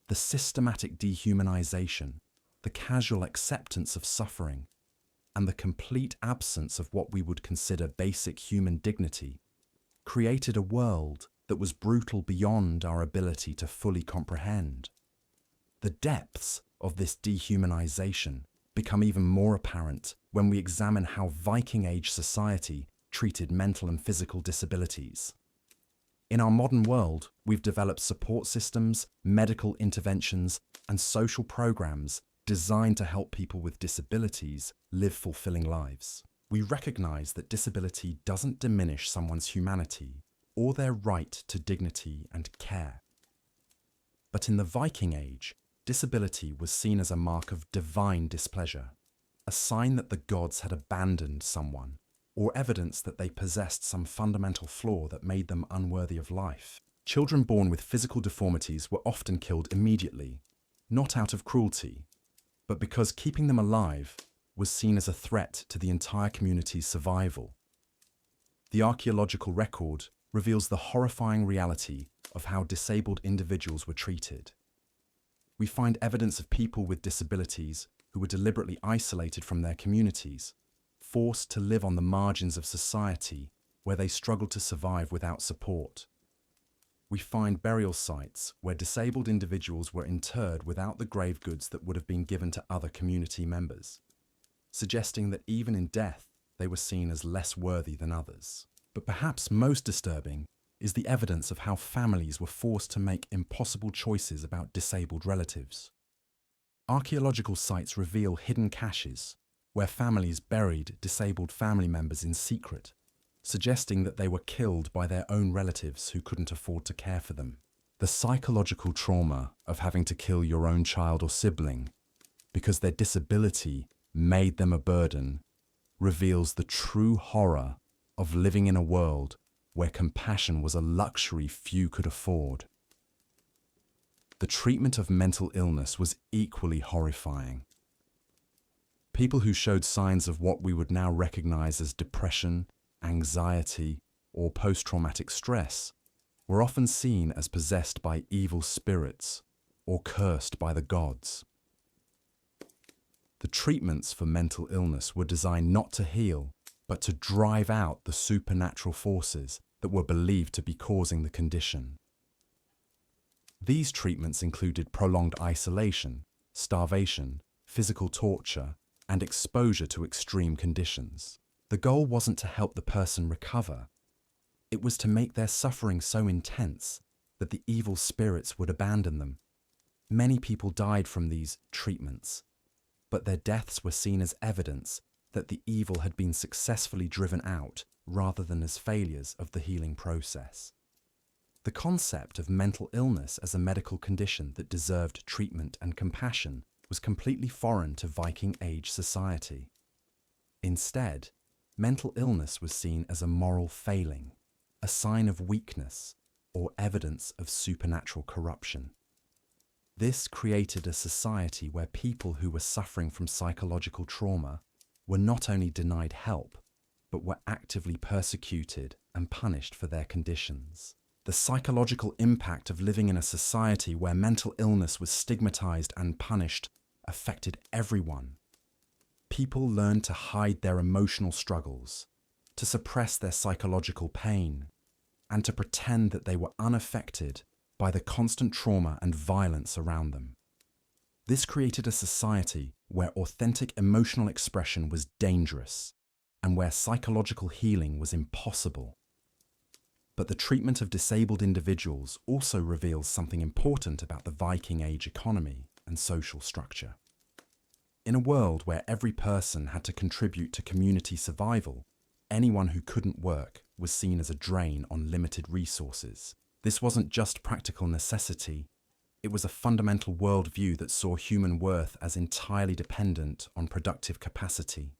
The systematic dehumanization, the casual acceptance of suffering, and the complete absence of what we would consider basic human dignity created a world that was brutal beyond our ability to fully comprehend. The depths of this dehumanization become even more apparent when we examine how Viking Age society treated mental and physical disabilities. In our modern world, we've developed support systems, medical interventions, and social programs designed to help people with disabilities live fulfilling lives. We recognize that disability doesn't diminish someone's humanity or their right to dignity and care. But in the Viking Age, disability was seen as a mark of divine displeasure, a sign that the gods had abandoned someone, or evidence that they possessed some fundamental flaw that made them unworthy of life. Children born with physical deformities were often killed immediately, not out of cruelty, but because keeping them alive was seen as a threat to the entire community's survival. The archaeological record reveals the horrifying reality of how disabled individuals were treated. We find evidence of people with disabilities who were deliberately isolated from their communities, forced to live on the margins of society where they struggled to survive without support. We find burial sites where disabled individuals were interred without the grave goods that would have been given to other community members, suggesting that even in death they were seen as less worthy than others. But perhaps most disturbing is the evidence of how families were forced to make impossible choices about disabled relatives. Archaeological sites reveal hidden caches where families buried disabled family members in secret, suggesting that they were killed by their own relatives who couldn't afford to care for them. The psychological trauma of having to kill your own child or sibling because their disability made them a burden reveals the true horror of living in a world where compassion was a luxury few could afford. The treatment of mental illness was equally horrifying. People who showed signs of what we would now recognize as depression, anxiety, or post-traumatic stress were often seen as possessed by evil spirits or cursed by the gods. The treatments for mental illness were designed not to heal, but to drive out the supernatural forces that were believed to be causing the condition. These treatments included prolonged isolation, starvation, physical torture, and exposure to extreme conditions. The goal wasn't to help the person recover. It was to make their suffering so intense that the evil spirits would abandon them. Many people died from these treatments, but their deaths were seen as evidence that the evil had been successfully driven out rather than as failures of the healing process. The concept of mental illness as a medical condition that deserved treatment and compassion was completely foreign to Viking Age society. Instead, mental illness was seen as a moral failing, a sign of weakness, or evidence of supernatural corruption. This created a society where people who were suffering from psychological trauma were not only denied help, but were actively persecuted and punished for their conditions. The psychological impact of living in a society where mental illness was stigmatized and punished affected everyone. People learned to hide their emotional struggles, to suppress their psychological pain, and to pretend that they were unaffected by the constant trauma and violence around them. This created a society where authentic emotional expression was dangerous and where psychological healing was impossible. But the treatment of disabled individuals also reveals something important about the Viking Age economy and social structure. In a world where every person had to contribute to community survival, anyone who couldn't work was seen as a drain on limited resources. This wasn't just practical necessity, it was a fundamental worldview that saw human worth as entirely dependent on productive capacity.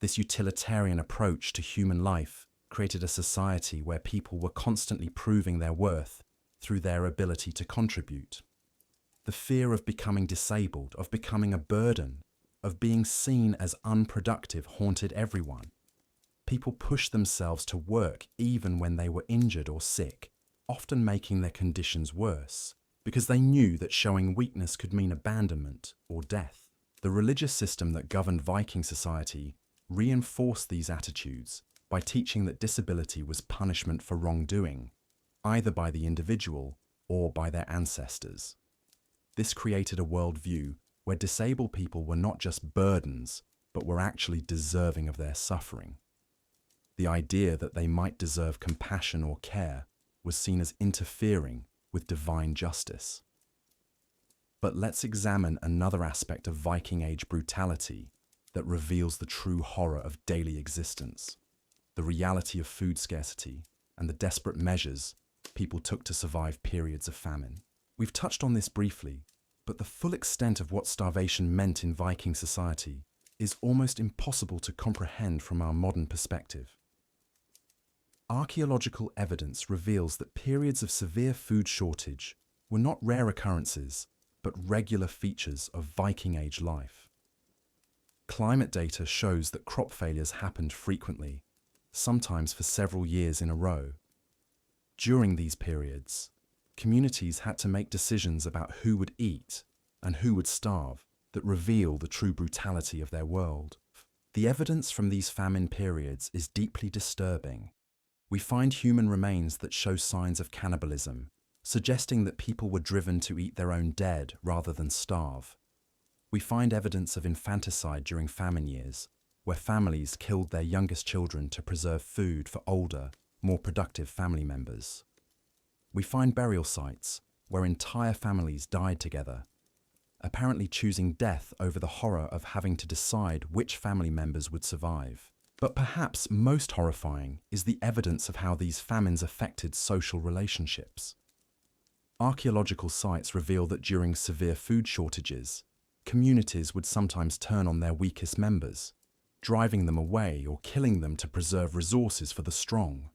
This utilitarian approach to human life created a society where people were constantly proving their worth through their ability to contribute. The fear of becoming disabled, of becoming a burden, of being seen as unproductive haunted everyone. People pushed themselves to work even when they were injured or sick, often making their conditions worse, because they knew that showing weakness could mean abandonment or death. The religious system that governed Viking society reinforced these attitudes by teaching that disability was punishment for wrongdoing, either by the individual or by their ancestors. This created a worldview where disabled people were not just burdens, but were actually deserving of their suffering. The idea that they might deserve compassion or care was seen as interfering with divine justice. But let's examine another aspect of Viking Age brutality that reveals the true horror of daily existence, the reality of food scarcity and the desperate measures people took to survive periods of famine. We've touched on this briefly, but the full extent of what starvation meant in Viking society is almost impossible to comprehend from our modern perspective. Archaeological evidence reveals that periods of severe food shortage were not rare occurrences, but regular features of Viking Age life. Climate data shows that crop failures happened frequently, sometimes for several years in a row. During these periods, communities had to make decisions about who would eat and who would starve that reveal the true brutality of their world. The evidence from these famine periods is deeply disturbing. We find human remains that show signs of cannibalism, suggesting that people were driven to eat their own dead rather than starve. We find evidence of infanticide during famine years, where families killed their youngest children to preserve food for older, more productive family members. We find burial sites where entire families died together, apparently choosing death over the horror of having to decide which family members would survive. But perhaps most horrifying is the evidence of how these famines affected social relationships. Archaeological sites reveal that during severe food shortages, communities would sometimes turn on their weakest members, driving them away or killing them to preserve resources for the strong.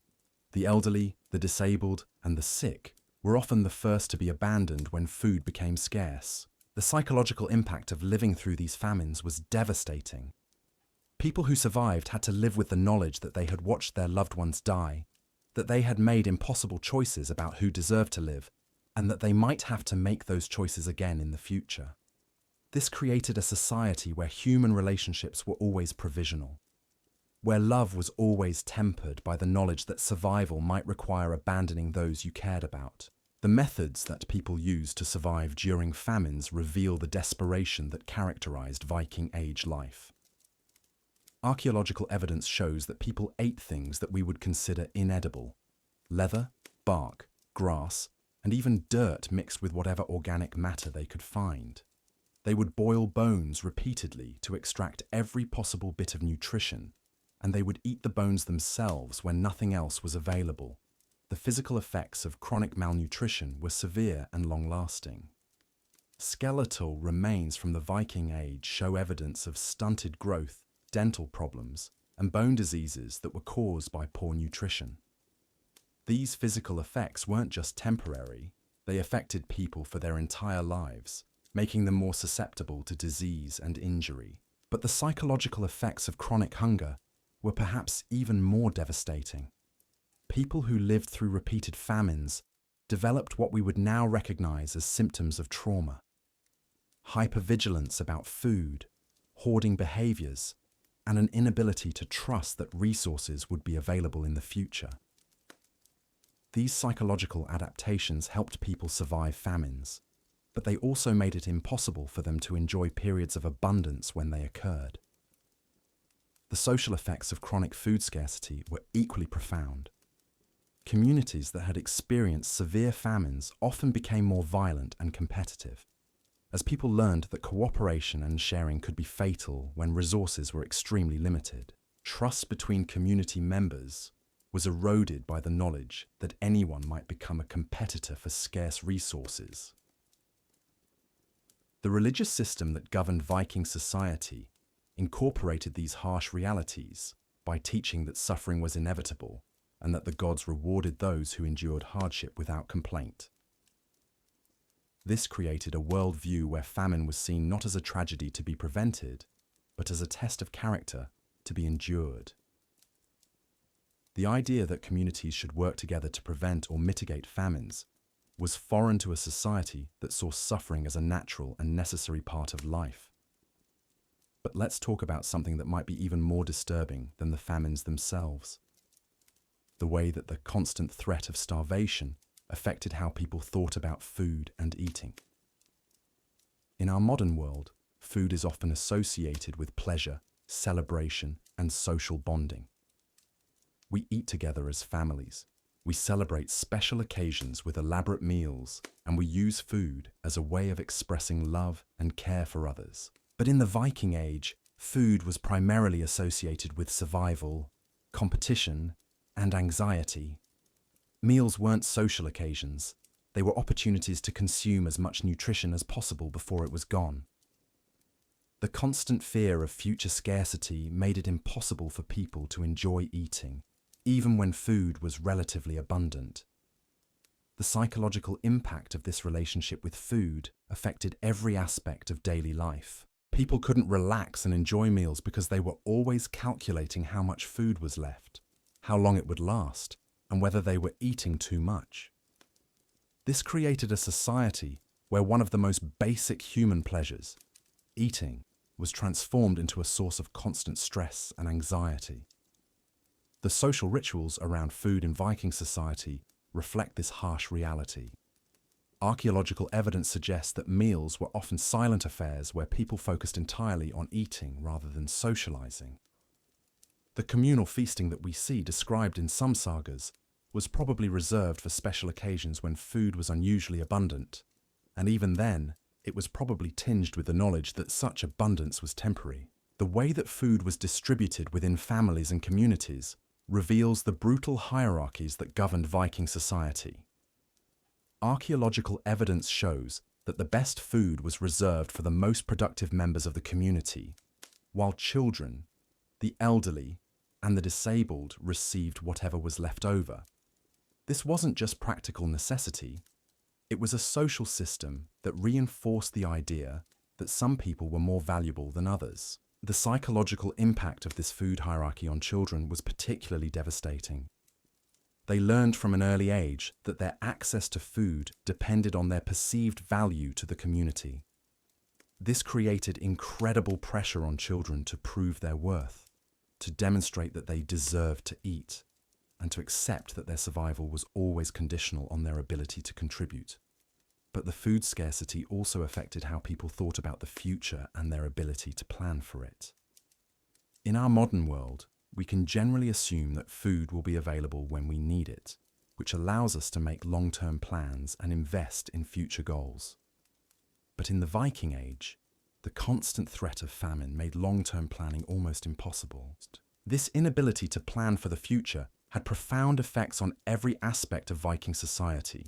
The elderly, the disabled, and the sick were often the first to be abandoned when food became scarce. The psychological impact of living through these famines was devastating. People who survived had to live with the knowledge that they had watched their loved ones die, that they had made impossible choices about who deserved to live, and that they might have to make those choices again in the future. This created a society where human relationships were always provisional, where love was always tempered by the knowledge that survival might require abandoning those you cared about. The methods that people used to survive during famines reveal the desperation that characterized Viking Age life. Archaeological evidence shows that people ate things that we would consider inedible: leather, bark, grass, and even dirt mixed with whatever organic matter they could find. They would boil bones repeatedly to extract every possible bit of nutrition, and they would eat the bones themselves when nothing else was available. The physical effects of chronic malnutrition were severe and long-lasting. Skeletal remains from the Viking Age show evidence of stunted growth, dental problems, and bone diseases that were caused by poor nutrition. These physical effects weren't just temporary, they affected people for their entire lives, making them more susceptible to disease and injury. But the psychological effects of chronic hunger were perhaps even more devastating. People who lived through repeated famines developed what we would now recognize as symptoms of trauma: hypervigilance about food, hoarding behaviors, and an inability to trust that resources would be available in the future. These psychological adaptations helped people survive famines, but they also made it impossible for them to enjoy periods of abundance when they occurred. The social effects of chronic food scarcity were equally profound. Communities that had experienced severe famines often became more violent and competitive, as people learned that cooperation and sharing could be fatal when resources were extremely limited. Trust between community members was eroded by the knowledge that anyone might become a competitor for scarce resources. The religious system that governed Viking society incorporated these harsh realities by teaching that suffering was inevitable and that the gods rewarded those who endured hardship without complaint. This created a worldview where famine was seen not as a tragedy to be prevented, but as a test of character to be endured. The idea that communities should work together to prevent or mitigate famines was foreign to a society that saw suffering as a natural and necessary part of life. But let's talk about something that might be even more disturbing than the famines themselves: the way that the constant threat of starvation affected how people thought about food and eating. In our modern world, food is often associated with pleasure, celebration, and social bonding. We eat together as families. We celebrate special occasions with elaborate meals, and we use food as a way of expressing love and care for others. But in the Viking Age, food was primarily associated with survival, competition, and anxiety. Meals weren't social occasions. They were opportunities to consume as much nutrition as possible before it was gone. The constant fear of future scarcity made it impossible for people to enjoy eating, even when food was relatively abundant. The psychological impact of this relationship with food affected every aspect of daily life. People couldn't relax and enjoy meals because they were always calculating how much food was left, how long it would last, and whether they were eating too much. This created a society where one of the most basic human pleasures, eating, was transformed into a source of constant stress and anxiety. The social rituals around food in Viking society reflect this harsh reality. Archaeological evidence suggests that meals were often silent affairs where people focused entirely on eating rather than socializing. The communal feasting that we see described in some sagas was probably reserved for special occasions when food was unusually abundant, and even then, it was probably tinged with the knowledge that such abundance was temporary. The way that food was distributed within families and communities reveals the brutal hierarchies that governed Viking society. Archaeological evidence shows that the best food was reserved for the most productive members of the community, while children, the elderly, and the disabled received whatever was left over. This wasn't just practical necessity, it was a social system that reinforced the idea that some people were more valuable than others. The psychological impact of this food hierarchy on children was particularly devastating. They learned from an early age that their access to food depended on their perceived value to the community. This created incredible pressure on children to prove their worth, to demonstrate that they deserved to eat, and to accept that their survival was always conditional on their ability to contribute. But the food scarcity also affected how people thought about the future and their ability to plan for it. In our modern world, we can generally assume that food will be available when we need it, which allows us to make long-term plans and invest in future goals. But in the Viking Age, the constant threat of famine made long-term planning almost impossible. This inability to plan for the future had profound effects on every aspect of Viking society.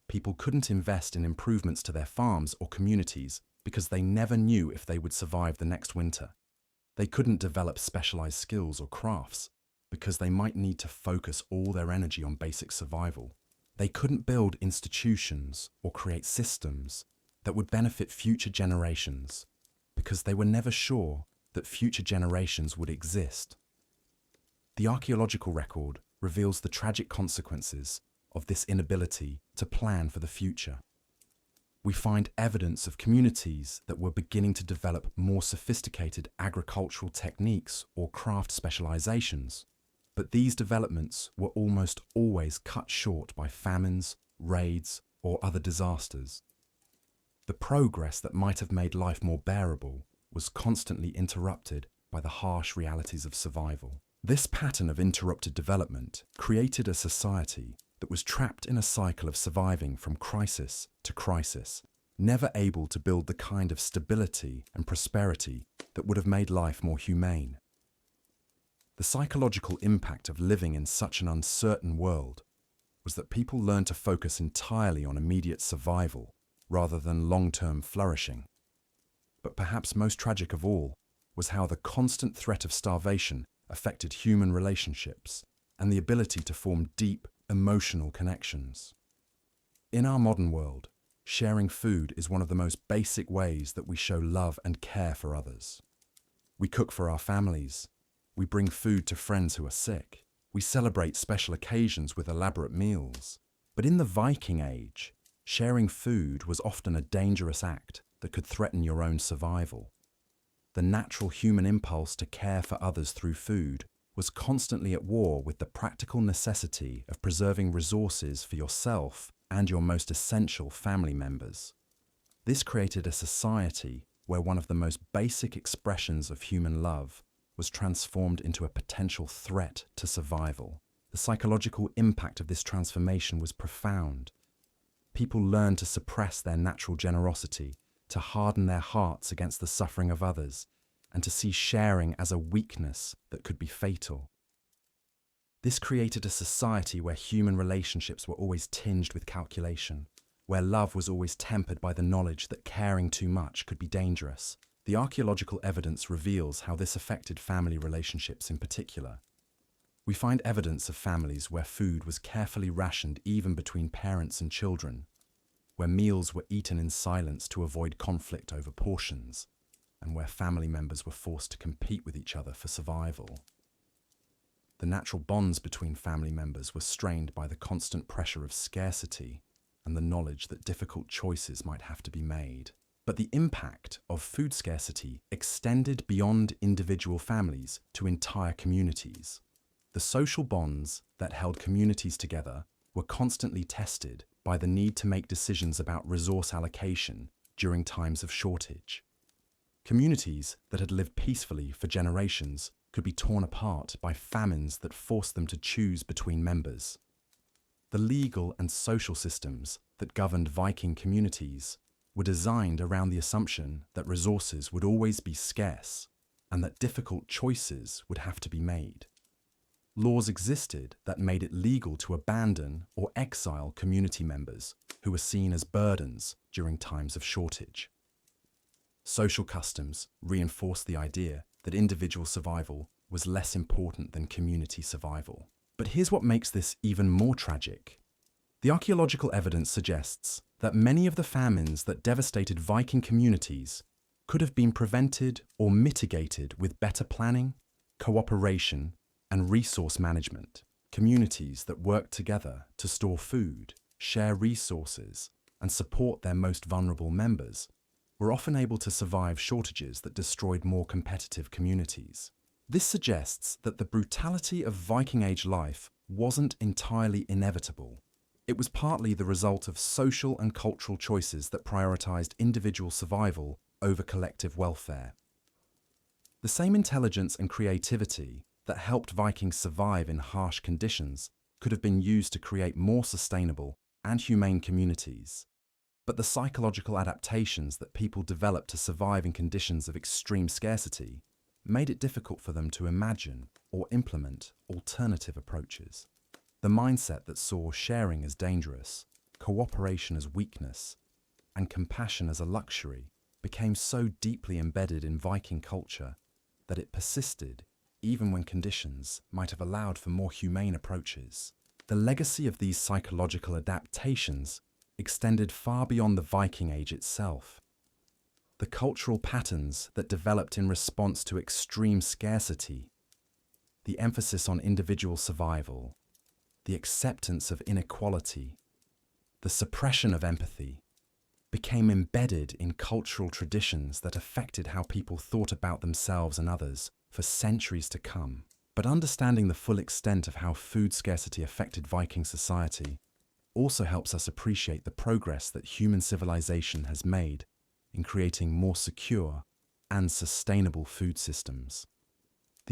People couldn't invest in improvements to their farms or communities because they never knew if they would survive the next winter. They couldn't develop specialized skills or crafts because they might need to focus all their energy on basic survival. They couldn't build institutions or create systems that would benefit future generations because they were never sure that future generations would exist. The archaeological record reveals the tragic consequences of this inability to plan for the future. We find evidence of communities that were beginning to develop more sophisticated agricultural techniques or craft specializations, but these developments were almost always cut short by famines, raids, or other disasters. The progress that might have made life more bearable was constantly interrupted by the harsh realities of survival. This pattern of interrupted development created a society that was trapped in a cycle of surviving from crisis to crisis, never able to build the kind of stability and prosperity that would have made life more humane. The psychological impact of living in such an uncertain world was that people learned to focus entirely on immediate survival rather than long-term flourishing. But perhaps most tragic of all was how the constant threat of starvation affected human relationships and the ability to form deep, emotional connections. In our modern world, sharing food is one of the most basic ways that we show love and care for others. We cook for our families. We bring food to friends who are sick. We celebrate special occasions with elaborate meals. But in the Viking Age, sharing food was often a dangerous act that could threaten your own survival. The natural human impulse to care for others through food was constantly at war with the practical necessity of preserving resources for yourself and your most essential family members. This created a society where one of the most basic expressions of human love was transformed into a potential threat to survival. The psychological impact of this transformation was profound. People learned to suppress their natural generosity, to harden their hearts against the suffering of others, and to see sharing as a weakness that could be fatal. This created a society where human relationships were always tinged with calculation, where love was always tempered by the knowledge that caring too much could be dangerous. The archaeological evidence reveals how this affected family relationships in particular. We find evidence of families where food was carefully rationed even between parents and children, where meals were eaten in silence to avoid conflict over portions, and where family members were forced to compete with each other for survival. The natural bonds between family members were strained by the constant pressure of scarcity and the knowledge that difficult choices might have to be made. But the impact of food scarcity extended beyond individual families to entire communities. The social bonds that held communities together were constantly tested by the need to make decisions about resource allocation during times of shortage. Communities that had lived peacefully for generations could be torn apart by famines that forced them to choose between members. The legal and social systems that governed Viking communities were designed around the assumption that resources would always be scarce and that difficult choices would have to be made. Laws existed that made it legal to abandon or exile community members who were seen as burdens during times of shortage. Social customs reinforced the idea that individual survival was less important than community survival. But here's what makes this even more tragic. The archaeological evidence suggests that many of the famines that devastated Viking communities could have been prevented or mitigated with better planning, cooperation, and resource management. Communities that worked together to store food, share resources, and support their most vulnerable members were often able to survive shortages that destroyed more competitive communities. This suggests that the brutality of Viking Age life wasn't entirely inevitable. It was partly the result of social and cultural choices that prioritized individual survival over collective welfare. The same intelligence and creativity that helped Vikings survive in harsh conditions could have been used to create more sustainable and humane communities. But the psychological adaptations that people developed to survive in conditions of extreme scarcity made it difficult for them to imagine or implement alternative approaches. The mindset that saw sharing as dangerous, cooperation as weakness, and compassion as a luxury became so deeply embedded in Viking culture that it persisted even when conditions might have allowed for more humane approaches. The legacy of these psychological adaptations extended far beyond the Viking Age itself. The cultural patterns that developed in response to extreme scarcity, the emphasis on individual survival, the acceptance of inequality, the suppression of empathy, became embedded in cultural traditions that affected how people thought about themselves and others for centuries to come. But understanding the full extent of how food scarcity affected Viking society also helps us appreciate the progress that human civilization has made in creating more secure and sustainable food systems.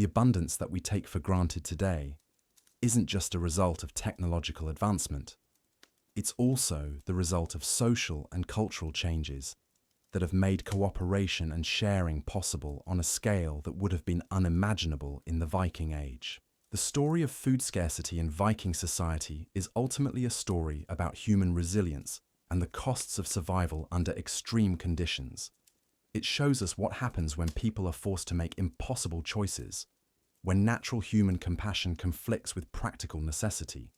The abundance that we take for granted today isn't just a result of technological advancement. It's also the result of social and cultural changes that have made cooperation and sharing possible on a scale that would have been unimaginable in the Viking Age. The story of food scarcity in Viking society is ultimately a story about human resilience and the costs of survival under extreme conditions. It shows us what happens when people are forced to make impossible choices, when natural human compassion conflicts with practical necessity,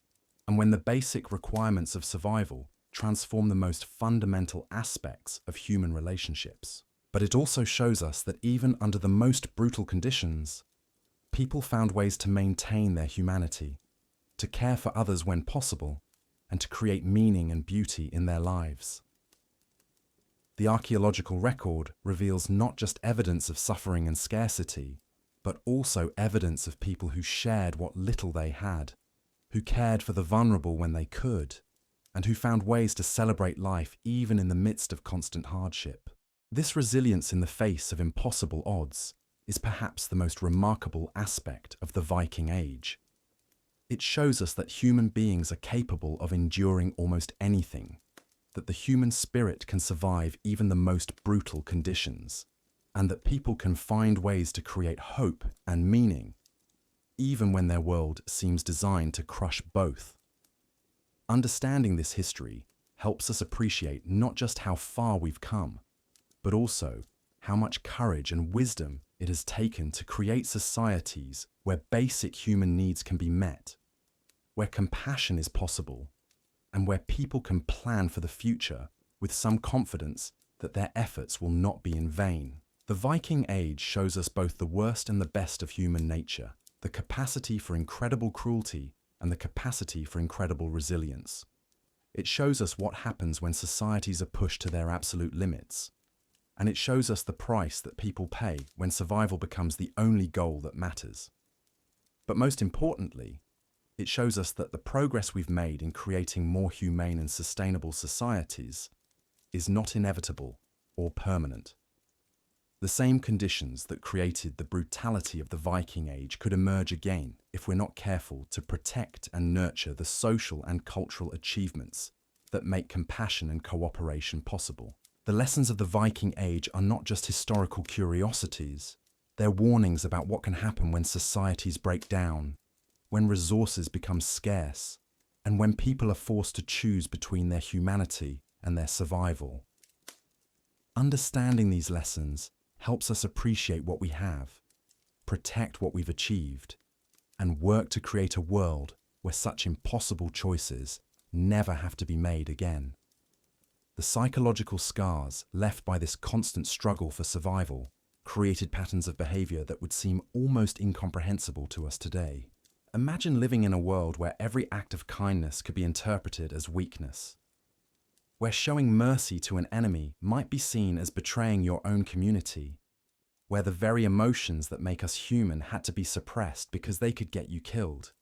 and when the basic requirements of survival transform the most fundamental aspects of human relationships. But it also shows us that even under the most brutal conditions, people found ways to maintain their humanity, to care for others when possible, and to create meaning and beauty in their lives. The archaeological record reveals not just evidence of suffering and scarcity, but also evidence of people who shared what little they had, who cared for the vulnerable when they could, and who found ways to celebrate life even in the midst of constant hardship. This resilience in the face of impossible odds is perhaps the most remarkable aspect of the Viking Age. It shows us that human beings are capable of enduring almost anything, that the human spirit can survive even the most brutal conditions, and that people can find ways to create hope and meaning, even when their world seems designed to crush both. Understanding this history helps us appreciate not just how far we've come, but also how much courage and wisdom it has taken to create societies where basic human needs can be met, where compassion is possible, and where people can plan for the future with some confidence that their efforts will not be in vain. The Viking Age shows us both the worst and the best of human nature, the capacity for incredible cruelty and the capacity for incredible resilience. It shows us what happens when societies are pushed to their absolute limits, and it shows us the price that people pay when survival becomes the only goal that matters. But most importantly, it shows us that the progress we've made in creating more humane and sustainable societies is not inevitable or permanent. The same conditions that created the brutality of the Viking Age could emerge again if we're not careful to protect and nurture the social and cultural achievements that make compassion and cooperation possible. The lessons of the Viking Age are not just historical curiosities, they're warnings about what can happen when societies break down, when resources become scarce, and when people are forced to choose between their humanity and their survival. Understanding these lessons helps us appreciate what we have, protect what we've achieved, and work to create a world where such impossible choices never have to be made again. The psychological scars left by this constant struggle for survival created patterns of behavior that would seem almost incomprehensible to us today. Imagine living in a world where every act of kindness could be interpreted as weakness, where showing mercy to an enemy might be seen as betraying your own community, where the very emotions that make us human had to be suppressed because they could get you killed.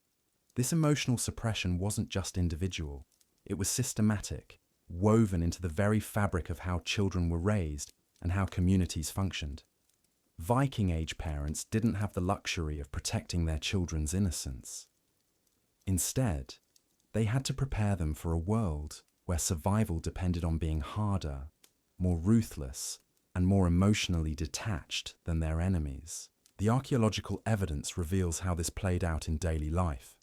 This emotional suppression wasn't just individual, it was systematic, woven into the very fabric of how children were raised and how communities functioned. Viking Age parents didn't have the luxury of protecting their children's innocence. Instead, they had to prepare them for a world where survival depended on being harder, more ruthless, and more emotionally detached than their enemies. The archaeological evidence reveals how this played out in daily life.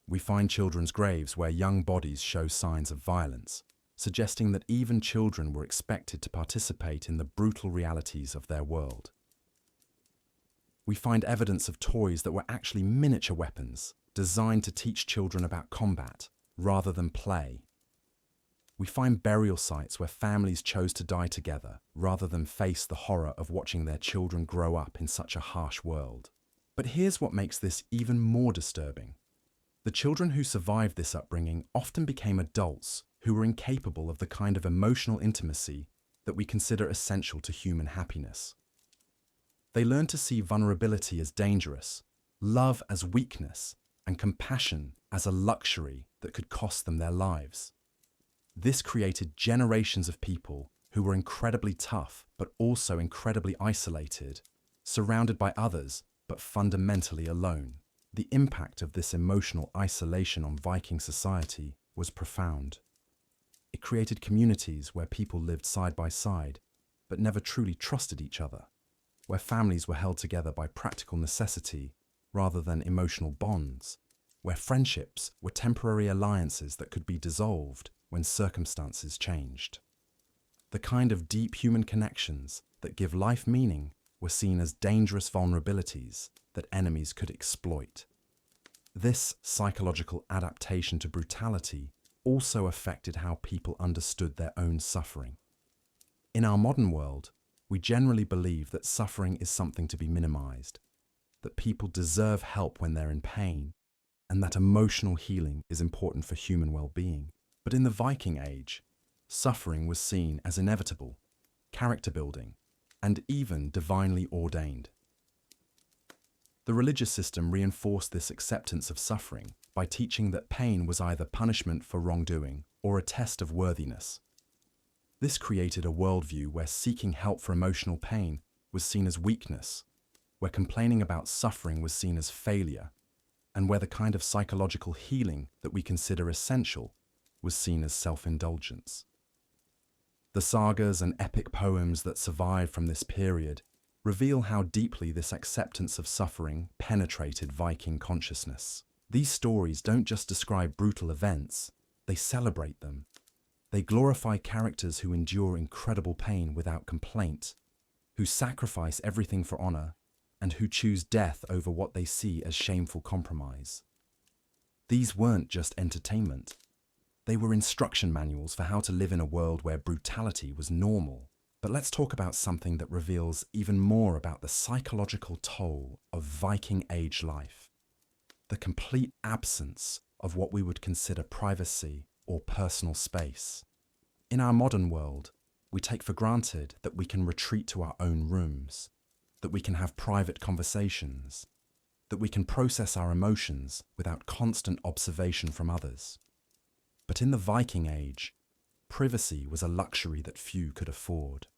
We find children's graves where young bodies show signs of violence, suggesting that even children were expected to participate in the brutal realities of their world. We find evidence of toys that were actually miniature weapons, designed to teach children about combat rather than play. We find burial sites where families chose to die together rather than face the horror of watching their children grow up in such a harsh world. But here's what makes this even more disturbing. The children who survived this upbringing often became adults who were incapable of the kind of emotional intimacy that we consider essential to human happiness. They learned to see vulnerability as dangerous, love as weakness, and compassion as a luxury that could cost them their lives. This created generations of people who were incredibly tough but also incredibly isolated, surrounded by others but fundamentally alone. The impact of this emotional isolation on Viking society was profound. It created communities where people lived side by side, but never truly trusted each other, where families were held together by practical necessity rather than emotional bonds, where friendships were temporary alliances that could be dissolved when circumstances changed. The kind of deep human connections that give life meaning were seen as dangerous vulnerabilities that enemies could exploit. This psychological adaptation to brutality also affected how people understood their own suffering. In our modern world, we generally believe that suffering is something to be minimized, that people deserve help when they're in pain, and that emotional healing is important for human well-being. But in the Viking Age, suffering was seen as inevitable, character building, and even divinely ordained. The religious system reinforced this acceptance of suffering by teaching that pain was either punishment for wrongdoing or a test of worthiness. This created a worldview where seeking help for emotional pain was seen as weakness, where complaining about suffering was seen as failure, and where the kind of psychological healing that we consider essential was seen as self-indulgence. The sagas and epic poems that survive from this period reveal how deeply this acceptance of suffering penetrated Viking consciousness. These stories don't just describe brutal events, they celebrate them. They glorify characters who endure incredible pain without complaint, who sacrifice everything for honor, and who choose death over what they see as shameful compromise. These weren't just entertainment. They were instruction manuals for how to live in a world where brutality was normal. But let's talk about something that reveals even more about the psychological toll of Viking Age life. The complete absence of what we would consider privacy or personal space. In our modern world, we take for granted that we can retreat to our own rooms, that we can have private conversations, that we can process our emotions without constant observation from others. But in the Viking Age, privacy was a luxury that few could afford.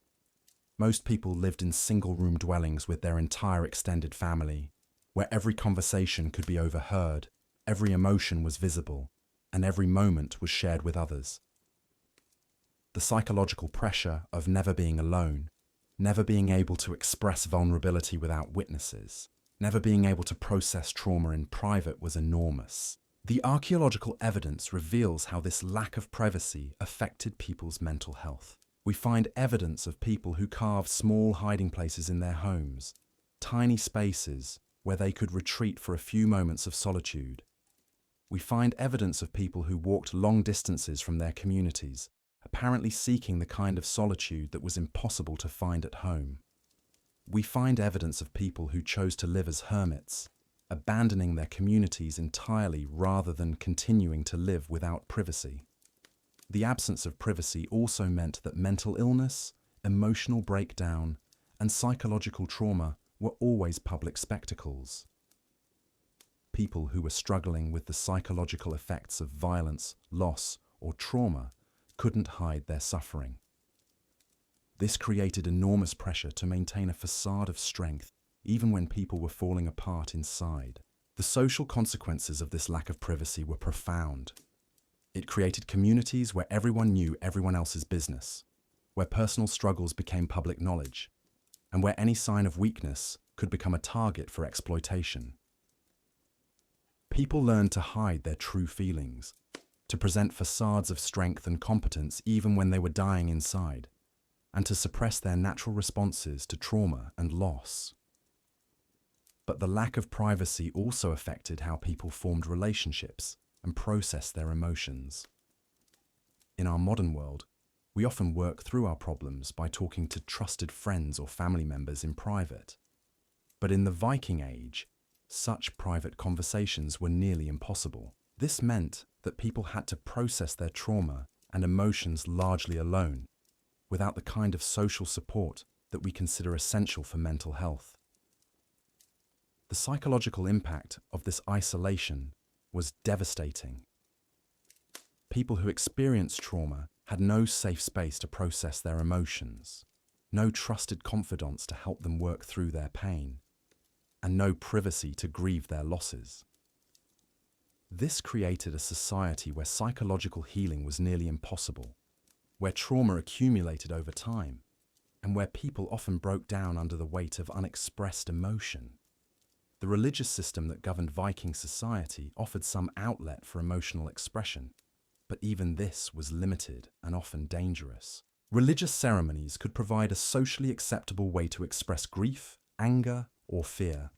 Most people lived in single-room dwellings with their entire extended family, where every conversation could be overheard, every emotion was visible, and every moment was shared with others. The psychological pressure of never being alone, never being able to express vulnerability without witnesses, never being able to process trauma in private was enormous. The archaeological evidence reveals how this lack of privacy affected people's mental health. We find evidence of people who carved small hiding places in their homes, tiny spaces where they could retreat for a few moments of solitude. We find evidence of people who walked long distances from their communities, apparently seeking the kind of solitude that was impossible to find at home. We find evidence of people who chose to live as hermits, abandoning their communities entirely rather than continuing to live without privacy. The absence of privacy also meant that mental illness, emotional breakdown, and psychological trauma were always public spectacles. People who were struggling with the psychological effects of violence, loss, or trauma couldn't hide their suffering. This created enormous pressure to maintain a facade of strength, even when people were falling apart inside. The social consequences of this lack of privacy were profound. It created communities where everyone knew everyone else's business, where personal struggles became public knowledge, and where any sign of weakness could become a target for exploitation. People learned to hide their true feelings, to present facades of strength and competence even when they were dying inside, and to suppress their natural responses to trauma and loss. But the lack of privacy also affected how people formed relationships and processed their emotions. In our modern world, we often work through our problems by talking to trusted friends or family members in private. But in the Viking Age, such private conversations were nearly impossible. This meant that people had to process their trauma and emotions largely alone, without the kind of social support that we consider essential for mental health. The psychological impact of this isolation was devastating. People who experienced trauma had no safe space to process their emotions, no trusted confidants to help them work through their pain. and no privacy to grieve their losses. This created a society where psychological healing was nearly impossible, where trauma accumulated over time, and where people often broke down under the weight of unexpressed emotion. The religious system that governed Viking society offered some outlet for emotional expression, but even this was limited and often dangerous. Religious ceremonies could provide a socially acceptable way to express grief, anger, or fear,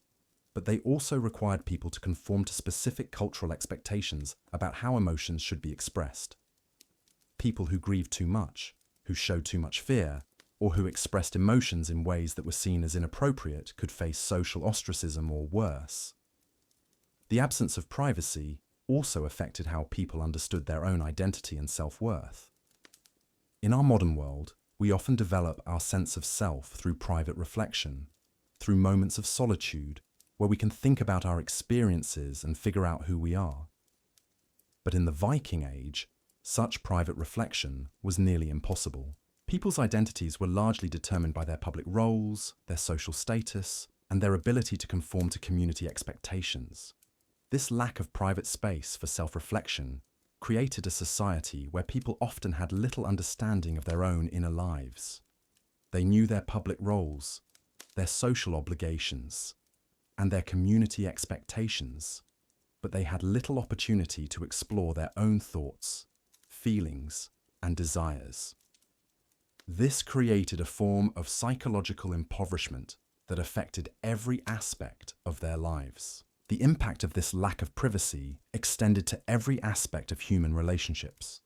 but they also required people to conform to specific cultural expectations about how emotions should be expressed. People who grieved too much, who showed too much fear, or who expressed emotions in ways that were seen as inappropriate could face social ostracism or worse. The absence of privacy also affected how people understood their own identity and self-worth. In our modern world, we often develop our sense of self through private reflection, through moments of solitude, where we can think about our experiences and figure out who we are. But in the Viking Age, such private reflection was nearly impossible. People's identities were largely determined by their public roles, their social status, and their ability to conform to community expectations. This lack of private space for self-reflection created a society where people often had little understanding of their own inner lives. They knew their public roles, their social obligations, and their community expectations, but they had little opportunity to explore their own thoughts, feelings, and desires. This created a form of psychological impoverishment that affected every aspect of their lives. The impact of this lack of privacy extended to every aspect of human relationships.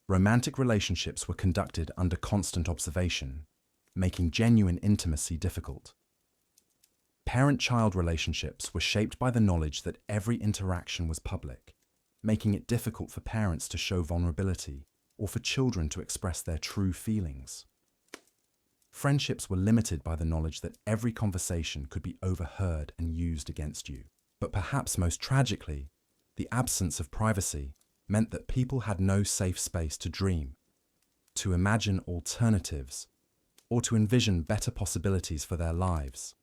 Romantic relationships were conducted under constant observation, making genuine intimacy difficult. Parent-child relationships were shaped by the knowledge that every interaction was public, making it difficult for parents to show vulnerability or for children to express their true feelings. Friendships were limited by the knowledge that every conversation could be overheard and used against you. But perhaps most tragically, the absence of privacy meant that people had no safe space to dream, to imagine alternatives, or to envision better possibilities for their lives.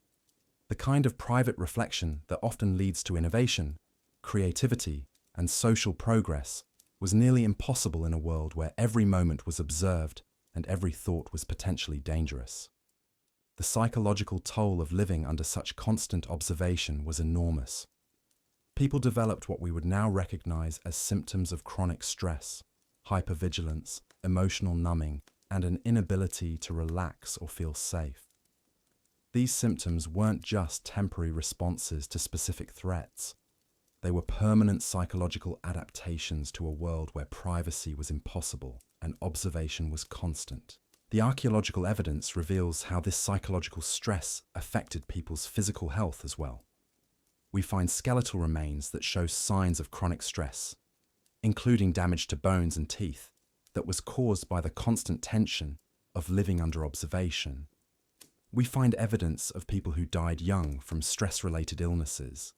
The kind of private reflection that often leads to innovation, creativity, and social progress was nearly impossible in a world where every moment was observed and every thought was potentially dangerous. The psychological toll of living under such constant observation was enormous. People developed what we would now recognize as symptoms of chronic stress, hypervigilance, emotional numbing, and an inability to relax or feel safe. These symptoms weren't just temporary responses to specific threats. They were permanent psychological adaptations to a world where privacy was impossible and observation was constant. The archaeological evidence reveals how this psychological stress affected people's physical health as well. We find skeletal remains that show signs of chronic stress, including damage to bones and teeth, that was caused by the constant tension of living under observation. We find evidence of people who died young from stress-related illnesses,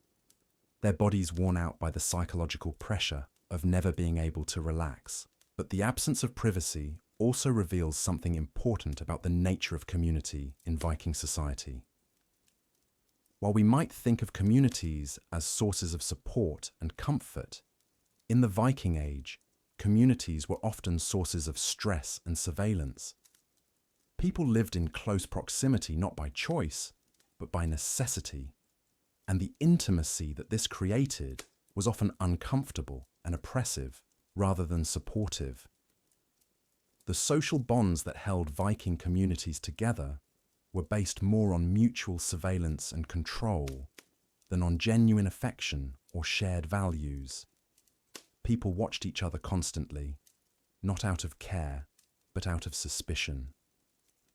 their bodies worn out by the psychological pressure of never being able to relax. But the absence of privacy also reveals something important about the nature of community in Viking society. While we might think of communities as sources of support and comfort, in the Viking Age, communities were often sources of stress and surveillance. People lived in close proximity not by choice, but by necessity, and the intimacy that this created was often uncomfortable and oppressive rather than supportive. The social bonds that held Viking communities together were based more on mutual surveillance and control than on genuine affection or shared values. People watched each other constantly, not out of care, but out of suspicion.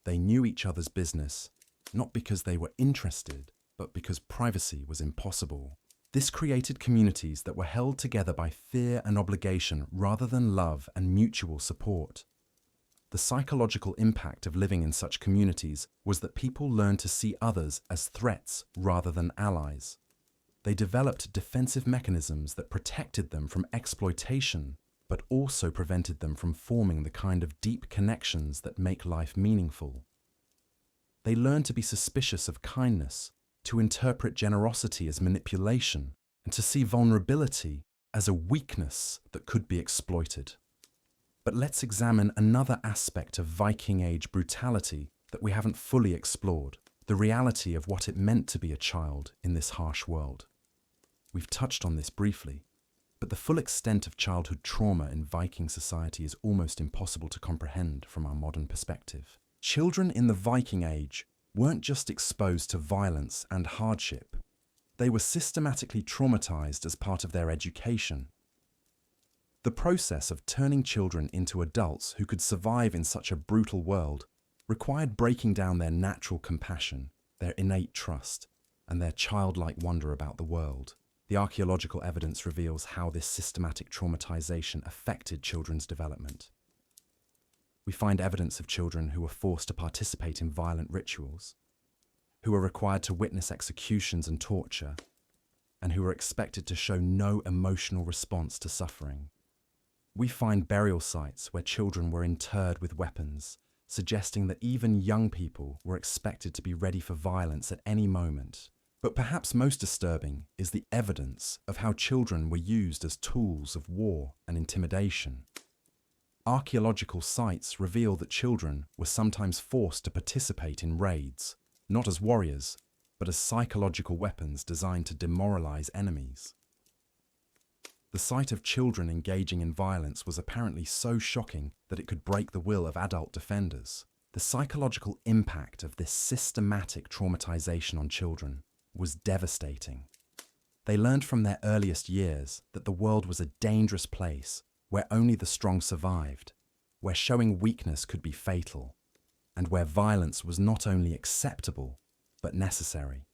They knew each other's business, not because they were interested, but because privacy was impossible. This created communities that were held together by fear and obligation rather than love and mutual support. The psychological impact of living in such communities was that people learned to see others as threats rather than allies. They developed defensive mechanisms that protected them from exploitation, but also prevented them from forming the kind of deep connections that make life meaningful. They learned to be suspicious of kindness, to interpret generosity as manipulation, and to see vulnerability as a weakness that could be exploited. But let's examine another aspect of Viking Age brutality that we haven't fully explored, the reality of what it meant to be a child in this harsh world. We've touched on this briefly, but the full extent of childhood trauma in Viking society is almost impossible to comprehend from our modern perspective. Children in the Viking Age weren't just exposed to violence and hardship, they were systematically traumatized as part of their education. The process of turning children into adults who could survive in such a brutal world required breaking down their natural compassion, their innate trust, and their childlike wonder about the world. The archaeological evidence reveals how this systematic traumatization affected children's development. We find evidence of children who were forced to participate in violent rituals, who were required to witness executions and torture, and who were expected to show no emotional response to suffering. We find burial sites where children were interred with weapons, suggesting that even young people were expected to be ready for violence at any moment. But perhaps most disturbing is the evidence of how children were used as tools of war and intimidation. Archaeological sites reveal that children were sometimes forced to participate in raids, not as warriors, but as psychological weapons designed to demoralize enemies. The sight of children engaging in violence was apparently so shocking that it could break the will of adult defenders. The psychological impact of this systematic traumatization on children was devastating. They learned from their earliest years that the world was a dangerous place where only the strong survived, where showing weakness could be fatal, and where violence was not only acceptable, but necessary.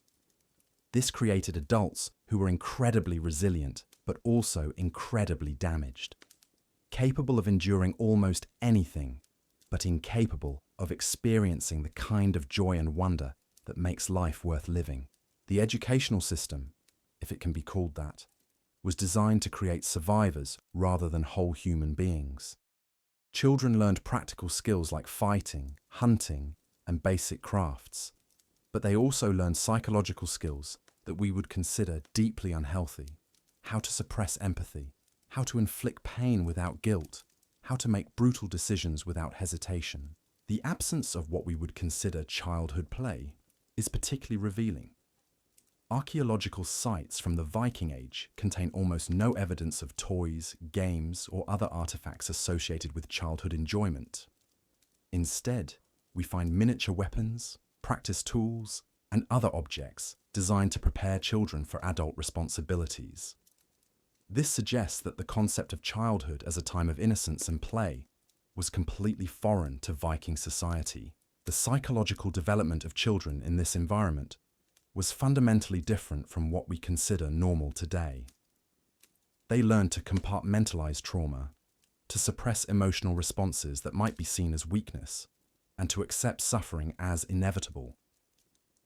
This created adults who were incredibly resilient, but also incredibly damaged, capable of enduring almost anything, but incapable of experiencing the kind of joy and wonder that makes life worth living. The educational system, if it can be called that, was designed to create survivors rather than whole human beings. Children learned practical skills like fighting, hunting, and basic crafts, but they also learned psychological skills that we would consider deeply unhealthy: how to suppress empathy, how to inflict pain without guilt, how to make brutal decisions without hesitation. The absence of what we would consider childhood play is particularly revealing. Archaeological sites from the Viking Age contain almost no evidence of toys, games, or other artifacts associated with childhood enjoyment. Instead, we find miniature weapons, practice tools, and other objects designed to prepare children for adult responsibilities. This suggests that the concept of childhood as a time of innocence and play was completely foreign to Viking society. The psychological development of children in this environment was fundamentally different from what we consider normal today. They learned to compartmentalize trauma, to suppress emotional responses that might be seen as weakness, and to accept suffering as inevitable.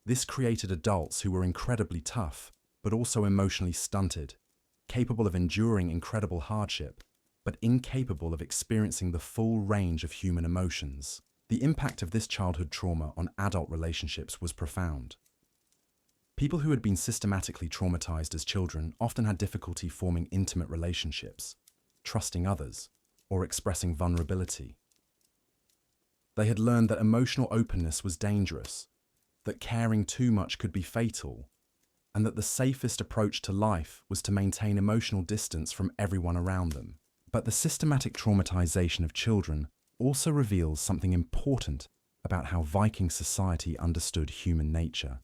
This created adults who were incredibly tough, but also emotionally stunted, capable of enduring incredible hardship, but incapable of experiencing the full range of human emotions. The impact of this childhood trauma on adult relationships was profound. People who had been systematically traumatized as children often had difficulty forming intimate relationships, trusting others, or expressing vulnerability. They had learned that emotional openness was dangerous, that caring too much could be fatal, and that the safest approach to life was to maintain emotional distance from everyone around them. But the systematic traumatization of children also reveals something important about how Viking society understood human nature.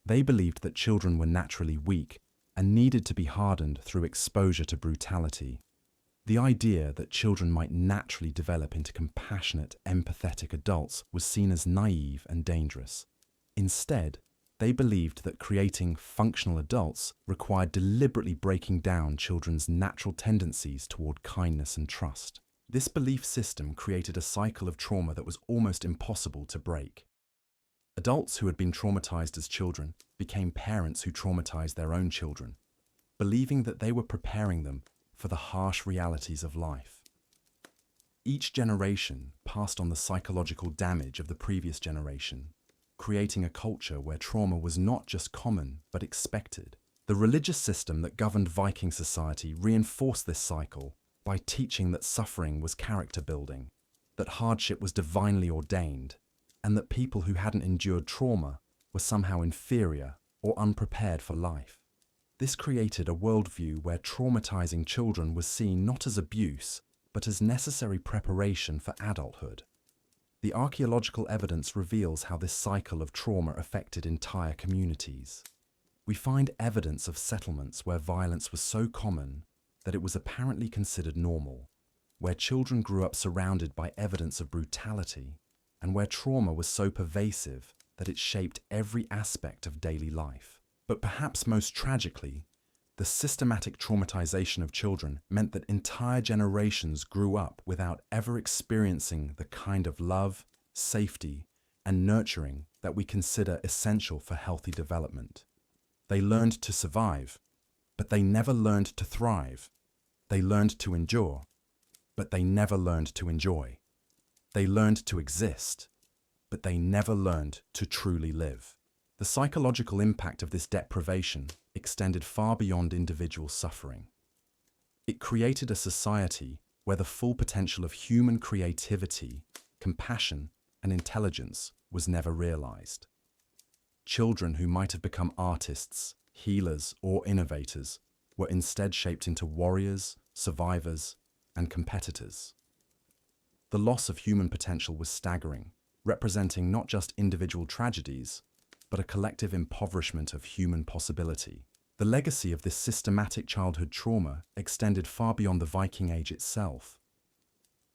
They believed that children were naturally weak and needed to be hardened through exposure to brutality. The idea that children might naturally develop into compassionate, empathetic adults was seen as naive and dangerous. Instead, they believed that creating functional adults required deliberately breaking down children's natural tendencies toward kindness and trust. This belief system created a cycle of trauma that was almost impossible to break. Adults who had been traumatized as children became parents who traumatized their own children, believing that they were preparing them for the harsh realities of life. Each generation passed on the psychological damage of the previous generation, creating a culture where trauma was not just common but expected. The religious system that governed Viking society reinforced this cycle by teaching that suffering was character building, that hardship was divinely ordained, and that people who hadn't endured trauma were somehow inferior or unprepared for life. This created a worldview where traumatizing children was seen not as abuse, but as necessary preparation for adulthood. The archaeological evidence reveals how this cycle of trauma affected entire communities. We find evidence of settlements where violence was so common that it was apparently considered normal, where children grew up surrounded by evidence of brutality, and where trauma was so pervasive that it shaped every aspect of daily life. But perhaps most tragically, the systematic traumatization of children meant that entire generations grew up without ever experiencing the kind of love, safety, and nurturing that we consider essential for healthy development. They learned to survive, but they never learned to thrive. They learned to endure, but they never learned to enjoy. They learned to exist, but they never learned to truly live. The psychological impact of this deprivation extended far beyond individual suffering. It created a society where the full potential of human creativity, compassion, and intelligence was never realized. Children who might have become artists, healers, or innovators were instead shaped into warriors, survivors, and competitors. The loss of human potential was staggering, representing not just individual tragedies, but a collective impoverishment of human possibility. The legacy of this systematic childhood trauma extended far beyond the Viking Age itself.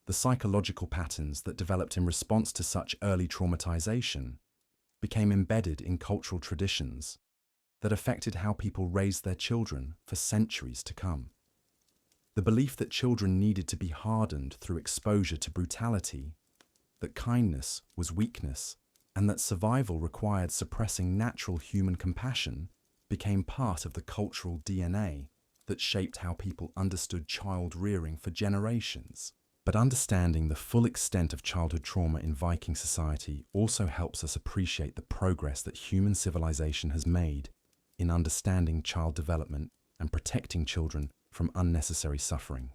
The psychological patterns that developed in response to such early traumatization became embedded in cultural traditions that affected how people raised their children for centuries to come. The belief that children needed to be hardened through exposure to brutality, that kindness was weakness, and that survival required suppressing natural human compassion became part of the cultural DNA that shaped how people understood child rearing for generations. But understanding the full extent of childhood trauma in Viking society also helps us appreciate the progress that human civilization has made in understanding child development and protecting children from unnecessary suffering.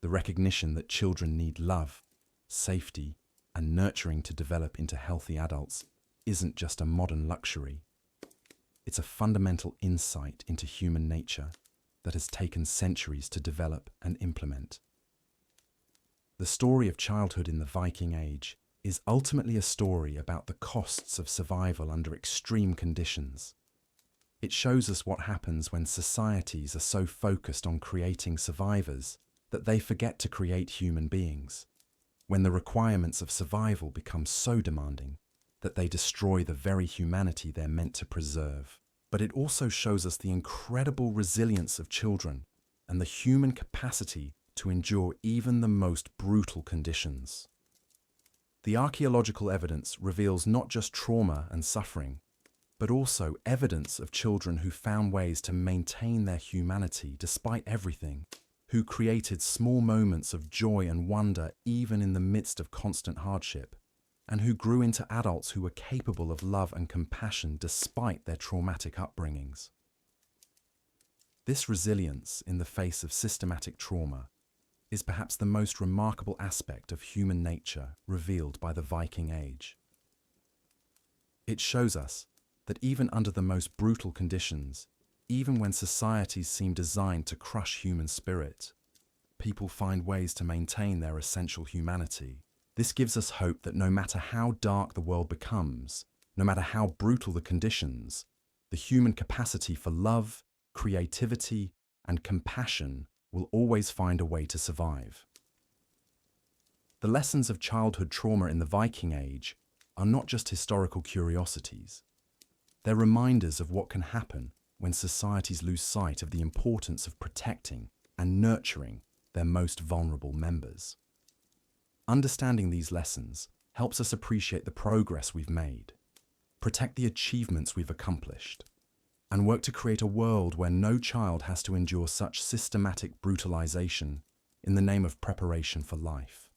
The recognition that children need love, safety, and nurturing to develop into healthy adults isn't just a modern luxury. It's a fundamental insight into human nature that has taken centuries to develop and implement. The story of childhood in the Viking Age is ultimately a story about the costs of survival under extreme conditions. It shows us what happens when societies are so focused on creating survivors that they forget to create human beings, when the requirements of survival become so demanding that they destroy the very humanity they're meant to preserve. But it also shows us the incredible resilience of children and the human capacity to endure even the most brutal conditions. The archaeological evidence reveals not just trauma and suffering, but also evidence of children who found ways to maintain their humanity despite everything, who created small moments of joy and wonder even in the midst of constant hardship, and who grew into adults who were capable of love and compassion despite their traumatic upbringings. This resilience in the face of systematic trauma is perhaps the most remarkable aspect of human nature revealed by the Viking Age. It shows us that even under the most brutal conditions, even when societies seem designed to crush human spirit, people find ways to maintain their essential humanity. This gives us hope that no matter how dark the world becomes, no matter how brutal the conditions, the human capacity for love, creativity, and compassion will always find a way to survive. The lessons of childhood trauma in the Viking Age are not just historical curiosities. They're reminders of what can happen when societies lose sight of the importance of protecting and nurturing their most vulnerable members. Understanding these lessons helps us appreciate the progress we've made, protect the achievements we've accomplished, and work to create a world where no child has to endure such systematic brutalization in the name of preparation for life.